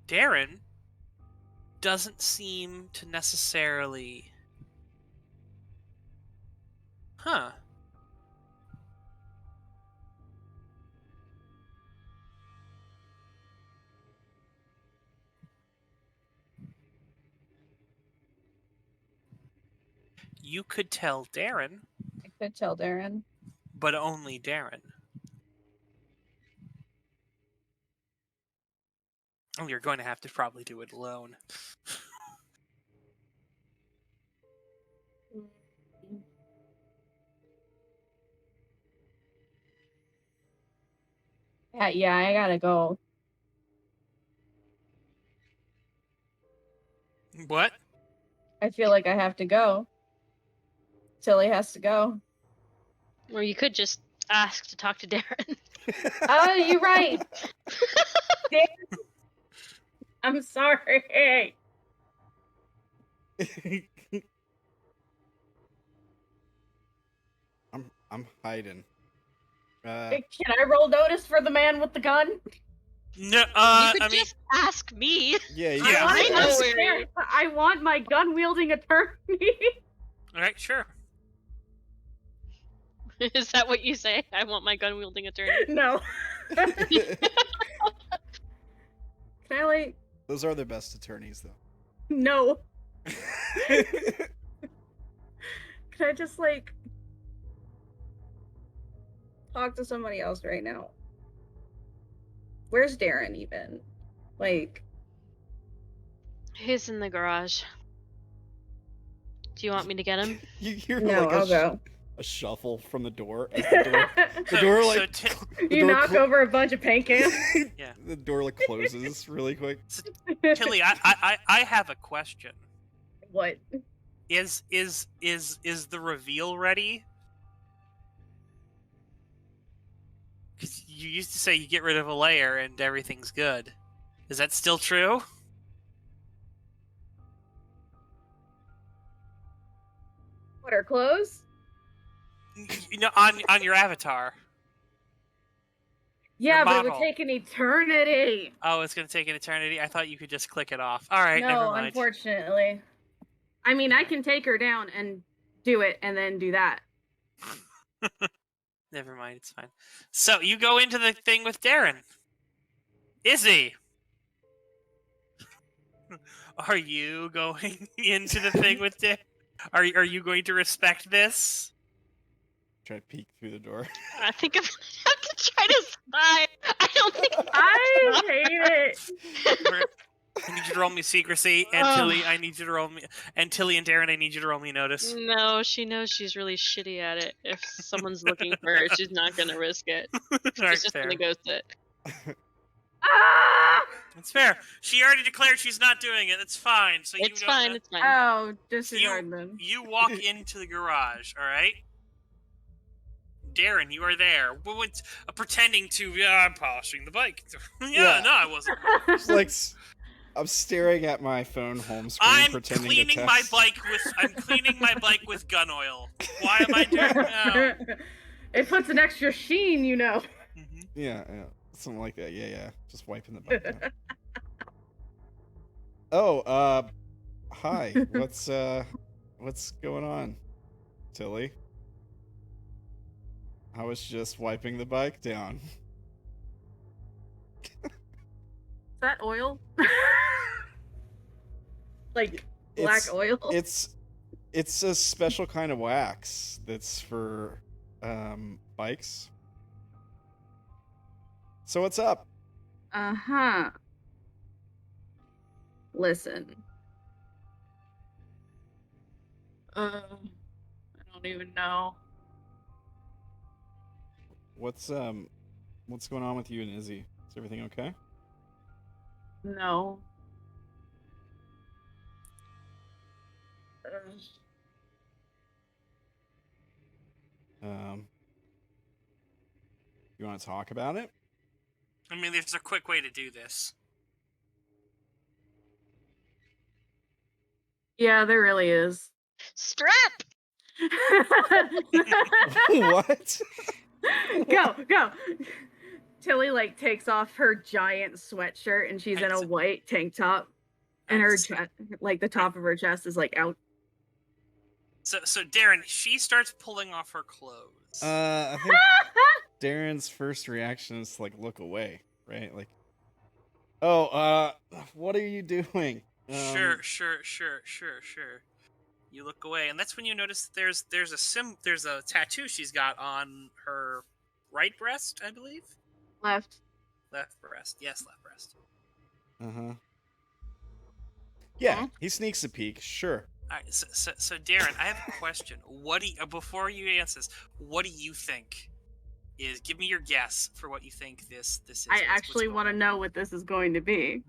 Darren doesn't seem to necessarily... Huh. You could tell Darren, I could tell Darren. but only Darren. Oh, you're going to have to probably do it alone. Yeah, I gotta go. What? I feel like I have to go. Tilly has to go. Or you could just ask to talk to Darren. Oh, you're right. Darren. I'm sorry. I'm hiding. Can I roll notice for the man with the gun? No, You could I mean, just ask me. Yeah, you Yeah. I know want where. I want my gun wielding attorney. all right, sure. Is that what you say? I want my gun wielding attorney. No. Can I like? Those are the best attorneys, though. No. Can I just like talk to somebody else right now? Where's Darren even? Like, He's in the garage. Do you want me to get him? You hear no, like I'll go. a shuffle from the door. As the door like the You door knock over a bunch of paint cans. Yeah. The door like closes really quick. Tilly, I have a question. What? Is the reveal ready? 'Cause you used to say you get rid of a layer and everything's good. Is that still true? What are clothes? You know, on your avatar. Yeah, but it would model. take an eternity. Oh, it's gonna take an eternity. I thought you could just click it off. All right, never No, mind. unfortunately. I mean, I can take her down and do it, and then do that. Never mind, it's fine. So you go into the thing with Darren. Izzy, are you going into the thing with Darren? Are you going to respect this? Try to peek through the door. I think I'm gonna have to try to spy. I don't think I hate it. I need you to roll me secrecy, and Tilly, I need you to roll me, and Tilly and Darren, I need you to roll me notice. No, she knows she's really shitty at it. If someone's looking for her, she's not gonna risk it. She's Alright, just fair. gonna go sit. Ah! It's fair. She already declared she's not doing it. It's fine. So It's you don't fine. know- It's fine. Oh, disregard them. You walk into the garage, all right? Darren, you are there. Pretending to, I'm polishing the bike. Yeah. No, I wasn't. It's like I'm staring at my phone home screen, I'm pretending cleaning to my text. bike with. I'm cleaning my bike with gun oil. Why am I doing that? It puts an extra sheen, you know. Mm-hmm. Yeah, something like that. Yeah. Just wiping the bike down. Oh, hi. What's going on, Tilly? I was just wiping the bike down. Is that oil? Like black oil? It's a special kind of wax that's for bikes. So what's up? Uh-huh. Listen. I don't even know. What's going on with you and Izzy? Is everything okay? No. You want to talk about it? I mean, there's a quick way to do this. Yeah, there really is. Strap. What? Go. Tilly like takes off her giant sweatshirt and she's in a Alright, white tank top, and her Alright, so- chest, like the top of her chest, is like out. So Darren, she starts pulling off her clothes. I think Darren's first reaction is to, like, look away, right? Like, oh, what are you doing? Sure. You look away, and that's when you notice that there's a tattoo she's got on her right breast, I believe. Left. Left breast. Yes, left breast. Uh-huh. Yeah, Huh? he sneaks a peek, sure. All right, so Darren, I have a question. What do you, before you answer this, what do you think is? Give me your guess for what you think this is. I actually want to know what this is going to be.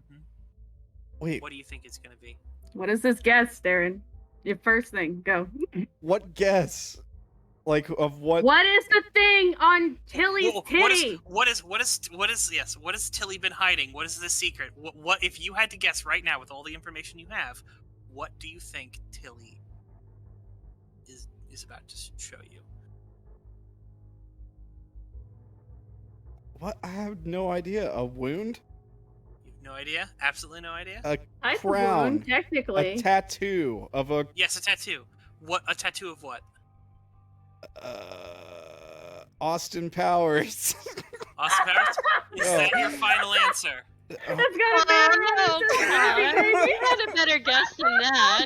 Wait, What do you think it's going to be? What is this guess, Darren? Your first thing, go. what guess? Like, of what? What is the thing on Tilly's titty? What has Tilly been hiding? What is the secret? What if you had to guess right now with all the information you have? What do you think Tilly is about to show you? What? I have no idea. A wound? You have no idea? Absolutely no idea? A Type of crown? wound, technically. A tattoo of a... Yes, a tattoo. What? A tattoo of what? Austin Powers. Austin Powers? Is that your final answer? That's gonna be Oh, no, come on. You had a better guess than that.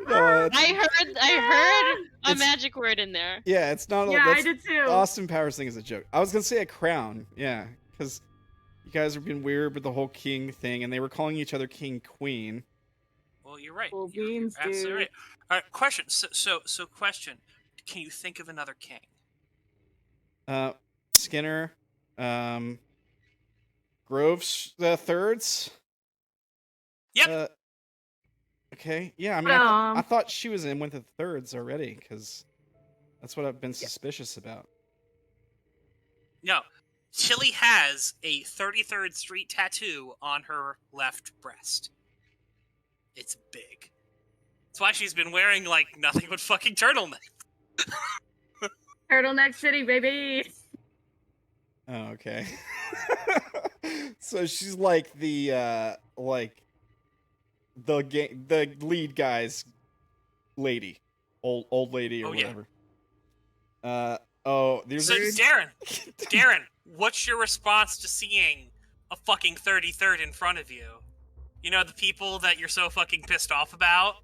No, it's- I heard a It's- magic word in there. yeah, it's not. Yeah, I that's, did too. Austin Powers thing is a joke. I was gonna say a crown. Yeah, because you guys are being weird with the whole king thing, and they were calling each other king queen. Well, you're right. Cool You're beans, absolutely dude. right. All right, question. So question. Can you think of another king? Skinner, Groves the thirds. Yep. Okay. Yeah. I mean, I thought she was in with the thirds already, because that's what I've been suspicious about. No. Tilly has a 33rd Street tattoo on her left breast. It's big. That's why she's been wearing, like, nothing but fucking turtleneck. Turtleneck City, baby. Oh, okay. So she's like the the lead guy's lady, old lady or Oh, yeah. whatever. There's So, Darren, what's your response to seeing a fucking 33rd in front of you? You know, the people that you're so fucking pissed off about?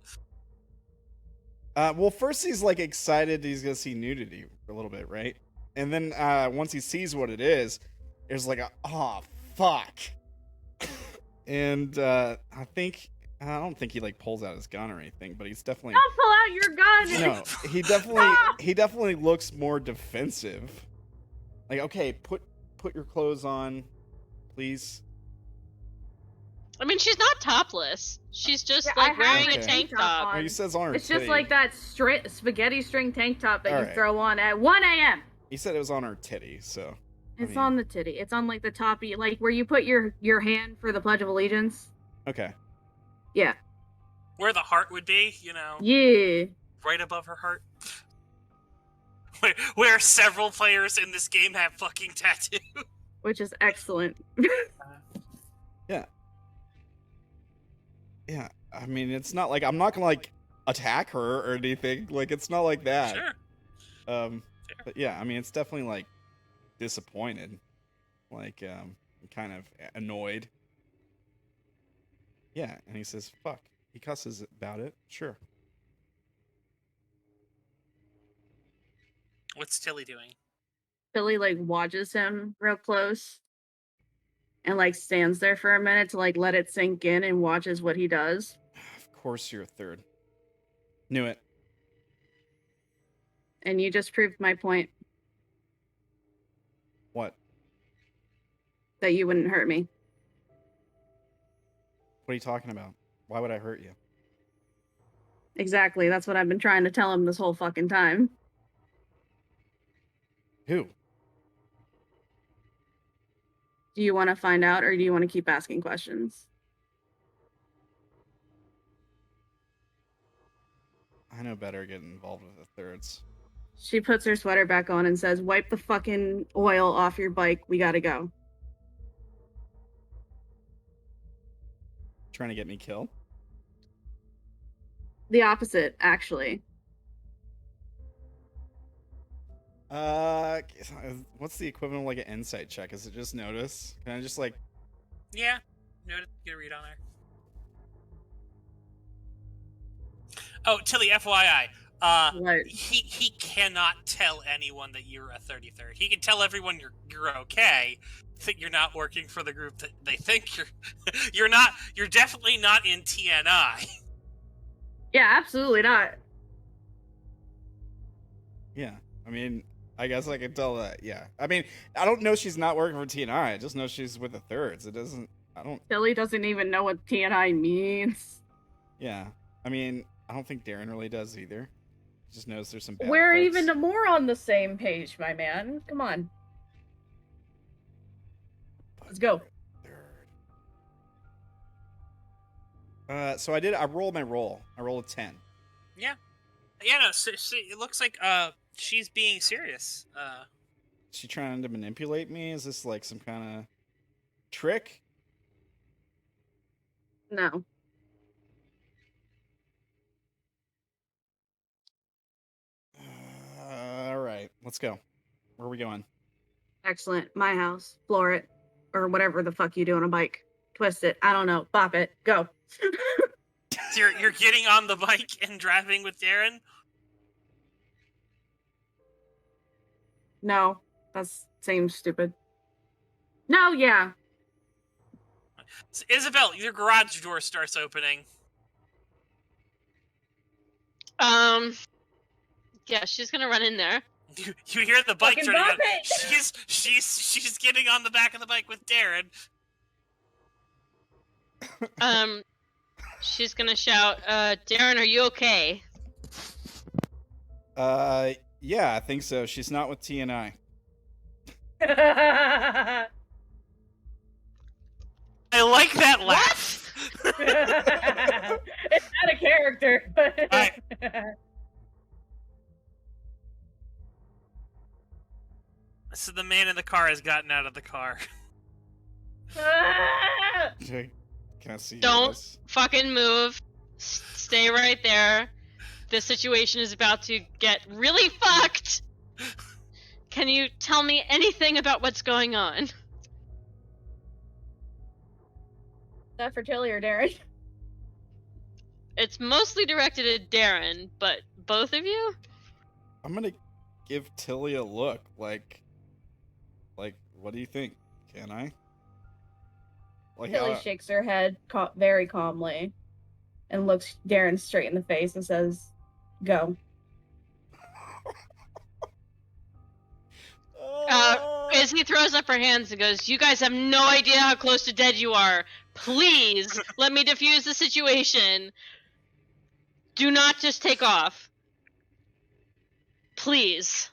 well, first he's like excited he's gonna see nudity for a little bit, right? And then once he sees what it is, it's like, oh fuck. And I don't think he like pulls out his gun or anything, but he's definitely Don't pull out your gun. no. He definitely looks more defensive. Like, okay, put your clothes on, please. I mean, she's not topless. She's just Yeah, like I have wearing my a tank tank top top. on. Oh, he says on her It's just titty. like that spaghetti string tank top that you Alright. throw on at 1 a.m. He said it was on her titty, so. It's mean- on the titty. It's on like the top, like where you put your hand for the Pledge of Allegiance. Okay. Yeah. Where the heart would be, you know? Yeah. Right above her heart. Where several players in this game have fucking tattoos. Which is excellent. Yeah. I mean, it's not like I'm not gonna like attack her or anything. Like, it's not like that. Sure. But yeah, I mean, it's definitely like disappointed, like kind of annoyed. Yeah, and he says, "Fuck." He cusses about it. Sure. What's Tilly doing? Billy like watches him real close and like stands there for a minute to like let it sink in and watches what he does. Of course, you're a third. Knew it. And you just proved my point What? that you wouldn't hurt me. What are you talking about? Why would I hurt you? Exactly. That's what I've been trying to tell him this whole fucking time. Who? Do you want to find out, or do you want to keep asking questions? I know better getting involved with the thirds. She puts her sweater back on and says, wipe the fucking oil off your bike. We gotta go. Trying to get me killed? The opposite, actually. What's the equivalent of like an insight check? Is it just notice? Can I just like... Yeah. Notice, get a read on her. Oh, Tilly, FYI. What? He cannot tell anyone that you're a 33rd. He can tell everyone you're okay. That you're not working for the group that they think you're not. You're definitely not in TNI. Yeah, absolutely not. Yeah, I mean, I guess I could tell that. Yeah, I mean, I don't know she's not working for TNI. I just know she's with the thirds. It doesn't. I don't. Billy doesn't even know what TNI means. Yeah, I mean, I don't think Darren really does either. He just knows there's some bad We're folks. even more on the same page, my man. Come on. Let's go. Third. So I rolled my roll. I rolled a 10. Yeah. Yeah. No. So, it looks like she's being serious. Is she trying to manipulate me? Is this like some kind of trick? No. All right, let's go. Where are we going? Excellent. My house. Floor it. Or whatever the fuck you do on a bike. Twist it. I don't know. Bop it. Go. So you're getting on the bike and driving with Darren? No. That seems stupid. No, yeah. So, Isobel, your garage door starts opening. Yeah, she's gonna run in there. You hear the bike Fucking turning bop on. it! She's getting on the back of the bike with Darren. She's gonna shout, Darren, are you okay? Yeah, I think so.'s not with TNI. I like that laugh. It's not a character. Alright. So the man in the car has gotten out of the car. Can I see Don't this? fucking move. Stay right there. This situation is about to get really fucked. Can you tell me anything about what's going on? That for Tilly or Darren? It's mostly directed at Darren, but both of you? I'm gonna give Tilly a look. Like, what do you think? Can I? Like, Tilly shakes her head very calmly and looks Darren straight in the face and says, go. Izzy throws up her hands and goes, you guys have no idea how close to dead you are. Please, let me defuse the situation. Do not just take off. Please.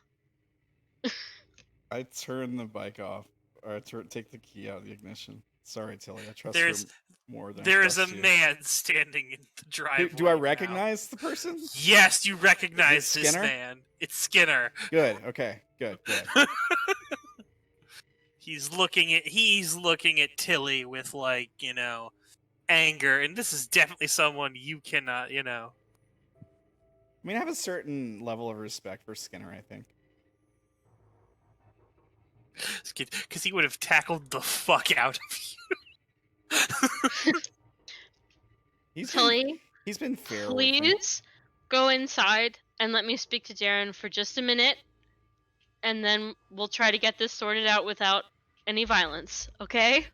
I turn the bike off, or take the key out of the ignition. Sorry, Tilly. I trust There's- her more than There I is a trust you. man standing in the driveway. Do I now. recognize the person? Yes, you recognize this Skinner? man. It's Skinner. Good. Okay. Good. He's looking at Tilly with, like, anger, and this is definitely someone you cannot, I mean, I have a certain level of respect for Skinner, I think. because he would have tackled the fuck out of you. Tilly, He's been fair with me. please go inside and let me speak to Darren for just a minute, and then we'll try to get this sorted out without any violence, okay?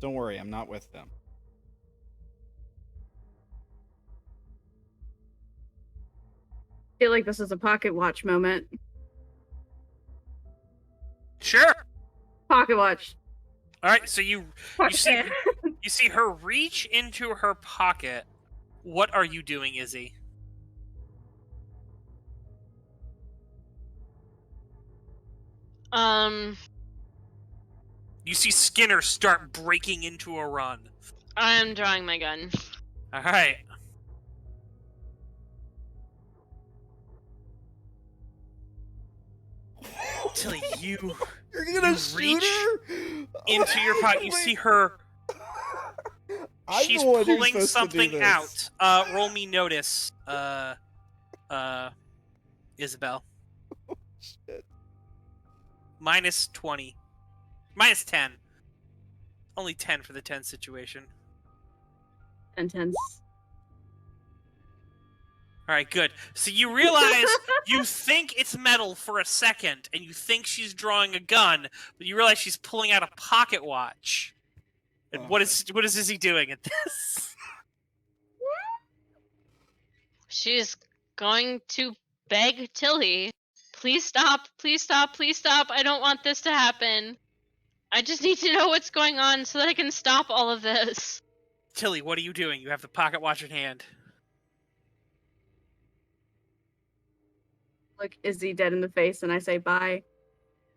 Don't worry, I'm not with them. I feel like this is a pocket watch moment. Sure. Pocket watch. All right, so you Pocket see hand. you see her reach into her pocket. What are you doing, Izzy? You see Skinner start breaking into a run. I'm drawing my gun. All right. Tilly, you're gonna shoot reach her into your pocket. You see her. I'm She's the one who's pulling supposed to do something this. out. Roll me notice. Isabel. Shit. Minus 20. Minus 10. Only 10 for the 10 situation. Intense. Alright, good. So you realize you think it's metal for a second, and you think she's drawing a gun, but you realize she's pulling out a pocket watch. And what is Izzy doing at this? She's going to beg Tilly, please stop, please stop, please stop. I don't want this to happen. I just need to know what's going on so that I can stop all of this. Tilly, what are you doing? You have the pocket watch in hand. Look Izzy dead in the face and I say bye.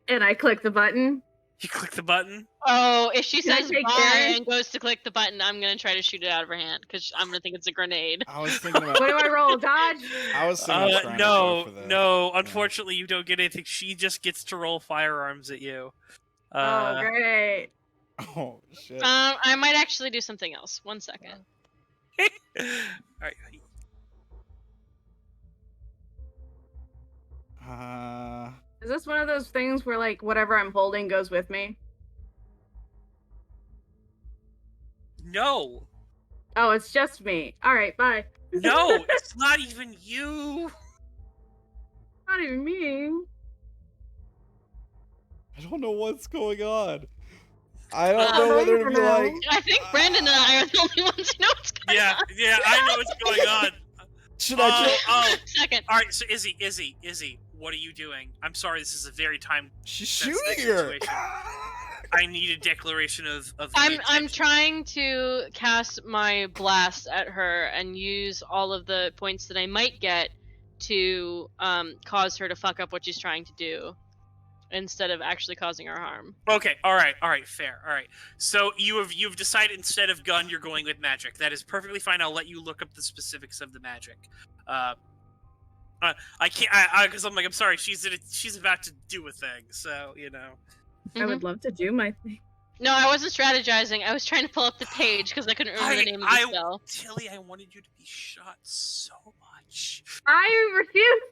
And I click the button. You click the button. Oh, if she Can I says take bye Darren? and goes to click the button, I'm gonna try to shoot it out of her hand because I'm gonna think it's a grenade. I was thinking about. What do I roll? Dodge? I was thinking about trying to No, go for the, no. Unfortunately, you don't get anything. She just gets to roll firearms at you. Oh, great. Oh shit. I might actually do something else. 1 second. All right. Is this one of those things where, like, whatever I'm holding goes with me? No, Oh, it's just me. All right, bye. no, it's not even you. Not even me. I don't know what's going on. I don't know whether to be like. I think Brandon and I are the only ones who know what's going on. Yeah, I know what's going on. Should I try? Oh, Second. all right. So Izzy, what are you doing? I'm sorry, this is a very time. She's sensitive shooting her. situation. I need a declaration of. I'm trying to cast my blast at her and use all of the points that I might get to cause her to fuck up what she's trying to do, instead of actually causing her harm. Okay, all right, fair, all right. So you've decided instead of gun, you're going with magic. That is perfectly fine. I'll let you look up the specifics of the magic. I can't, because I'm sorry. She's about to do a thing, so you know. I would love to do my thing. No, I wasn't strategizing. I was trying to pull up the page because I couldn't remember the name of the spell. Tilly, I wanted you to be shot so much. I refuse.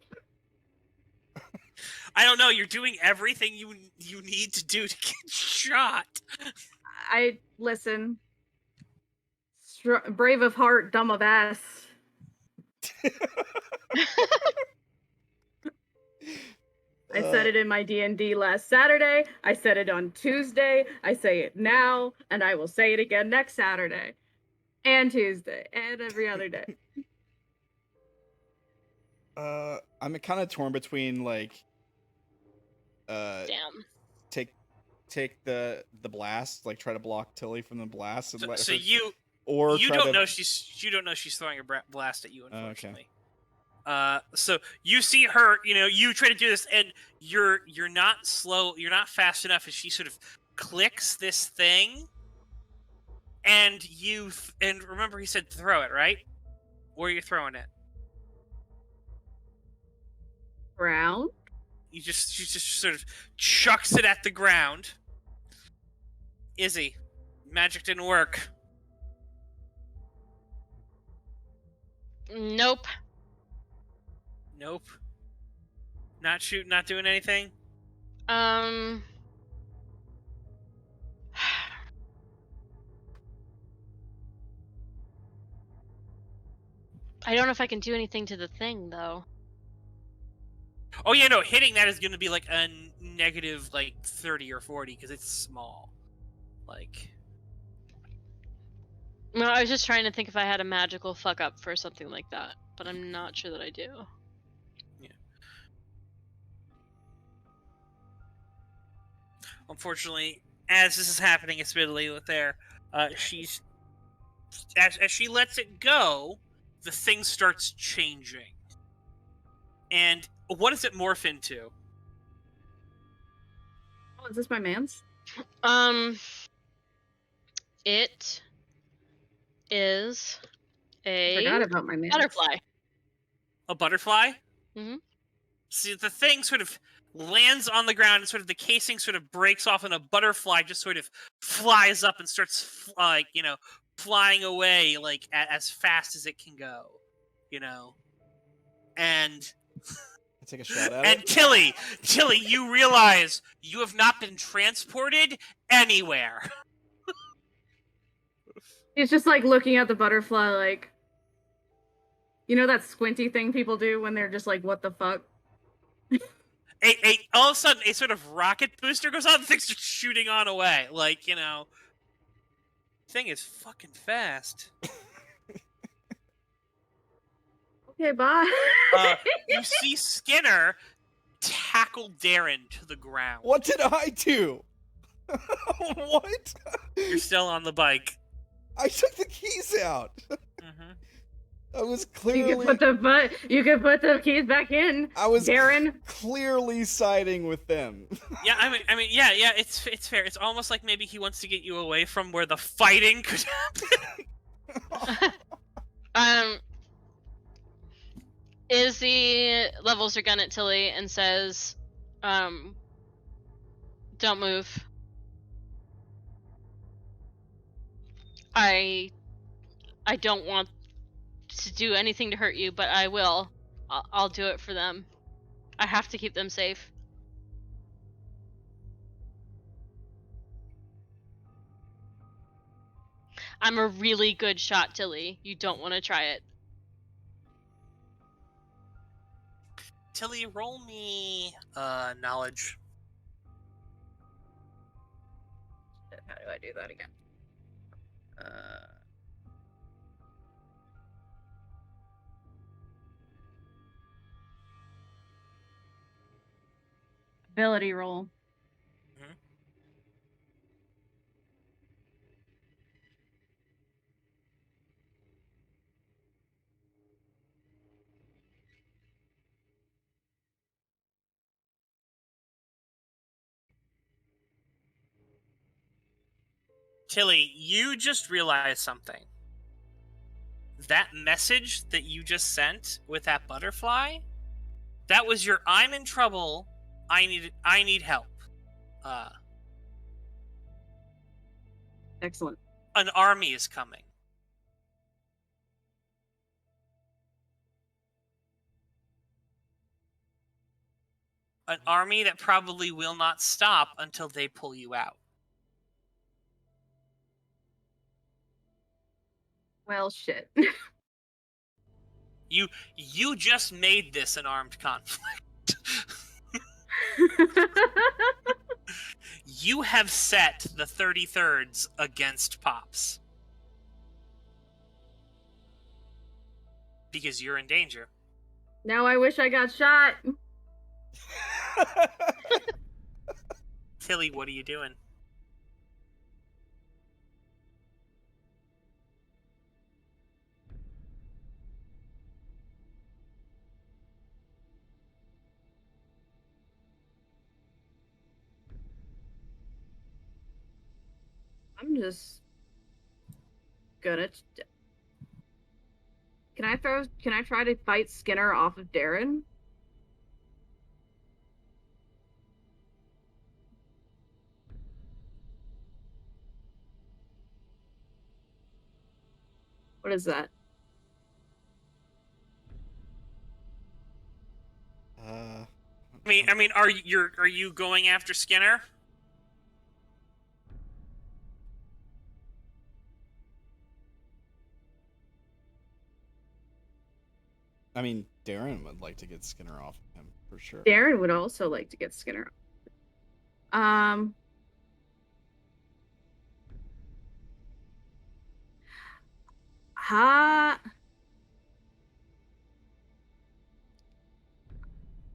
I don't know. You're doing everything you need to do to get shot. I listen. Brave of heart, dumb of ass. I said it in my D&D last Saturday. I said it on Tuesday. I say it now, and I will say it again next Saturday, and Tuesday, and every other day. I'm kind of torn between like. Damn. Take the blast, like try to block Tilly from the blast, and let So her, you try don't to... know she's throwing a blast at you, unfortunately. Okay. So you see her, you try to do this, and you're not slow, you're not fast enough, as she sort of clicks this thing, and and remember he said throw it, right? Where are you throwing it? Ground? She just sort of chucks it at the ground. Izzy, magic didn't work. Nope. Nope. Not shooting, not doing anything? I don't know if I can do anything to the thing, though. Oh yeah, no, hitting that is going to be like a negative, like 30 or 40 because it's small. Like. No, I was just trying to think if I had a magical fuck up for something like that, but I'm not sure that I do. Yeah. unfortunately, as this is happening, admittedly, with there, she's as she lets it go, the thing starts changing. And what does it morph into? Oh, is this my man's? It is I a forgot about my man's. butterfly. A butterfly? Mhm. See, the thing sort of lands on the ground, and sort of the casing sort of breaks off, and a butterfly just sort of flies up and starts, flying away, like, as fast as it can go, And I take a shot at and it. Tilly, you realize you have not been transported anywhere. He's just like looking at the butterfly, like, you know that squinty thing people do when they're just like, "What the fuck?" All of a sudden, a sort of rocket booster goes on, and things are shooting on away. Like, thing is fucking fast. Okay, bye. You see Skinner tackle Darren to the ground. What did I do? What? You're still on the bike. I took the keys out. Mm-hmm. I was You clearly. You can put the keys back in. I was Darren. clearly siding with them. Yeah, I mean, yeah, it's fair. It's almost like maybe he wants to get you away from where the fighting could happen. Izzy levels her gun at Tilly and says, "Don't move. I don't want to do anything to hurt you, but I will. I'll do it for them. I have to keep them safe." I'm a really good shot, Tilly. You don't want to try it. Tilly, roll me knowledge. How do I do that again? Ability roll. Mhm. Tilly, you just realized something. That message that you just sent with that butterfly, that was your "I'm in trouble, I need help." Excellent. An army is coming. An army that probably will not stop until they pull you out. Well, shit. You just made this an armed conflict. You have set the 33rds against Pops. Because you're in danger. Now I wish I got shot. Tilly, what are you doing? I'm just gonna. Can I try to fight Skinner off of Darren? What is that? I mean, are you going after Skinner? I mean, Darren would like to get Skinner off of him for sure. Darren would also like to get Skinner.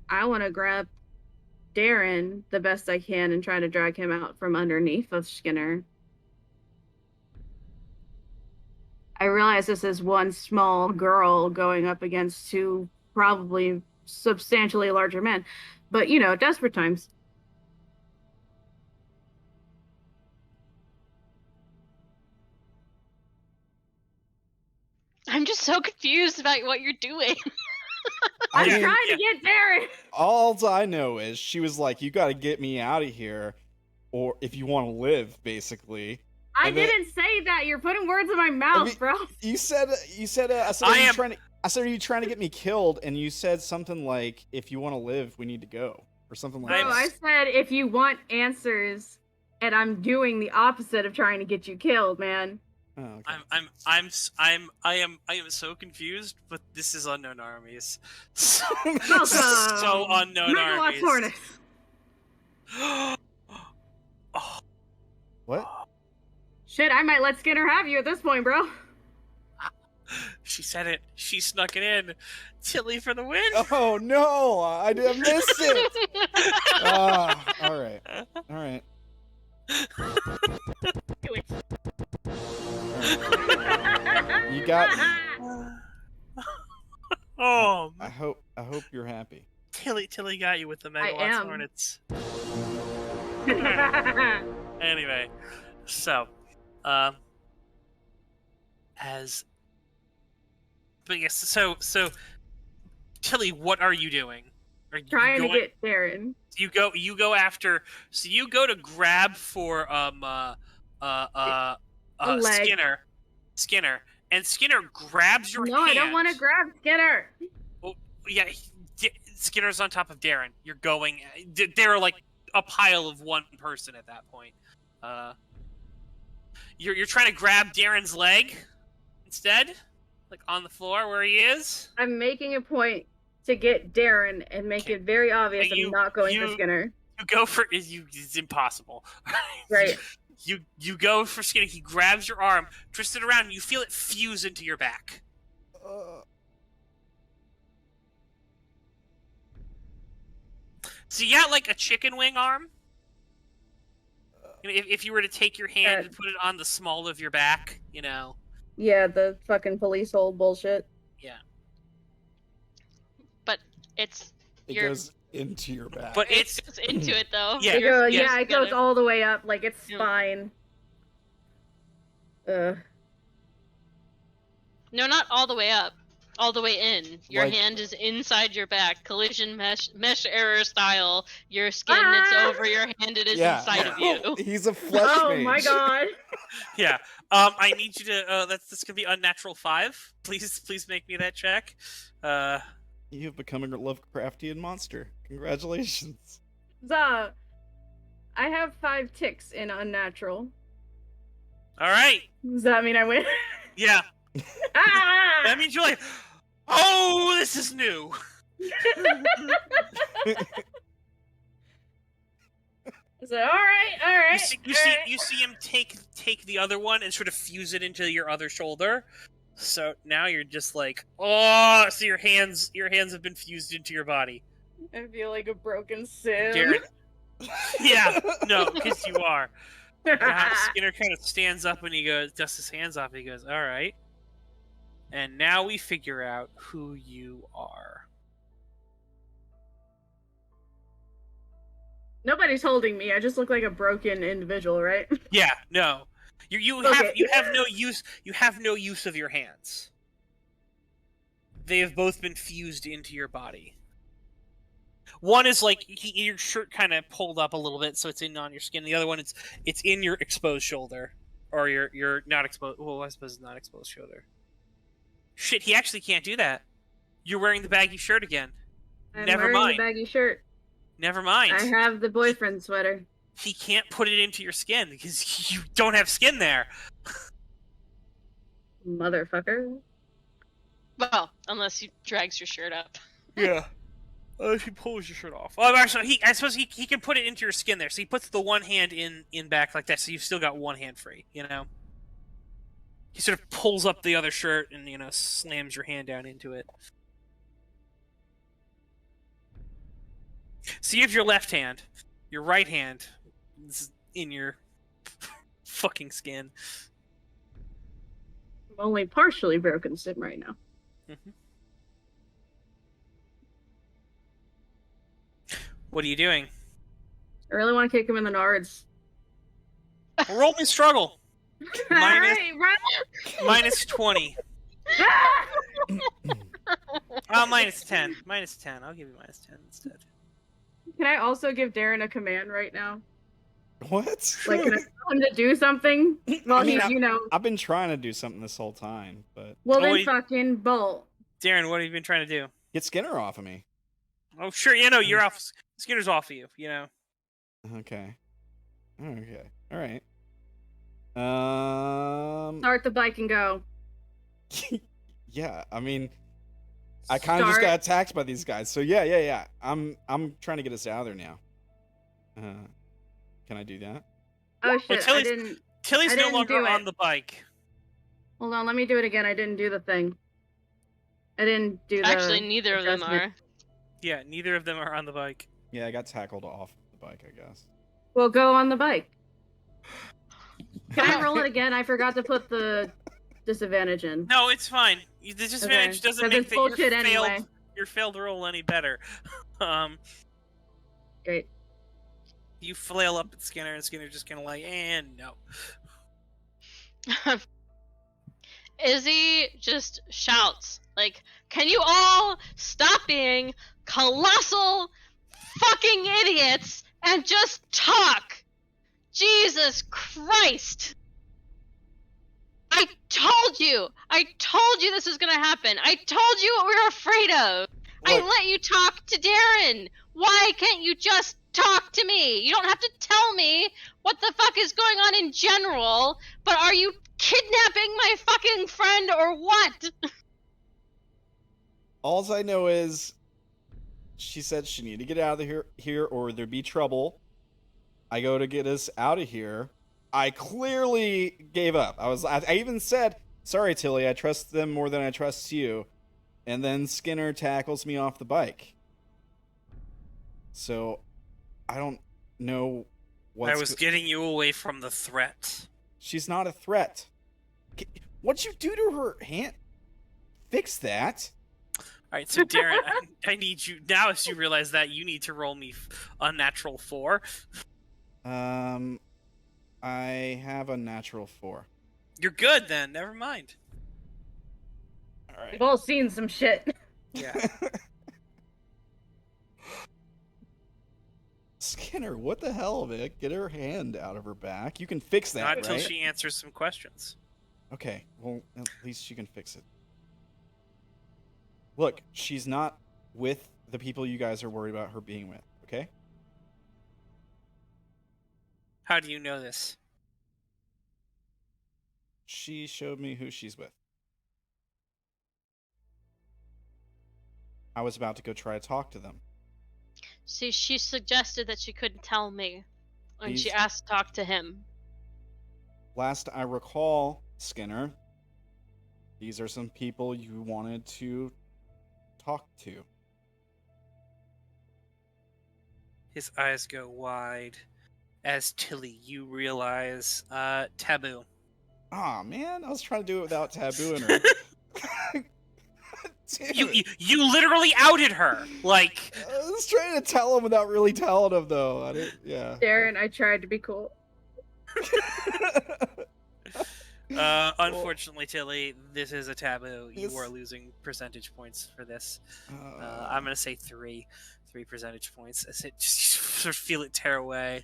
I want to grab Darren the best I can and try to drag him out from underneath of Skinner. I realize this is one small girl going up against two probably substantially larger men, but you know, desperate times. I'm just so confused about what you're doing. I'm mean, trying to get Darren. all I know is she was like, "You got to get me out of here, or if you want to live," basically. I And then- didn't say that. You're putting words in my mouth, bro. You said. I said, I said, "Are you trying to get me killed?" And you said something like, "If you want to live, we need to go," or something like No, that. I said if you want answers, and I'm doing the opposite of trying to get you killed, man. Oh, okay. I am so confused, but this is Unknown Armies. So, Welcome. so Unknown Megalox Armies. Hornets. What? Shit, I might let Skinner have you at this point, bro. She said it. She snuck it in. Tilly for the win. Oh no! I missed it. All right. Do it. You got. Oh, I hope you're happy. Tilly got you with the Megalox am. Hornets. Anyway, so, so, Tilly, what are you doing? Are you Trying to going- get Darren. You go after. So you go to grab for A leg. Skinner, and Skinner grabs your No, hand. I don't want to grab Skinner. Oh, yeah, Skinner's on top of Darren. You're going. They're like a pile of one person at that point. You're trying to grab Darren's leg instead, like on the floor where he is. I'm making a point to get Darren and make it very obvious I'm not going for Skinner. You go for it's impossible. Right. You go for Skinner. He grabs your arm, twists it around, and you feel it fuse into your back. So you got like a chicken wing arm. If you were to take your hand and put it on the small of your back, you know. Yeah, the fucking police hold bullshit. Yeah. But it goes into your back. But it's into it though. Yeah, it goes all the way up, like it's spine. No, not all the way up. All the way in. Your hand is inside your back. Collision mesh error style. Your skin knits over your hand. It is inside of you. He's a flesh mage. My god. Yeah. I need you to. That's gonna be unnatural 5. Please make me that check. You have become a Lovecraftian monster. Congratulations. I have 5 ticks in unnatural. All right. Does that mean I win? Yeah. That means you're like, oh, this is new. I said, all right. You see him take the other one and sort of fuse it into your other shoulder. So now you're just like, oh, so your hands have been fused into your body. I feel like a broken sim. Darren. Yeah, no, because you are. Skinner kind of stands up and he goes, dusts his hands off. And he goes, all right. And now we figure out who you are. Nobody's holding me. I just look like a broken individual, right? Yeah, no. You have no use of your hands. They have both been fused into your body. One is like your shirt kind of pulled up a little bit, so it's in on your skin. The other one, it's in your exposed shoulder, or your not exposed. Well, I suppose it's not exposed shoulder. Shit, he actually can't do that. You're wearing the baggy shirt again. Never mind. The baggy shirt. Never mind. I have the boyfriend sweater. He can't put it into your skin because you don't have skin there. Motherfucker. Well, unless he drags your shirt up. Yeah. If he pulls your shirt off. Oh, actually, I suppose he can put it into your skin there. So he puts the one hand in back like that, so you've still got one hand free, you know? He sort of pulls up the other shirt and, you know, slams your hand down into it. So you have your left hand. Your right hand is in your fucking skin. I'm only partially broken sim right now. Mm-hmm. What are you doing? I really want to kick him in the nards. Well, roll me struggle. Minus, Right. minus 20. Minus 10. Minus 10. I'll give you minus 10 instead. Can I also give Darren a command right now? What? Like, can I tell him to do something? Well, I mean, you know. I've been trying to do something this whole time, but Well, Oh, then wait. fucking bolt. Darren, what have you been trying to do? get Skinner off of me. Oh, sure. You know, you're off. Skinner's off of you, you know. Okay. Okay. All right. Start the bike and go. Yeah. I mean, I kind of just got attacked by these guys, so yeah. I'm trying to get us out of there now. Can I do that? Oh shit! Well, I didn't. Tilly's I no didn't longer do on it. the bike. Hold on, let me do it again. I didn't do the thing. I didn't do the. Actually, neither of them adjustment. are. Yeah, neither of them are on the bike. Yeah, I got tackled off the bike, I guess. Well, go on the bike. Can I roll it again? I forgot to put the disadvantage in. No, it's fine. The disadvantage doesn't 'Cause make it's that your bullshit anyway. failed roll any better. Great. You flail up at Skinner, and Skinner just kind of like, and no. Izzy just shouts, like, can you all stop being colossal fucking idiots and just talk? Jesus Christ! I told you this was gonna happen. I told you what we were afraid of. I Look. let you talk to Darren. Why can't you just talk to me? You don't have to tell me what the fuck is going on in general, but are you kidnapping my fucking friend or what? Alls I know is she said she needed to get out of here or there'd be trouble. I go to get us out of here. I clearly gave up. I even said, sorry, Tilly, I trust them more than I trust you. And then Skinner tackles me off the bike. So I don't know what's I was getting you away from the threat. She's not a threat. What'd you do to her hand? Fix that. Alright, so Darren, I need you, now as you realize that, you need to roll me a natural 4. I have a natural 4. You're good then, never mind. Alright. We've all seen some shit. Yeah. Skinner, what the hell, Vic? Get her hand out of her back. You can fix that, Not until right? she answers some questions. Okay, well, at least she can fix it. Look, she's not with the people you guys are worried about her being with, okay? How do you know this? She showed me who she's with. I was about to go try to talk to them. See, she suggested that she couldn't tell me, and she These- asked to talk to him. Last I recall, Skinner, these are some people you wanted to talk to. His eyes go wide. As Tilly, you realize, taboo. Aw, man, I was trying to do it without tabooing her. Damn You, it. you literally outed her. Like, I was trying to tell him without really telling him, though. I didn't, yeah. Darren, I tried to be cool. unfortunately, Tilly, this is a taboo. You Yes. are losing percentage points for this. I'm gonna say 3 percentage points. As it just sort of feel it tear away,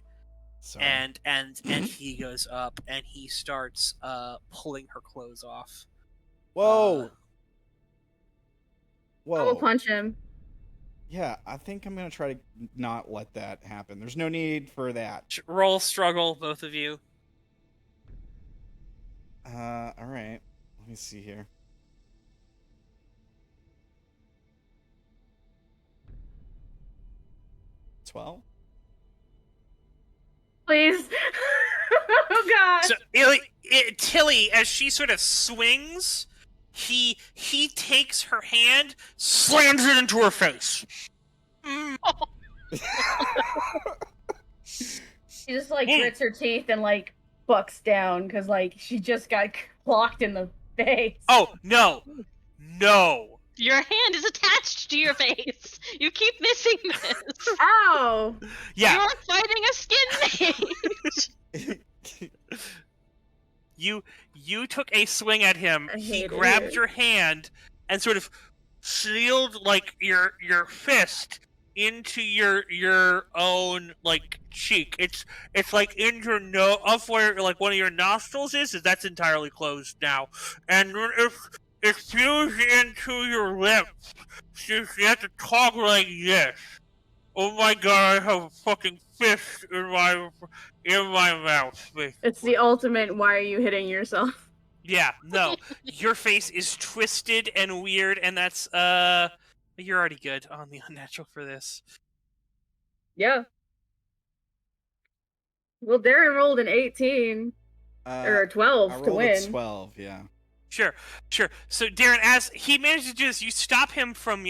sorry. and he goes up and he starts pulling her clothes off. Whoa. I will Whoa. punch him. Yeah, I think I'm going to try to not let that happen. There's no need for that. Roll struggle, both of you. All right. Let me see here. $12? Please. Oh god. So Tilly, as she sort of swings, he takes her hand, slams it into her face. She just like grits her teeth and like bucks down because like she just got clocked in the face. Oh no, no. Your hand is attached to your face. You keep missing this. Ow! Yeah, You're fighting a skin mage. you took a swing at him. I He hate grabbed it. your hand and sort of sealed like your fist into your own like cheek. It's like in your nose, up where like one of your nostrils is. That's entirely closed now, and it's fused into your lips. So you have to talk like this. Oh my god! I have a fucking fist in my mouth. It's the ultimate. Why are you hitting yourself? Yeah, no. Your face is twisted and weird, and that's you're already good on the unnatural for this. Yeah. Well, Darren rolled an 18 or 12 I to rolled win. a 12, yeah. Sure. So Darren, as he manages to do this, you stop him from,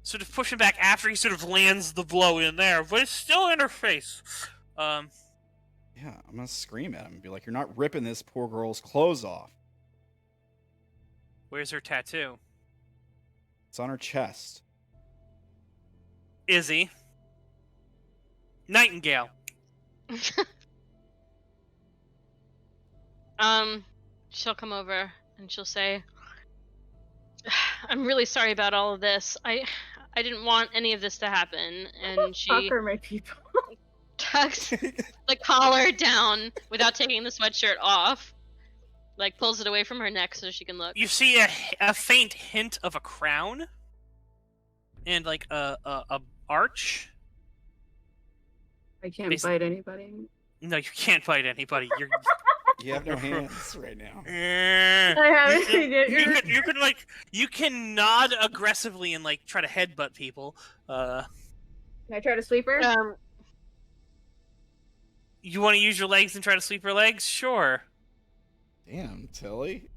sort of pushing back after he sort of lands the blow in there, but it's still in her face. Yeah, I'm gonna scream at him and be like, "You're not ripping this poor girl's clothes off. Where's her tattoo? It's on her chest." Izzy. Nightingale. She'll come over and she'll say, "I'm really sorry about all of this. I didn't want any of this to happen." And she Fucker my people. tucks the collar down without taking the sweatshirt off. Like pulls it away from her neck so she can look. You see a faint hint of a crown and like a arch. I can't bite anybody. No, you can't bite anybody. You're You have no hands right now. I haven't. you can nod aggressively and like try to headbutt people. Can I try to sweep her? You want to use your legs and try to sweep her legs? Sure. Damn, Tilly.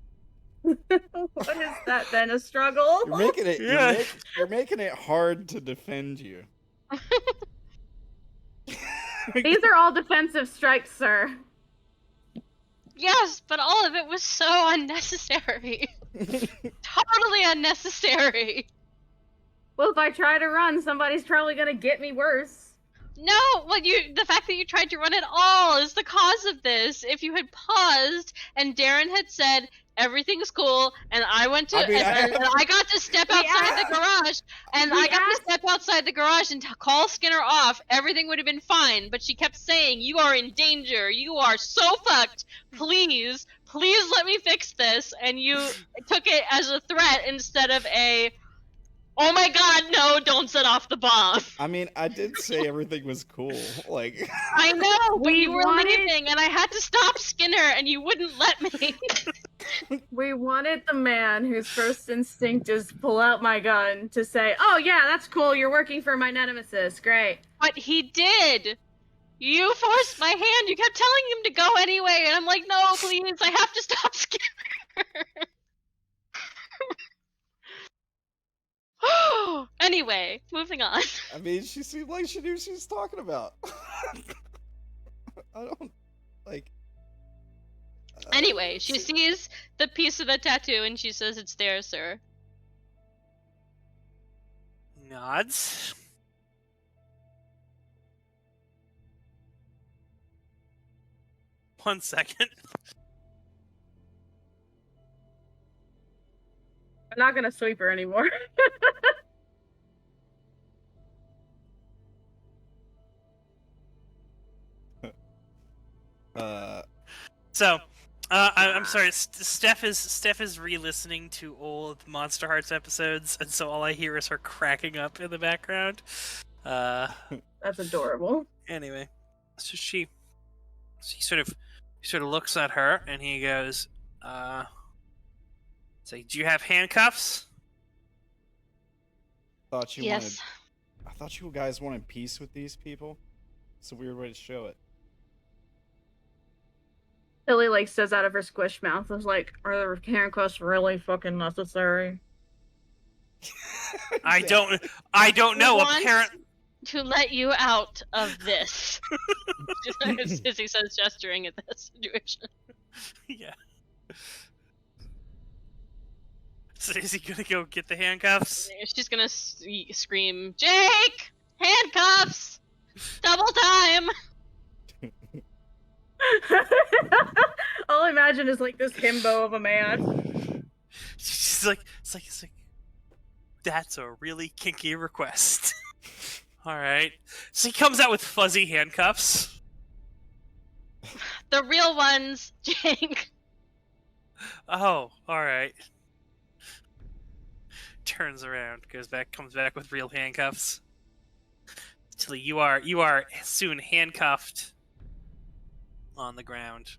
What is that then? A struggle? You're making it. Yeah. You're making it hard to defend you. These are all defensive strikes, sir. Yes, but all of it was so unnecessary. Totally unnecessary. Well, if I try to run, somebody's probably gonna get me worse. No, the fact that you tried to run at all is the cause of this. If you had paused and Darren had said everything's cool, and I went to and I got to step outside the garage, and I got to step outside the garage and call Skinner off, everything would have been fine. But she kept saying, "You are in danger. You are so fucked. Please let me fix this." And you took it as a threat instead of a, "Oh my god, no, don't set off the bomb." I mean, I did say everything was cool. Like, I know, but We you were wanted- leaving, and I had to stop Skinner, and you wouldn't let me. We wanted the man whose first instinct is pull out my gun to say, "Oh yeah, that's cool. You're working for my nemesis. Great." But he did. You forced my hand. You kept telling him to go anyway, and I'm like, "No, please, I have to stop Skinner." Anyway, moving on. I mean, she seemed like she knew what she was talking about. I don't like. Anyway, she sees the piece of the tattoo and she says, "It's there, sir." Nods. One second. I'm not gonna sweep her anymore. So, I'm sorry. Steph is re-listening to old Monster Hearts episodes, and so all I hear is her cracking up in the background. That's adorable. Anyway, so he sort of looks at her, and he goes, "Say, do you have handcuffs?" Thought you Yes. I thought you guys wanted peace with these people. It's a weird way to show it. Tilly like says out of her squish mouth, "Was like, are the handcuffs really fucking necessary?" I don't know. Once- to let you out of this. As he says, gesturing at this situation. Yeah. So is he gonna go get the handcuffs? She's gonna scream, Jake! Handcuffs! Double time! All I imagine is like this himbo of a man. She's like, it's like, that's a really kinky request. All right. So he comes out with fuzzy handcuffs. The real ones, Jake. Oh, all right. Turns around, comes back with real handcuffs. Tilly, you are soon handcuffed on the ground.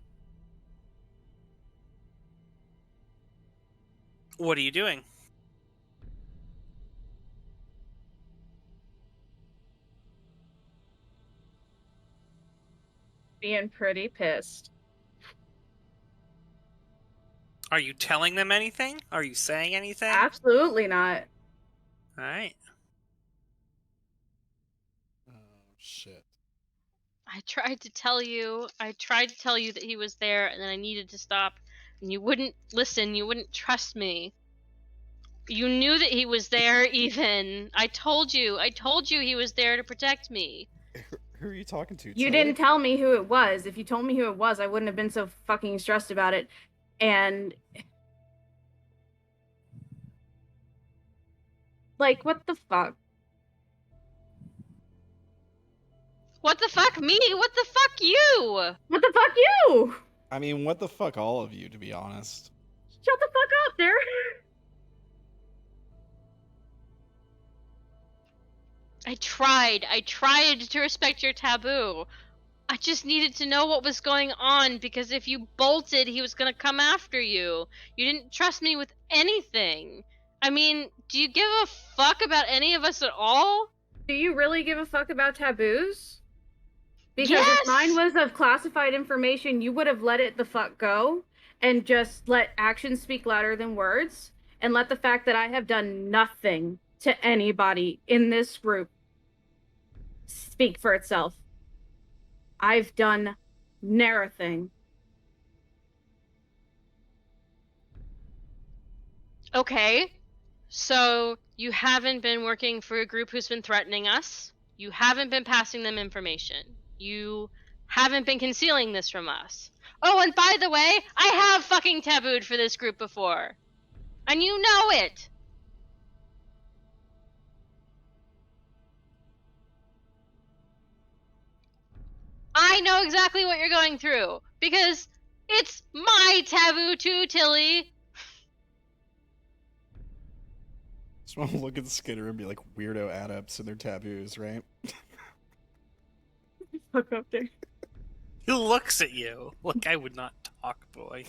What are you doing? Being pretty pissed. Are you telling them anything? Are you saying anything? Absolutely not. All right. Oh shit. I tried to tell you that he was there and then I needed to stop. And you wouldn't listen, you wouldn't trust me. You knew that he was there even. I told you he was there to protect me. Who are you talking to? You Tilly? didn't tell me who it was. If you told me who it was, I wouldn't have been so fucking stressed about it. And like, what the fuck? What the fuck me? What the fuck you? What the fuck you? I mean, what the fuck, all of you, to be honest. Shut the fuck up, Darren. I tried to respect your taboo. I just needed to know what was going on because if you bolted, he was gonna come after you. You didn't trust me with anything. I mean, do you give a fuck about any of us at all? Do you really give a fuck about taboos? Because Yes! if mine was of classified information, you would have let it the fuck go and just let actions speak louder than words and let the fact that I have done nothing to anybody in this group speak for itself. I've done nothing. Okay, so you haven't been working for a group who's been threatening us. You haven't been passing them information. You haven't been concealing this from us. Oh, and by the way, I have fucking tabooed for this group before. And you know it. I know exactly what you're going through because it's my taboo too, Tilly. Just want to look at Skinner and be like weirdo adepts and their taboos, right? Fuck up there. He looks at you like I would not talk, boy.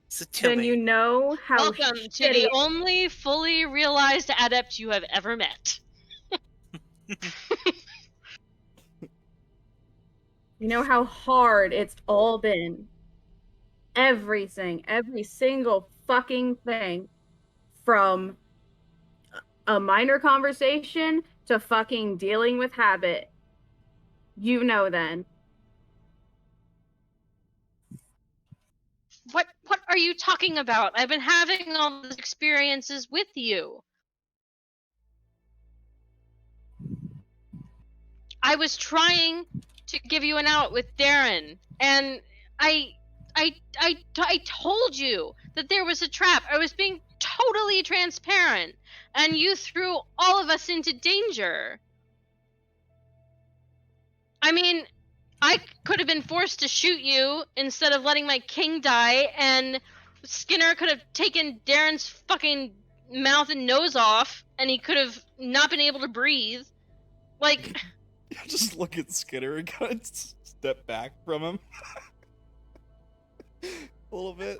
So Tilly, Then you know how Welcome to shitty. the only fully realized adept you have ever met. You know how hard it's all been. Everything, every single fucking thing, from a minor conversation to fucking dealing with habit. You know then. What are you talking about? I've been having all these experiences with you. I was trying to give you an out with Darren, and I told you that there was a trap. I was being totally transparent, and you threw all of us into danger. I mean, I could have been forced to shoot you instead of letting my king die, and Skinner could have taken Darren's fucking mouth and nose off, and he could have not been able to breathe. Like... Just look at Skinner and kind of step back from him. A little bit.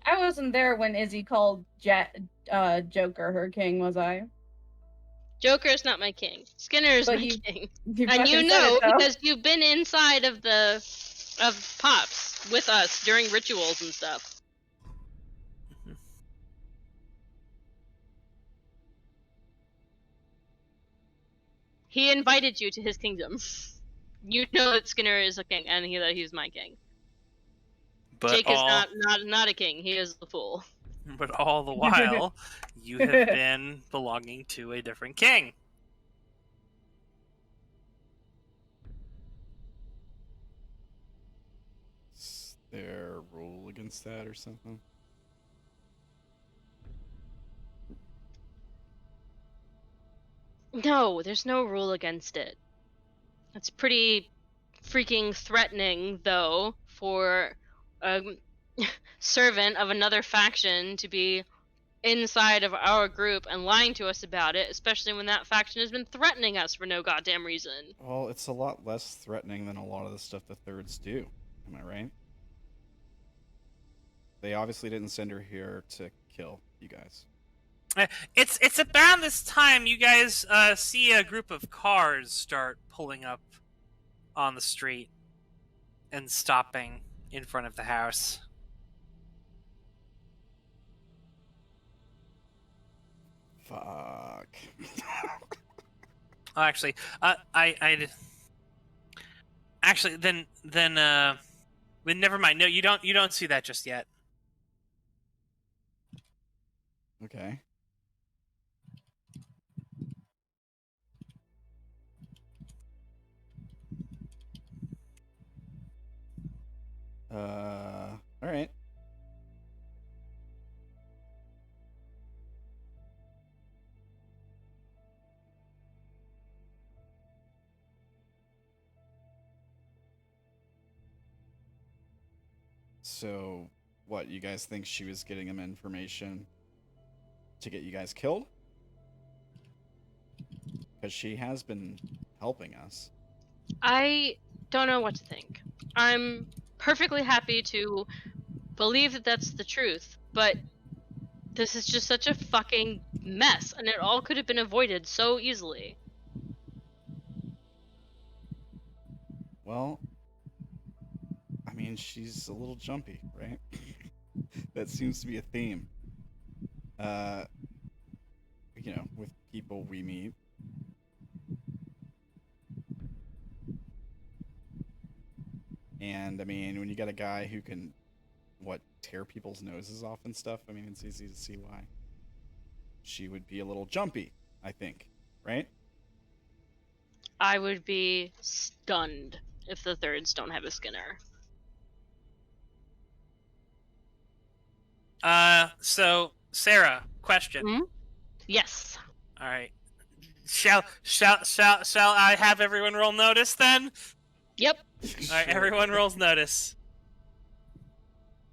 I wasn't there when Izzy called Joker her king, was I? Joker's not my king. Skinner's But my you- king. You And you fucking said know it, though. because you've been inside of Pops with us during rituals and stuff. He invited you to his kingdom. You know that Skinner is a king, and that he's my king. But Jake is not a king. He is the fool. But all the while, you have been belonging to a different king. Is there a rule against that or something? No, there's no rule against it. It's pretty freaking threatening, though, for a servant of another faction to be inside of our group and lying to us about it, especially when that faction has been threatening us for no goddamn reason. Well, it's a lot less threatening than a lot of the stuff the Thirds do. Am I right? They obviously didn't send her here to kill you guys. It's about this time you guys see a group of cars start pulling up on the street and stopping in front of the house. Fuck. Oh, actually, actually, then, never mind. No, you don't see that just yet. Okay. All right. So, what, you guys think she was getting him information to get you guys killed? Because she has been helping us. I don't know what to think. I'm perfectly happy to believe that that's the truth, but this is just such a fucking mess, and it all could have been avoided so easily. Well, I mean, she's a little jumpy, right? That seems to be a theme. You know, with people we meet. And, I mean, when you got a guy who can, tear people's noses off and stuff, I mean, it's easy to see why she would be a little jumpy, I think, right? I would be stunned if the Thirds don't have a Skinner. So, Sarah, question. Hmm? Yes. All right. Shall I have everyone roll notice then? Yep. All right, everyone rolls notice.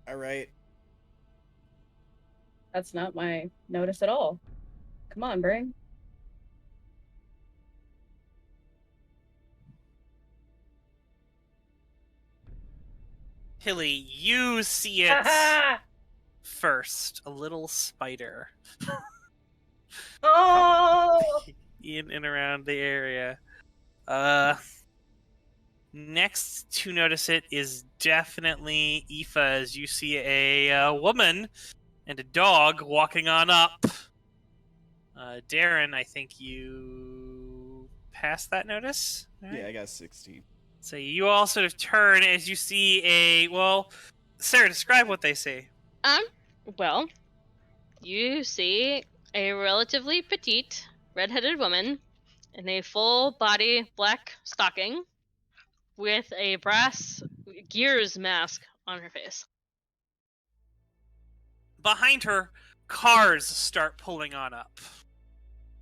All right. That's not my notice at all. Come on, Bring. Hilly, you see it first. A little spider. Oh! In and around the area. Next to notice it is definitely Aoife, as you see a woman and a dog walking on up. Darren, I think you passed that notice? Right? Yeah, I got 16. So you all sort of turn as you see Sarah, describe what they see. Well, you see a relatively petite, red-headed woman in a full-body black stocking with a brass gears mask on her face. Behind her, cars start pulling on up.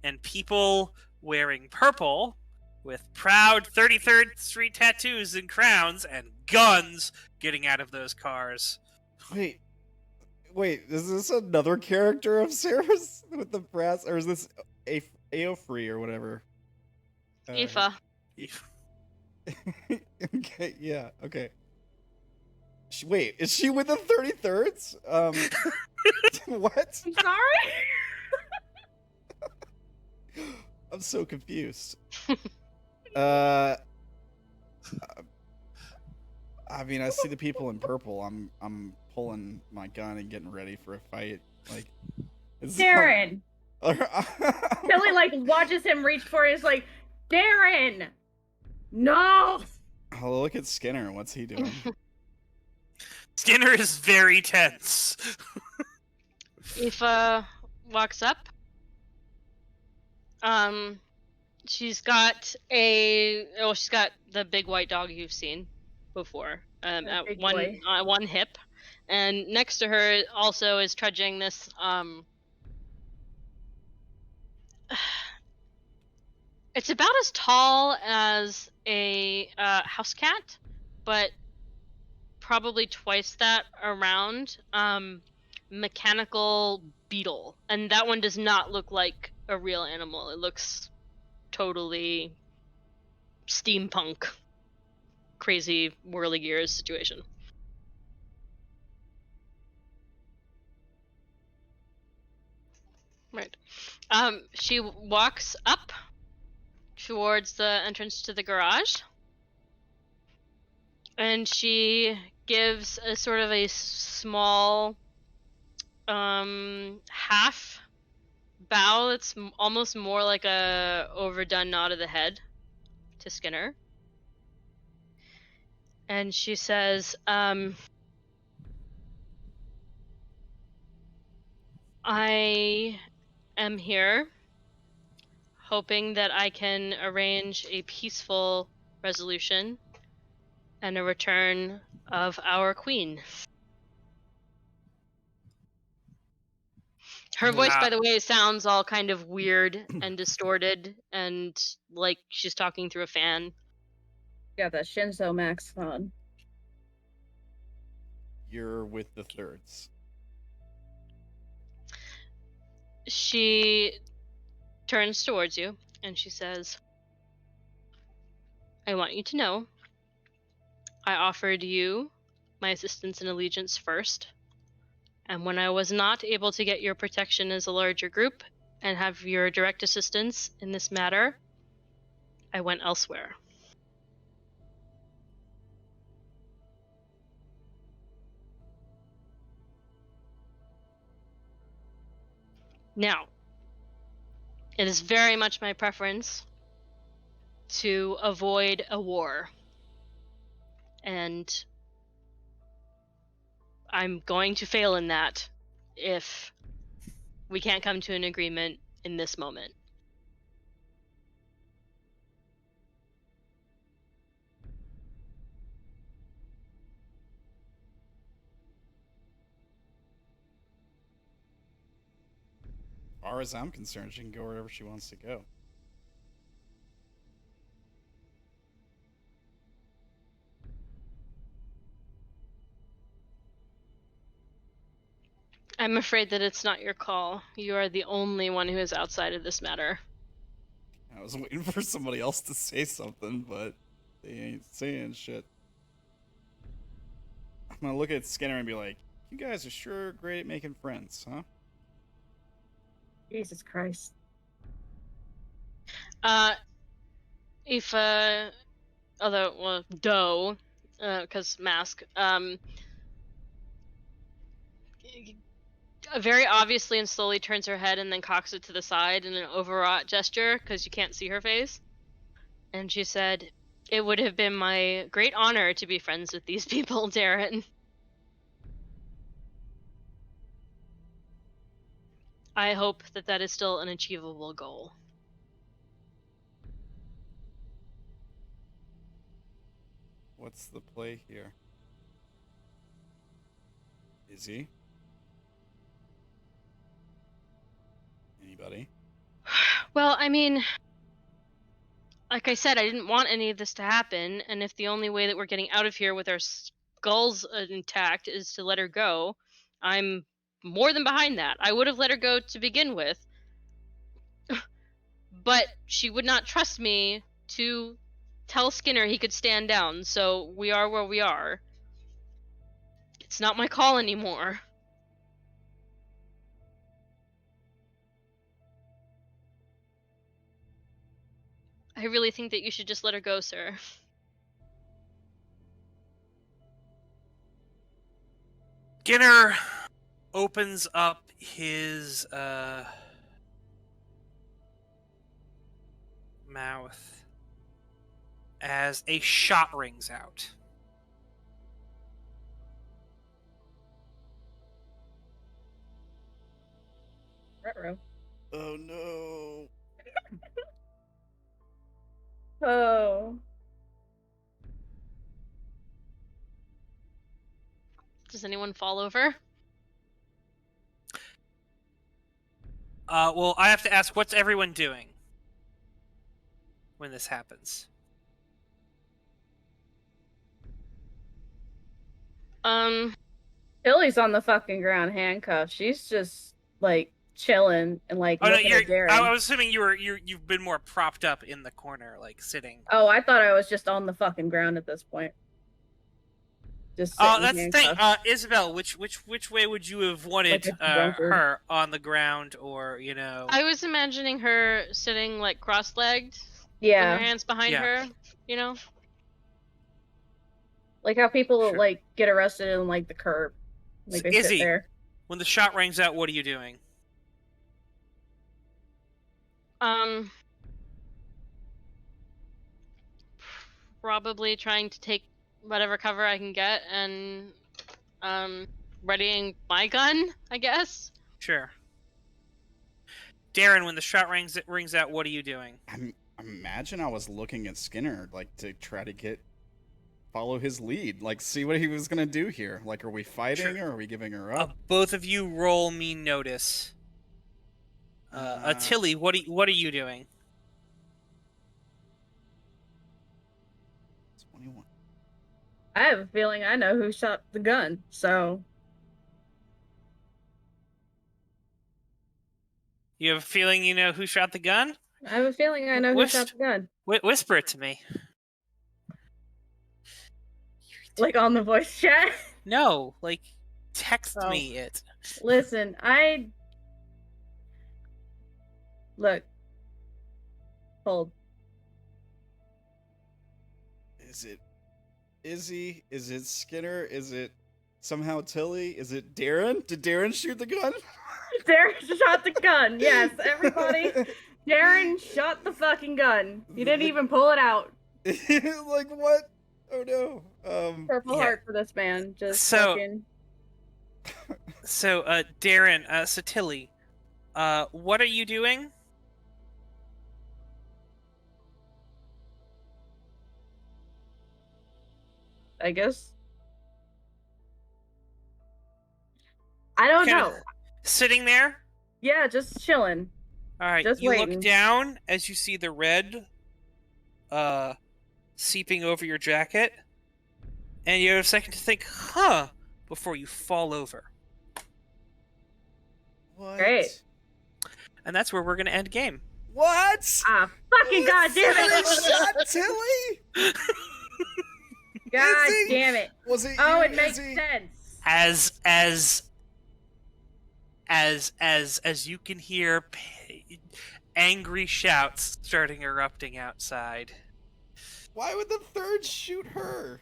And people wearing purple with proud 33rd Street tattoos and crowns and guns getting out of those cars. Wait, is this another character of Sarah's with the brass, or is this Aofree or whatever? Aoife. Okay, yeah, okay. Wait, is she with the 33rds? What? I'm sorry? I'm so confused. I mean, I see the people in purple. I'm pulling my gun and getting ready for a fight. Like, Darren! Billy, watches him reach for it. Is like, Darren! No! Oh, look at Skinner. What's he doing? Skinner is very tense. Aoife walks up. She's got she's got the big white dog you've seen before. At one hip, and next to her also is trudging this It's about as tall as a house cat, but probably twice that around. Mechanical beetle, and that one does not look like a real animal. It looks totally steampunk, crazy whirly gears situation. Right. She walks up towards the entrance to the garage, and she gives a sort of a small half bow that's almost more like a overdone nod of the head to Skinner. And she says, I am here hoping that I can arrange a peaceful resolution and a return of our queen. Her voice, by the way, sounds all kind of weird and distorted and like she's talking through a fan. Got that Shinzo Max on. You're with the thirds. She turns towards you and she says, I want you to know I offered you my assistance and allegiance first, and when I was not able to get your protection as a larger group and have your direct assistance in this matter, I went elsewhere. Now, it is very much my preference to avoid a war. And I'm going to fail in that if we can't come to an agreement in this moment. As far as I'm concerned, she can go wherever she wants to go. I'm afraid that it's not your call. You are the only one who is outside of this matter. I was waiting for somebody else to say something, but they ain't saying shit. I'm gonna look at Skinner and be like, you guys are sure great at making friends, huh? Jesus Christ. If because mask, very obviously and slowly turns her head and then cocks it to the side in an overwrought gesture because you can't see her face. And she said, it would have been my great honor to be friends with these people, Darren. I hope that that is still an achievable goal. What's the play here? Is he? Anybody? Well, I mean, like I said, I didn't want any of this to happen, and if the only way that we're getting out of here with our skulls intact is to let her go, I'm more than behind that. I would have let her go to begin with, but she would not trust me to tell Skinner he could stand down, so we are where we are. It's not my call anymore. I really think that you should just let her go, sir. Skinner opens up his mouth as a shot rings out. Retro. Oh no. Oh. Does anyone fall over? Well, I have to ask, what's everyone doing when this happens? Tilly's on the fucking ground handcuffed. She's just like chilling and like Oh no, looking at Darren. I was assuming you've been more propped up in the corner, like sitting. Oh, I thought I was just on the fucking ground at this point. Just Oh, that's the thing. Isobel, which way would you have wanted Like a drunkard. her, on the ground, or you know? I was imagining her sitting like cross-legged, with Yeah, her hands behind Yeah. her. You know. like how people Sure. like get arrested in like the curb, like So, they Izzy, sit there. when the shot rings out, what are you doing? Probably trying to take whatever cover I can get and readying my gun, I guess. Sure. Darren, when the shot rings out, what are you doing? I imagine I was looking at Skinner, like, to try to follow his lead, like, see what he was gonna do here. Like, are we fighting Sure. or are we giving her up? Both of you roll me notice. Tilly, what are you doing? 21. I have a feeling I know who shot the gun. So You have a feeling you know who shot the gun? I have a feeling I know who shot the gun. Whisper it to me. Like on the voice chat. No, like text Oh. me it. Listen, look. Hold. Is it Izzy? Is it Skinner? Is it somehow Tilly? Is it Darren? Did Darren shoot the gun? Darren shot the gun. Yes, everybody. Darren shot the fucking gun. He didn't even pull it out. Like what? Oh no. Purple Yeah. heart for this man. Just So- fucking. So, Darren, so Tilly, what are you doing? I guess. I don't Kinda know. Sitting there? Yeah, just chilling. All right, Just you waiting. look down as you see the red seeping over your jacket, and you have a second to think, huh, before you fall over. What? Great. And that's where we're going to end game. What? Ah, fucking goddamn Tilly it! shot Tilly? God Izzy? damn it! Was it Oh, you, it makes Izzy? sense. As you can hear angry shouts starting erupting outside. Why would the third shoot her?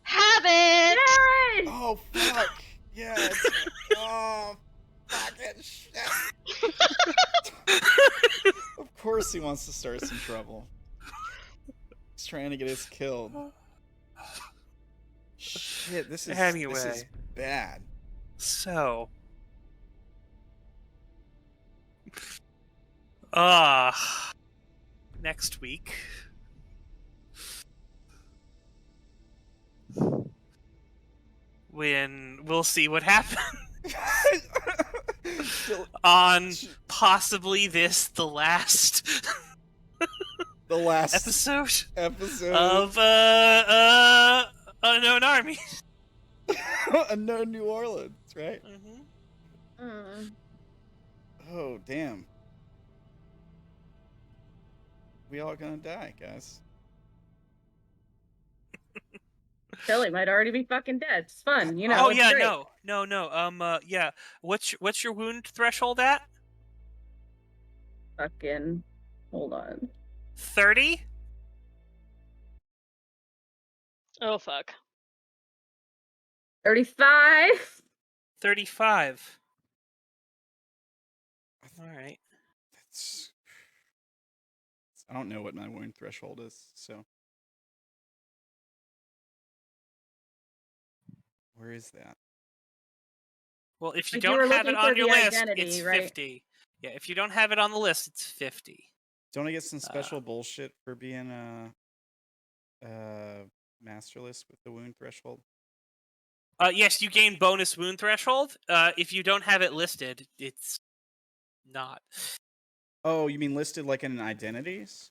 Have it! Darren! Oh fuck. Yeah. Oh fucking shit. Of course he wants to start some trouble. He's trying to get us killed. Shit, this is Anyway. bad. So, next week, when we'll see what happens on possibly the last The last episode episode of Unknown Armies. Unknown New Orleans, right? Mm-hmm. Oh damn. We all gonna die, guys. Tilly might already be fucking dead. It's fun, you know. Oh it's yeah, great. no. Yeah. What's your wound threshold at? Fucking. Hold on. 30? Oh fuck. 35. 35. All right. That's I don't know what my wound threshold is, so. Where is that? Well, if you Like, you were don't have it looking for on your the list, identity, it's right? 50. Yeah, if you don't have it on the list, it's 50. Don't I get some special bullshit for being masterless with the wound threshold? Yes, you gain bonus wound threshold. If you don't have it listed, it's not. Oh, you mean listed like in identities?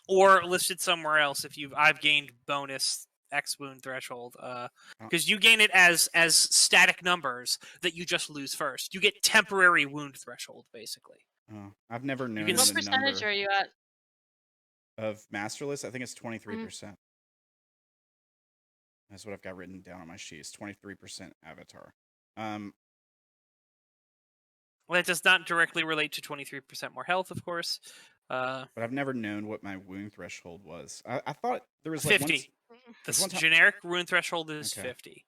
Or listed somewhere else. I've gained bonus X wound threshold. Because you gain it as static numbers that you just lose first. You get temporary wound threshold, basically. Oh, I've never known can What the percentage number are you at? of masterless. I think it's 23%. That's what I've got written down on my sheet. It's 23% avatar. Well, that does not directly relate to 23% more health, of course. But I've never known what my wound threshold was. I thought there was like 50. there's The one time- generic wound threshold is Okay. 50.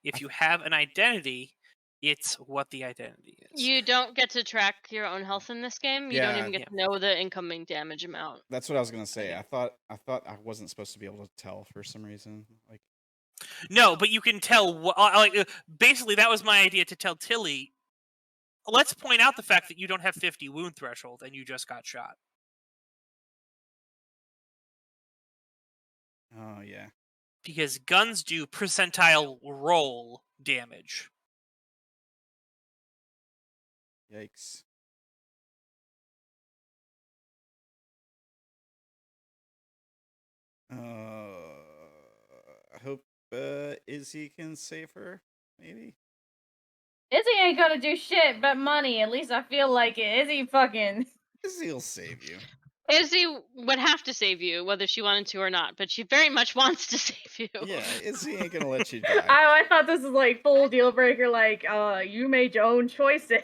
If you have an identity, it's what the identity is. You don't get to track your own health in this game. You don't Yeah. even get to know the incoming damage amount. That's what I was gonna say. Okay. I thought I wasn't supposed to be able to tell for some reason. Like, No, but you can tell. Basically, that was my idea to tell Tilly. Let's point out the fact that you don't have 50 wound threshold and you just got shot. oh yeah. Because guns do percentile roll damage. Yikes. I hope Izzy can save her. Maybe. Izzy ain't gonna do shit but money. At least I feel like it. Izzy fucking. Izzy'll save you. Izzy would have to save you, whether she wanted to or not, but she very much wants to save you. Yeah, Izzy ain't gonna let you die. I thought this was like full deal breaker. Like, you made your own choices.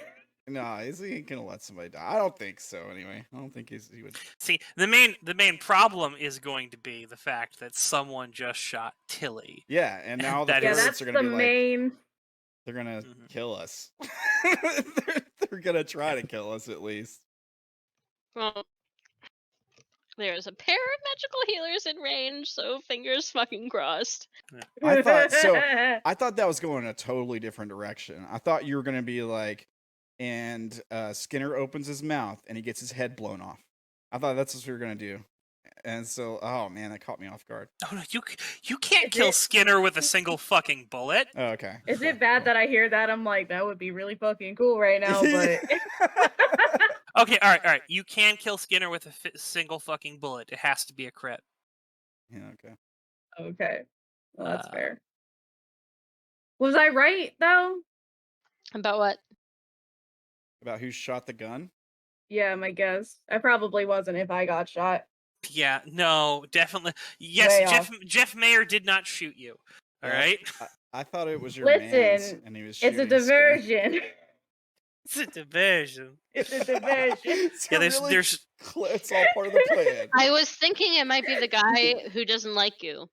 No, Izzy ain't gonna let somebody die. I don't think so. Anyway, I don't think Izzy would. See, the main problem is going to be the fact that someone just shot Tilly. Yeah, and now the That Yeah, is- birds that's are the gonna be like, main. they're gonna Mhm. kill us. they're gonna try to kill us at least. Well, there's a pair of magical healers in range, so fingers fucking crossed. I thought that was going in a totally different direction. I thought you were gonna be like, and Skinner opens his mouth and he gets his head blown off. I thought that's what we were gonna do. And so, oh man, that caught me off guard. Oh no, you can't kill Skinner with a single fucking bullet. Oh, okay. Is Okay, it bad cool. that I hear that? I'm like, that would be really fucking cool right now, but. Okay, all right. You can kill Skinner with a single fucking bullet. It has to be a crit. Yeah, okay. Okay. Well, that's Uh, fair. Was I right, though? About what? About who shot the gun? Yeah, my guess. I probably wasn't if I got shot. Yeah, no, definitely. Yes, Way Jeff Mayer did not shoot you. All Yeah, right. I thought it was your man's, Listen, and he was it's a shooting Skinner. diversion. It's a diversion. It's a diversion. It's Yeah, a there's- really there's- it's all part of the plan. I was thinking it might be the guy who doesn't like you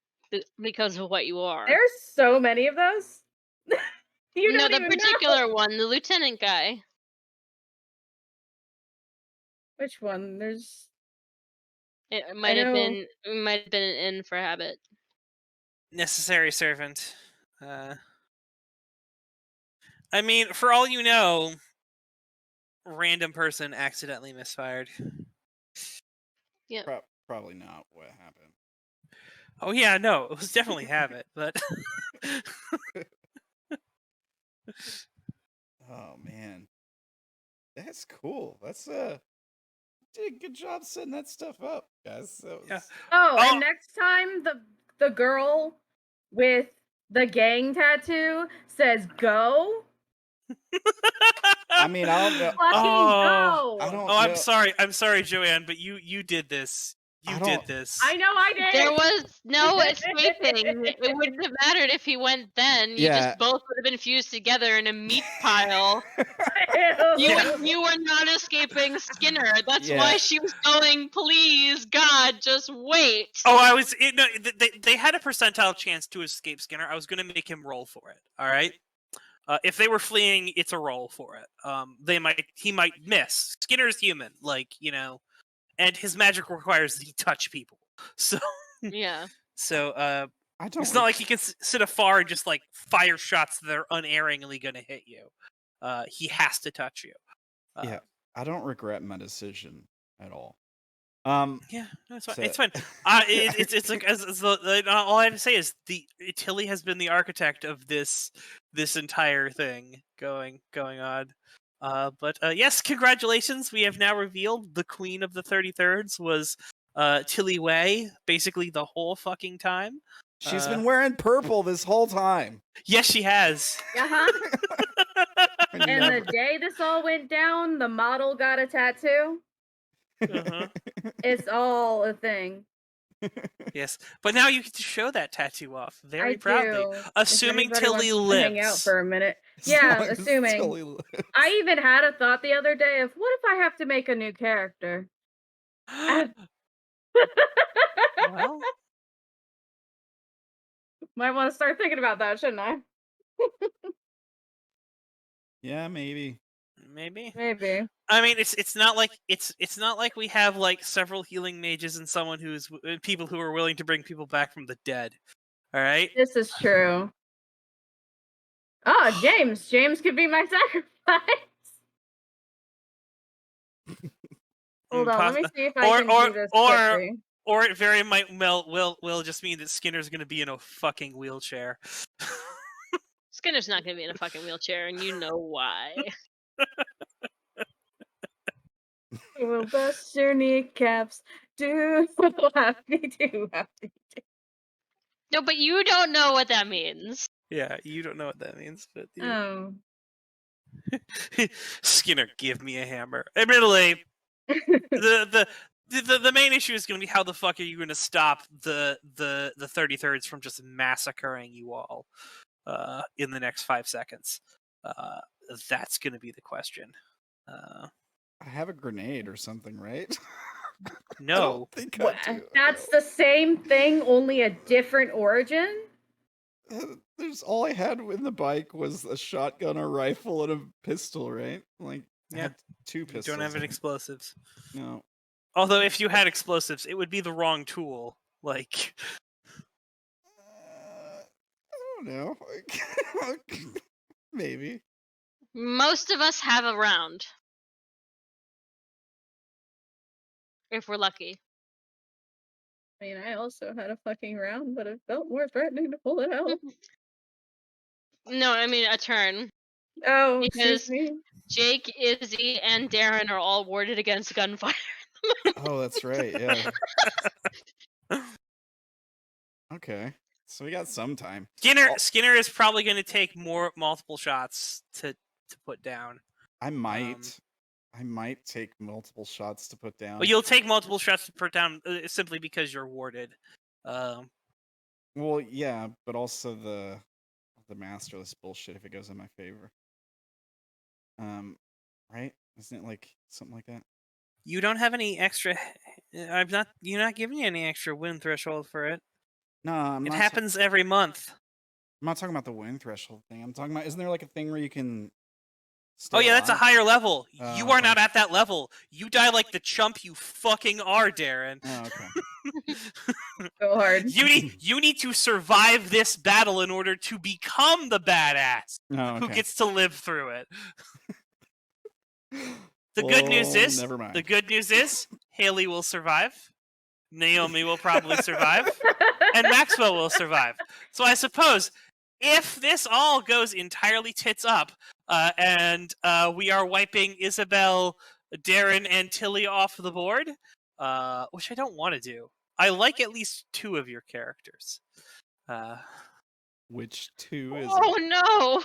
because of what you are. There's so many of those. You no, don't the even know. particular one, the lieutenant guy. Which one? There's. It might have know. been. It might have been an in for habit. Necessary servant. I mean, for all you know, random person accidentally misfired. Probably not what happened. Oh yeah, no, it was definitely habit, but Oh man, that's cool. That's did a good job setting that stuff up, guys. That was... Yeah. Oh, Oh. and next time the girl with the gang tattoo says go. I mean, I don't know. Fucking Oh. go. I don't. Oh, I'm know. sorry, Joanne, but you did this. You I did don't- this. I know I did. There was no escaping. It wouldn't have mattered if he went then. You Yeah. just both would have been fused together in a meat pile. You Yeah. you were not escaping Skinner. That's Yeah. why she was going, please, God, just wait. Oh, I was. No, they had a percentile chance to escape Skinner. I was going to make him roll for it. All right. If they were fleeing, it's a roll for it. He might miss. Skinner's human, like and his magic requires that he touch people. So Yeah. so I don't. it's not like he can sit afar and just like fire shots that are unerringly going to hit you. He has to touch you. Yeah, I don't regret my decision at all. Yeah, no, it's fine. So- It's fine. It's like all I have to say is Tilly has been the architect of this entire thing going on. But yes, congratulations. We have now revealed the Queen of the 33rds was Tilly Weih, basically the whole fucking time. She's been wearing purple this whole time. Yes, she has. Uh-huh. I And never- the day this all went down, the model got a tattoo. Uh-huh. It's all a thing. Yes, but now you get to show that tattoo off very I proudly, do. If assuming anybody Tilly wants to hang out lives. for a minute. As Yeah, long as assuming. Tilly lives. I even had a thought the other day of what if I have to make a new character? Well, Might want to start thinking about that, shouldn't I? Yeah, maybe. maybe. Maybe. I mean, it's not like we have like several healing mages and someone who's people who are willing to bring people back from the dead. All right. This is true. Oh, James. James could be my sacrifice. Hold on, let me see if I can do this quickly. Or it very might will just mean that Skinner's going to be in a fucking wheelchair. Skinner's not gonna be in a fucking wheelchair, and you know why. We'll bust your kneecaps. Do happy, do happy. No, but you don't know what that means. Yeah, you don't know what that means, but Oh. Skinner, give me a hammer. Admittedly, the main issue is going to be how the fuck are you going to stop the 33rds from just massacring you all in the next 5 seconds. That's going to be the question. I have a grenade or something, right? No. I think What? I do. That's the same thing, only a different origin? There's all I had in the bike was a shotgun, a rifle, and a pistol, right? Like, I Yeah. had 2 You pistols. don't have any explosives. No. Although if you had explosives, it would be the wrong tool. Like, I don't know. Maybe. Most of us have a round. If we're lucky. I mean, I also had a fucking round, but it felt more threatening to pull it out. No, I mean a turn. Oh, Because- excuse me. Jake, Izzy, and Darren are all warded against gunfire. Oh, that's right. Yeah. Okay. So we got some time. Skinner is probably going to take multiple shots to put down. I might take multiple shots to put down. Well, you'll take multiple shots to put down simply because you're warded. Well, yeah, but also the masterless bullshit if it goes in my favor. Right? Isn't it like something like that? You don't have any extra. You're not giving you any extra win threshold for it. No, I'm It not. happens every month. I'm not talking about the win threshold thing. I'm talking about. Isn't there like a thing where you can? Oh yeah, that's a alive? higher level. Oh, You are okay. not at that level. You die like the chump you fucking are, Darren. Oh, okay. Go hard. You need to survive this battle in order to become the badass Oh, who okay. gets to live through it. The good news Well, is, never mind. the good news is, Haley will survive. Naomi will probably survive, and Maxwell will survive. So I suppose if this all goes entirely tits up, and we are wiping Isobel, Darren, and Tilly off the board, which I don't want to do. I like at least 2 of your characters. Which 2 is? Oh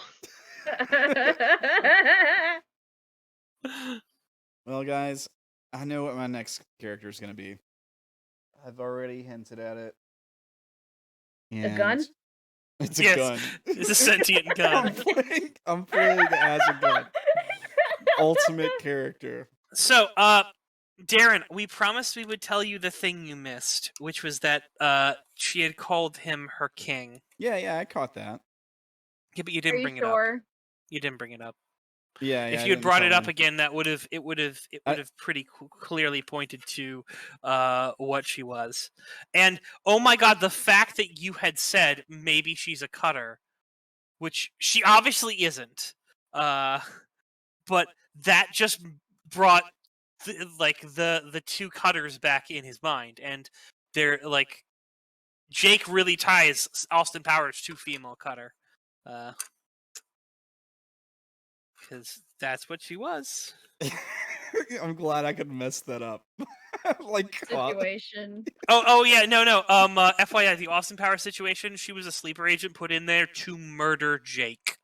It? Well, guys, I know what my next character is going to be. I've already hinted at it. A gun? And It's a Yes, gun. it's a sentient I'm gun. playing as a gun. Ultimate character. So, Darren, we promised we would tell you the thing you missed, which was that she had called him her king. Yeah, I caught that. Yeah, but you Are didn't you bring it up. sure? You didn't bring it up. Yeah, If I you had didn't brought tell it up him. again, it would have pretty clearly pointed to what she was. And oh my god, the fact that you had said maybe she's a cutter, which she obviously isn't, but that just brought the two cutters back in his mind, and they're like Jake really ties Austin Powers to female cutter, because that's what she was. I'm glad I could mess that up. Like, Situation. Oh yeah, no. FYI, the Austin Powers situation. She was a sleeper agent put in there to murder Jake.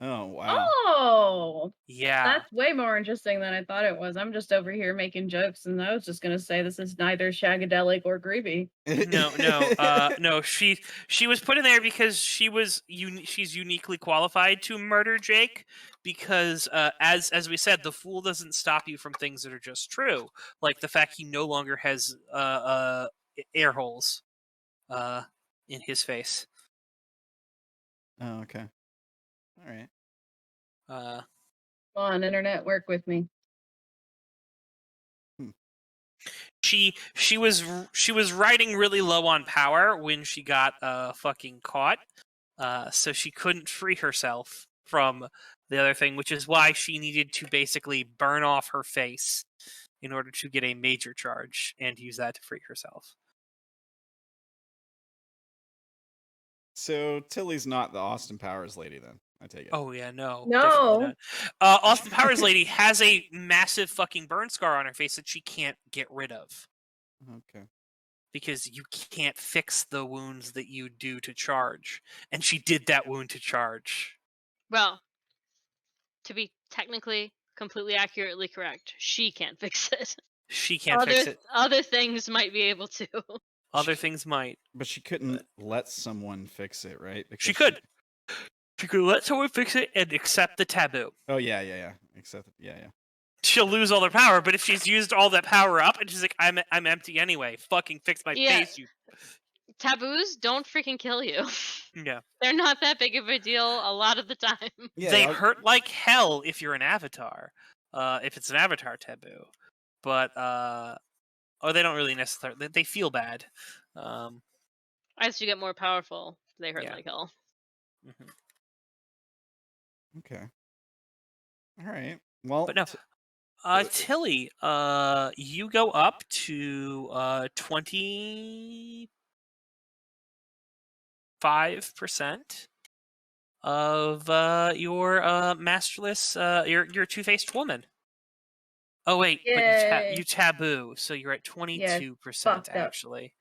oh wow. Oh, Yeah. that's way more interesting than I thought it was. I'm just over here making jokes, and I was just gonna say this is neither shagadelic or creepy. No. She was put in there because she's uniquely qualified to murder Jake. Because as we said, the fool doesn't stop you from things that are just true, like the fact he no longer has air holes in his face. Oh, okay. All right. Uh, Come on, internet, work with me. She was riding really low on power when she got fucking caught, so she couldn't free herself from the other thing, which is why she needed to basically burn off her face in order to get a major charge and use that to free herself. So Tilly's not the Austin Powers lady, then I take it. Oh yeah, no. No. Definitely not. Austin Powers lady has a massive fucking burn scar on her face that she can't get rid of. Okay. Because you can't fix the wounds that you do to charge. And she did that wound to charge. Well, to be technically completely accurately correct, she can't fix it. She can't fix it. Other things might be able to. Other things might. But she couldn't let someone fix it, right? Because She could. She could let someone fix it and accept the taboo. Oh yeah. Except yeah. She'll lose all her power, but if she's used all that power up and she's like, I'm empty anyway. Fucking fix my face, you. Taboos don't freaking kill you. Yeah. They're not that big of a deal a lot of the time. Yeah, they hurt like hell if you're an avatar. If it's an avatar taboo. But they don't really necessarily. They feel bad. As you get more powerful, they hurt Yeah. like hell. Mm-hmm. Okay. All right. Well, But no. Tilly, you go up to 25% of your masterless, your two-faced woman. Oh wait, but you taboo, so you're at 22% actually.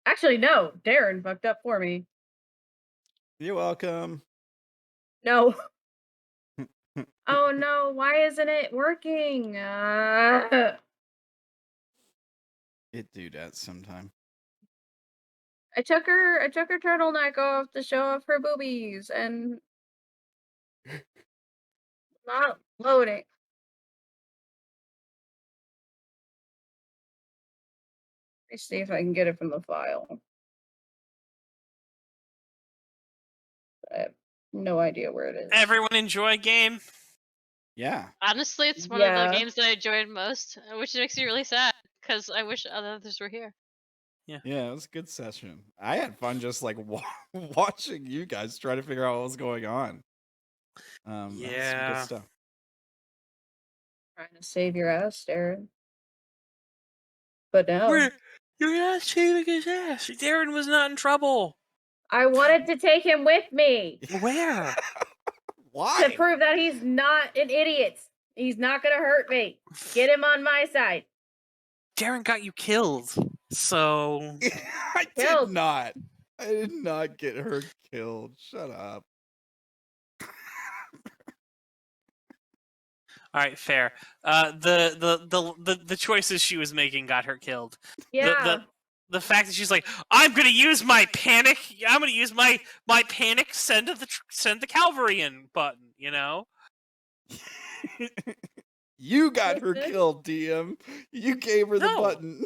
Actually, no. Darren fucked up for me. You're welcome. No. Oh no, why isn't it working? It do that sometime. I took her turtleneck off to show off her boobies and not loading. Let me see if I can get it from the file. I have no idea where it is. Everyone enjoy game? Yeah. Honestly, it's one of the games that I enjoyed most, which makes me really sad because I wish others were here. Yeah, it was a good session. I had fun just like watching you guys try to figure out what was going on. Yeah, good stuff. Trying to save your ass, Darren. But no. You're not saving his ass. Darren was not in trouble. I wanted to take him with me. Where? Why? To prove that he's not an idiot. He's not gonna hurt me. Get him on my side. Darren got you killed. So I did not. I did not get her killed. Shut up. All right, fair. The choices she was making got her killed. Yeah. The fact that she's like, I'm gonna use my panic. I'm gonna use my panic. Send the cavalry in button. You know. You got her killed, DM. You gave her the button.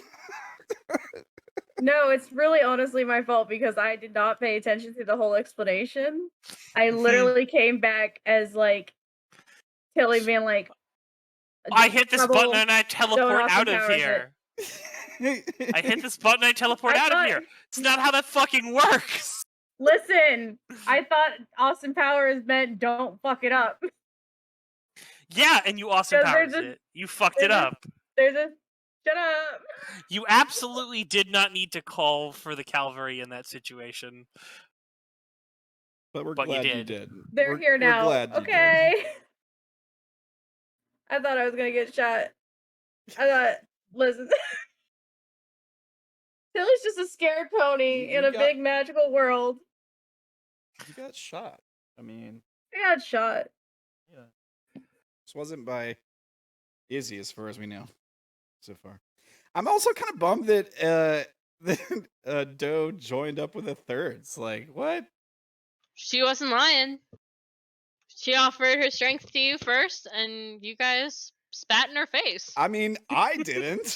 No, it's really honestly my fault because I did not pay attention to the whole explanation. I literally came back as like Tilly being like, I hit this button and I Don't teleport Austin out of Powers here. I hit this button and I teleport I out of thought- here. It's not how that fucking works. Listen, I thought Austin Powers meant don't fuck it up. Yeah, and you Austin Because Powers there's a- it. You fucked it there's a- up. There's a shut up. You absolutely did not need to call for the cavalry in that situation. But we're But you glad you did. did. They're We're- here we're now. glad you did. Okay. I thought I was gonna get shot. I thought, listen. Tilly's just a scared pony You in a got- big magical world. You got shot. I mean, I got shot. yeah. This wasn't by Izzy, as far as we know, so far. I'm also kind of bummed that Doe joined up with the thirds. Like, what? She wasn't lying. She offered her strength to you first, and you guys spat in her face. I mean, I didn't.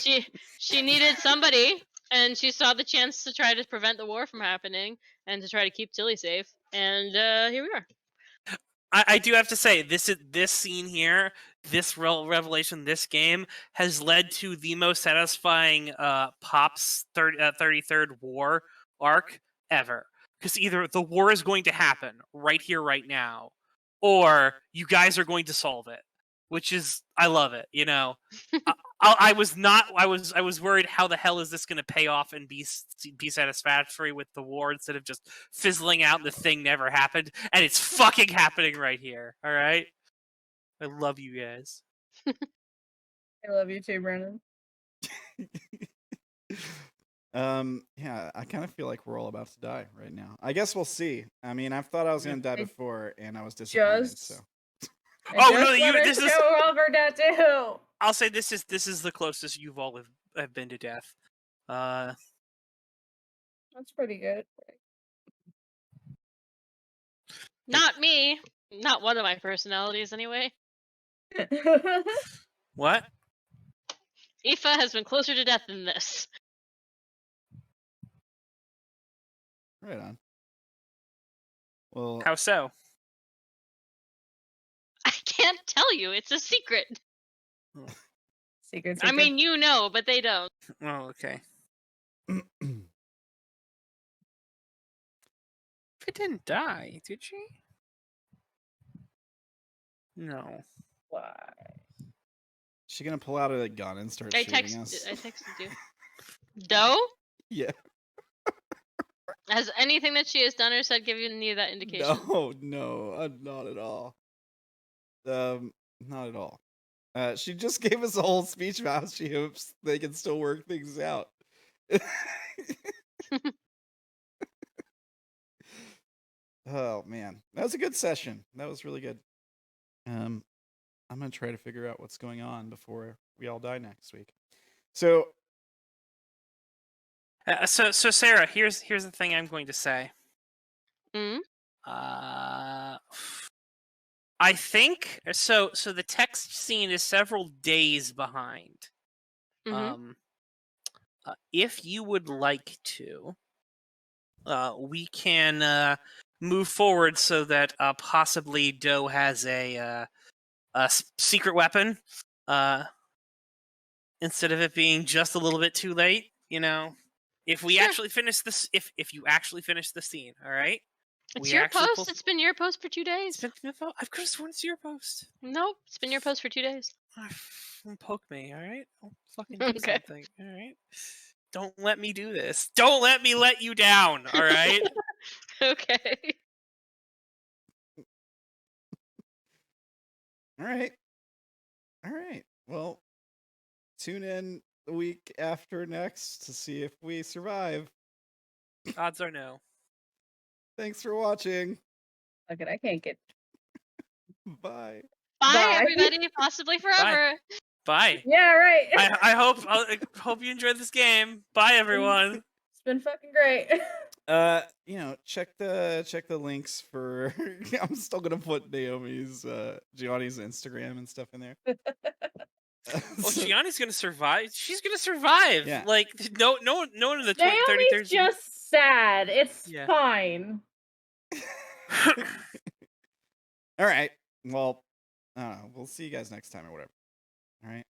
She needed somebody, and she saw the chance to try to prevent the war from happening and to try to keep Tilly safe. And here we are. I do have to say, this scene here, this revelation, this game, has led to the most satisfying Pop's 33rd war arc ever. Because either the war is going to happen right here, right now, or you guys are going to solve it. Which is, I love it. You know, I was worried how the hell is this going to pay off and be satisfactory with the war instead of just fizzling out and the thing never happened, and it's fucking happening right here. All right, I love you guys. I love you too, Brennan. Yeah, I kind of feel like we're all about to die right now. I guess we'll see. I mean, I've thought I was gonna die before, and I was disappointed. So. Oh no, this is. Over that too. I'll say this is the closest you've all have been to death. That's pretty good. Not me. Not one of my personalities, anyway. What? Aoife has been closer to death than this. Right on. Well, How so? I can't tell you. It's a secret. Secret. I mean, you know, but they don't. Oh, okay. She didn't die, did she? No. why? she gonna pull out a gun and start I shooting us? texted you. Doe? Yeah. Has anything that she has done or said given you that indication? No, not at all. Not at all. She just gave us a whole speech about how she hopes they can still work things out. Oh man, that was a good session. That was really good. I'm gonna try to figure out what's going on before we all die next week. So, So Sarah, here's the thing I'm going to say. Hmm? I think so. So the text scene is several days behind. Mhm. If you would like to, we can move forward so that possibly Doe has a secret weapon. Instead of it being just a little bit too late, you know. If we Sure. actually finish this, if you actually finish the scene, all right. It's We your actually post. pull- It's been your post for 2 days. I've could have sworn it's your post. Nope, it's been your post for 2 days. Don't poke me, all right? I'll fucking do Okay. something, all right? Don't let me do this. Don't let me let you down, all right? Okay. all right. Well, tune in the week after next to see if we survive. Odds are no. Thanks for watching. Look at I can't get. Bye. Bye, Bye. everybody. Possibly forever. Bye. Yeah, right. I hope you enjoyed this game. Bye, everyone. It's been fucking great. Check the links for I'm still gonna put Naomi's Gianni's Instagram and stuff in there. Oh, Gianni's gonna survive. She's gonna survive. Yeah. Like no one in the Naomi's 33rd. just sad. It's Yeah. fine. All right. Well, I don't know. We'll see you guys next time or whatever. All right.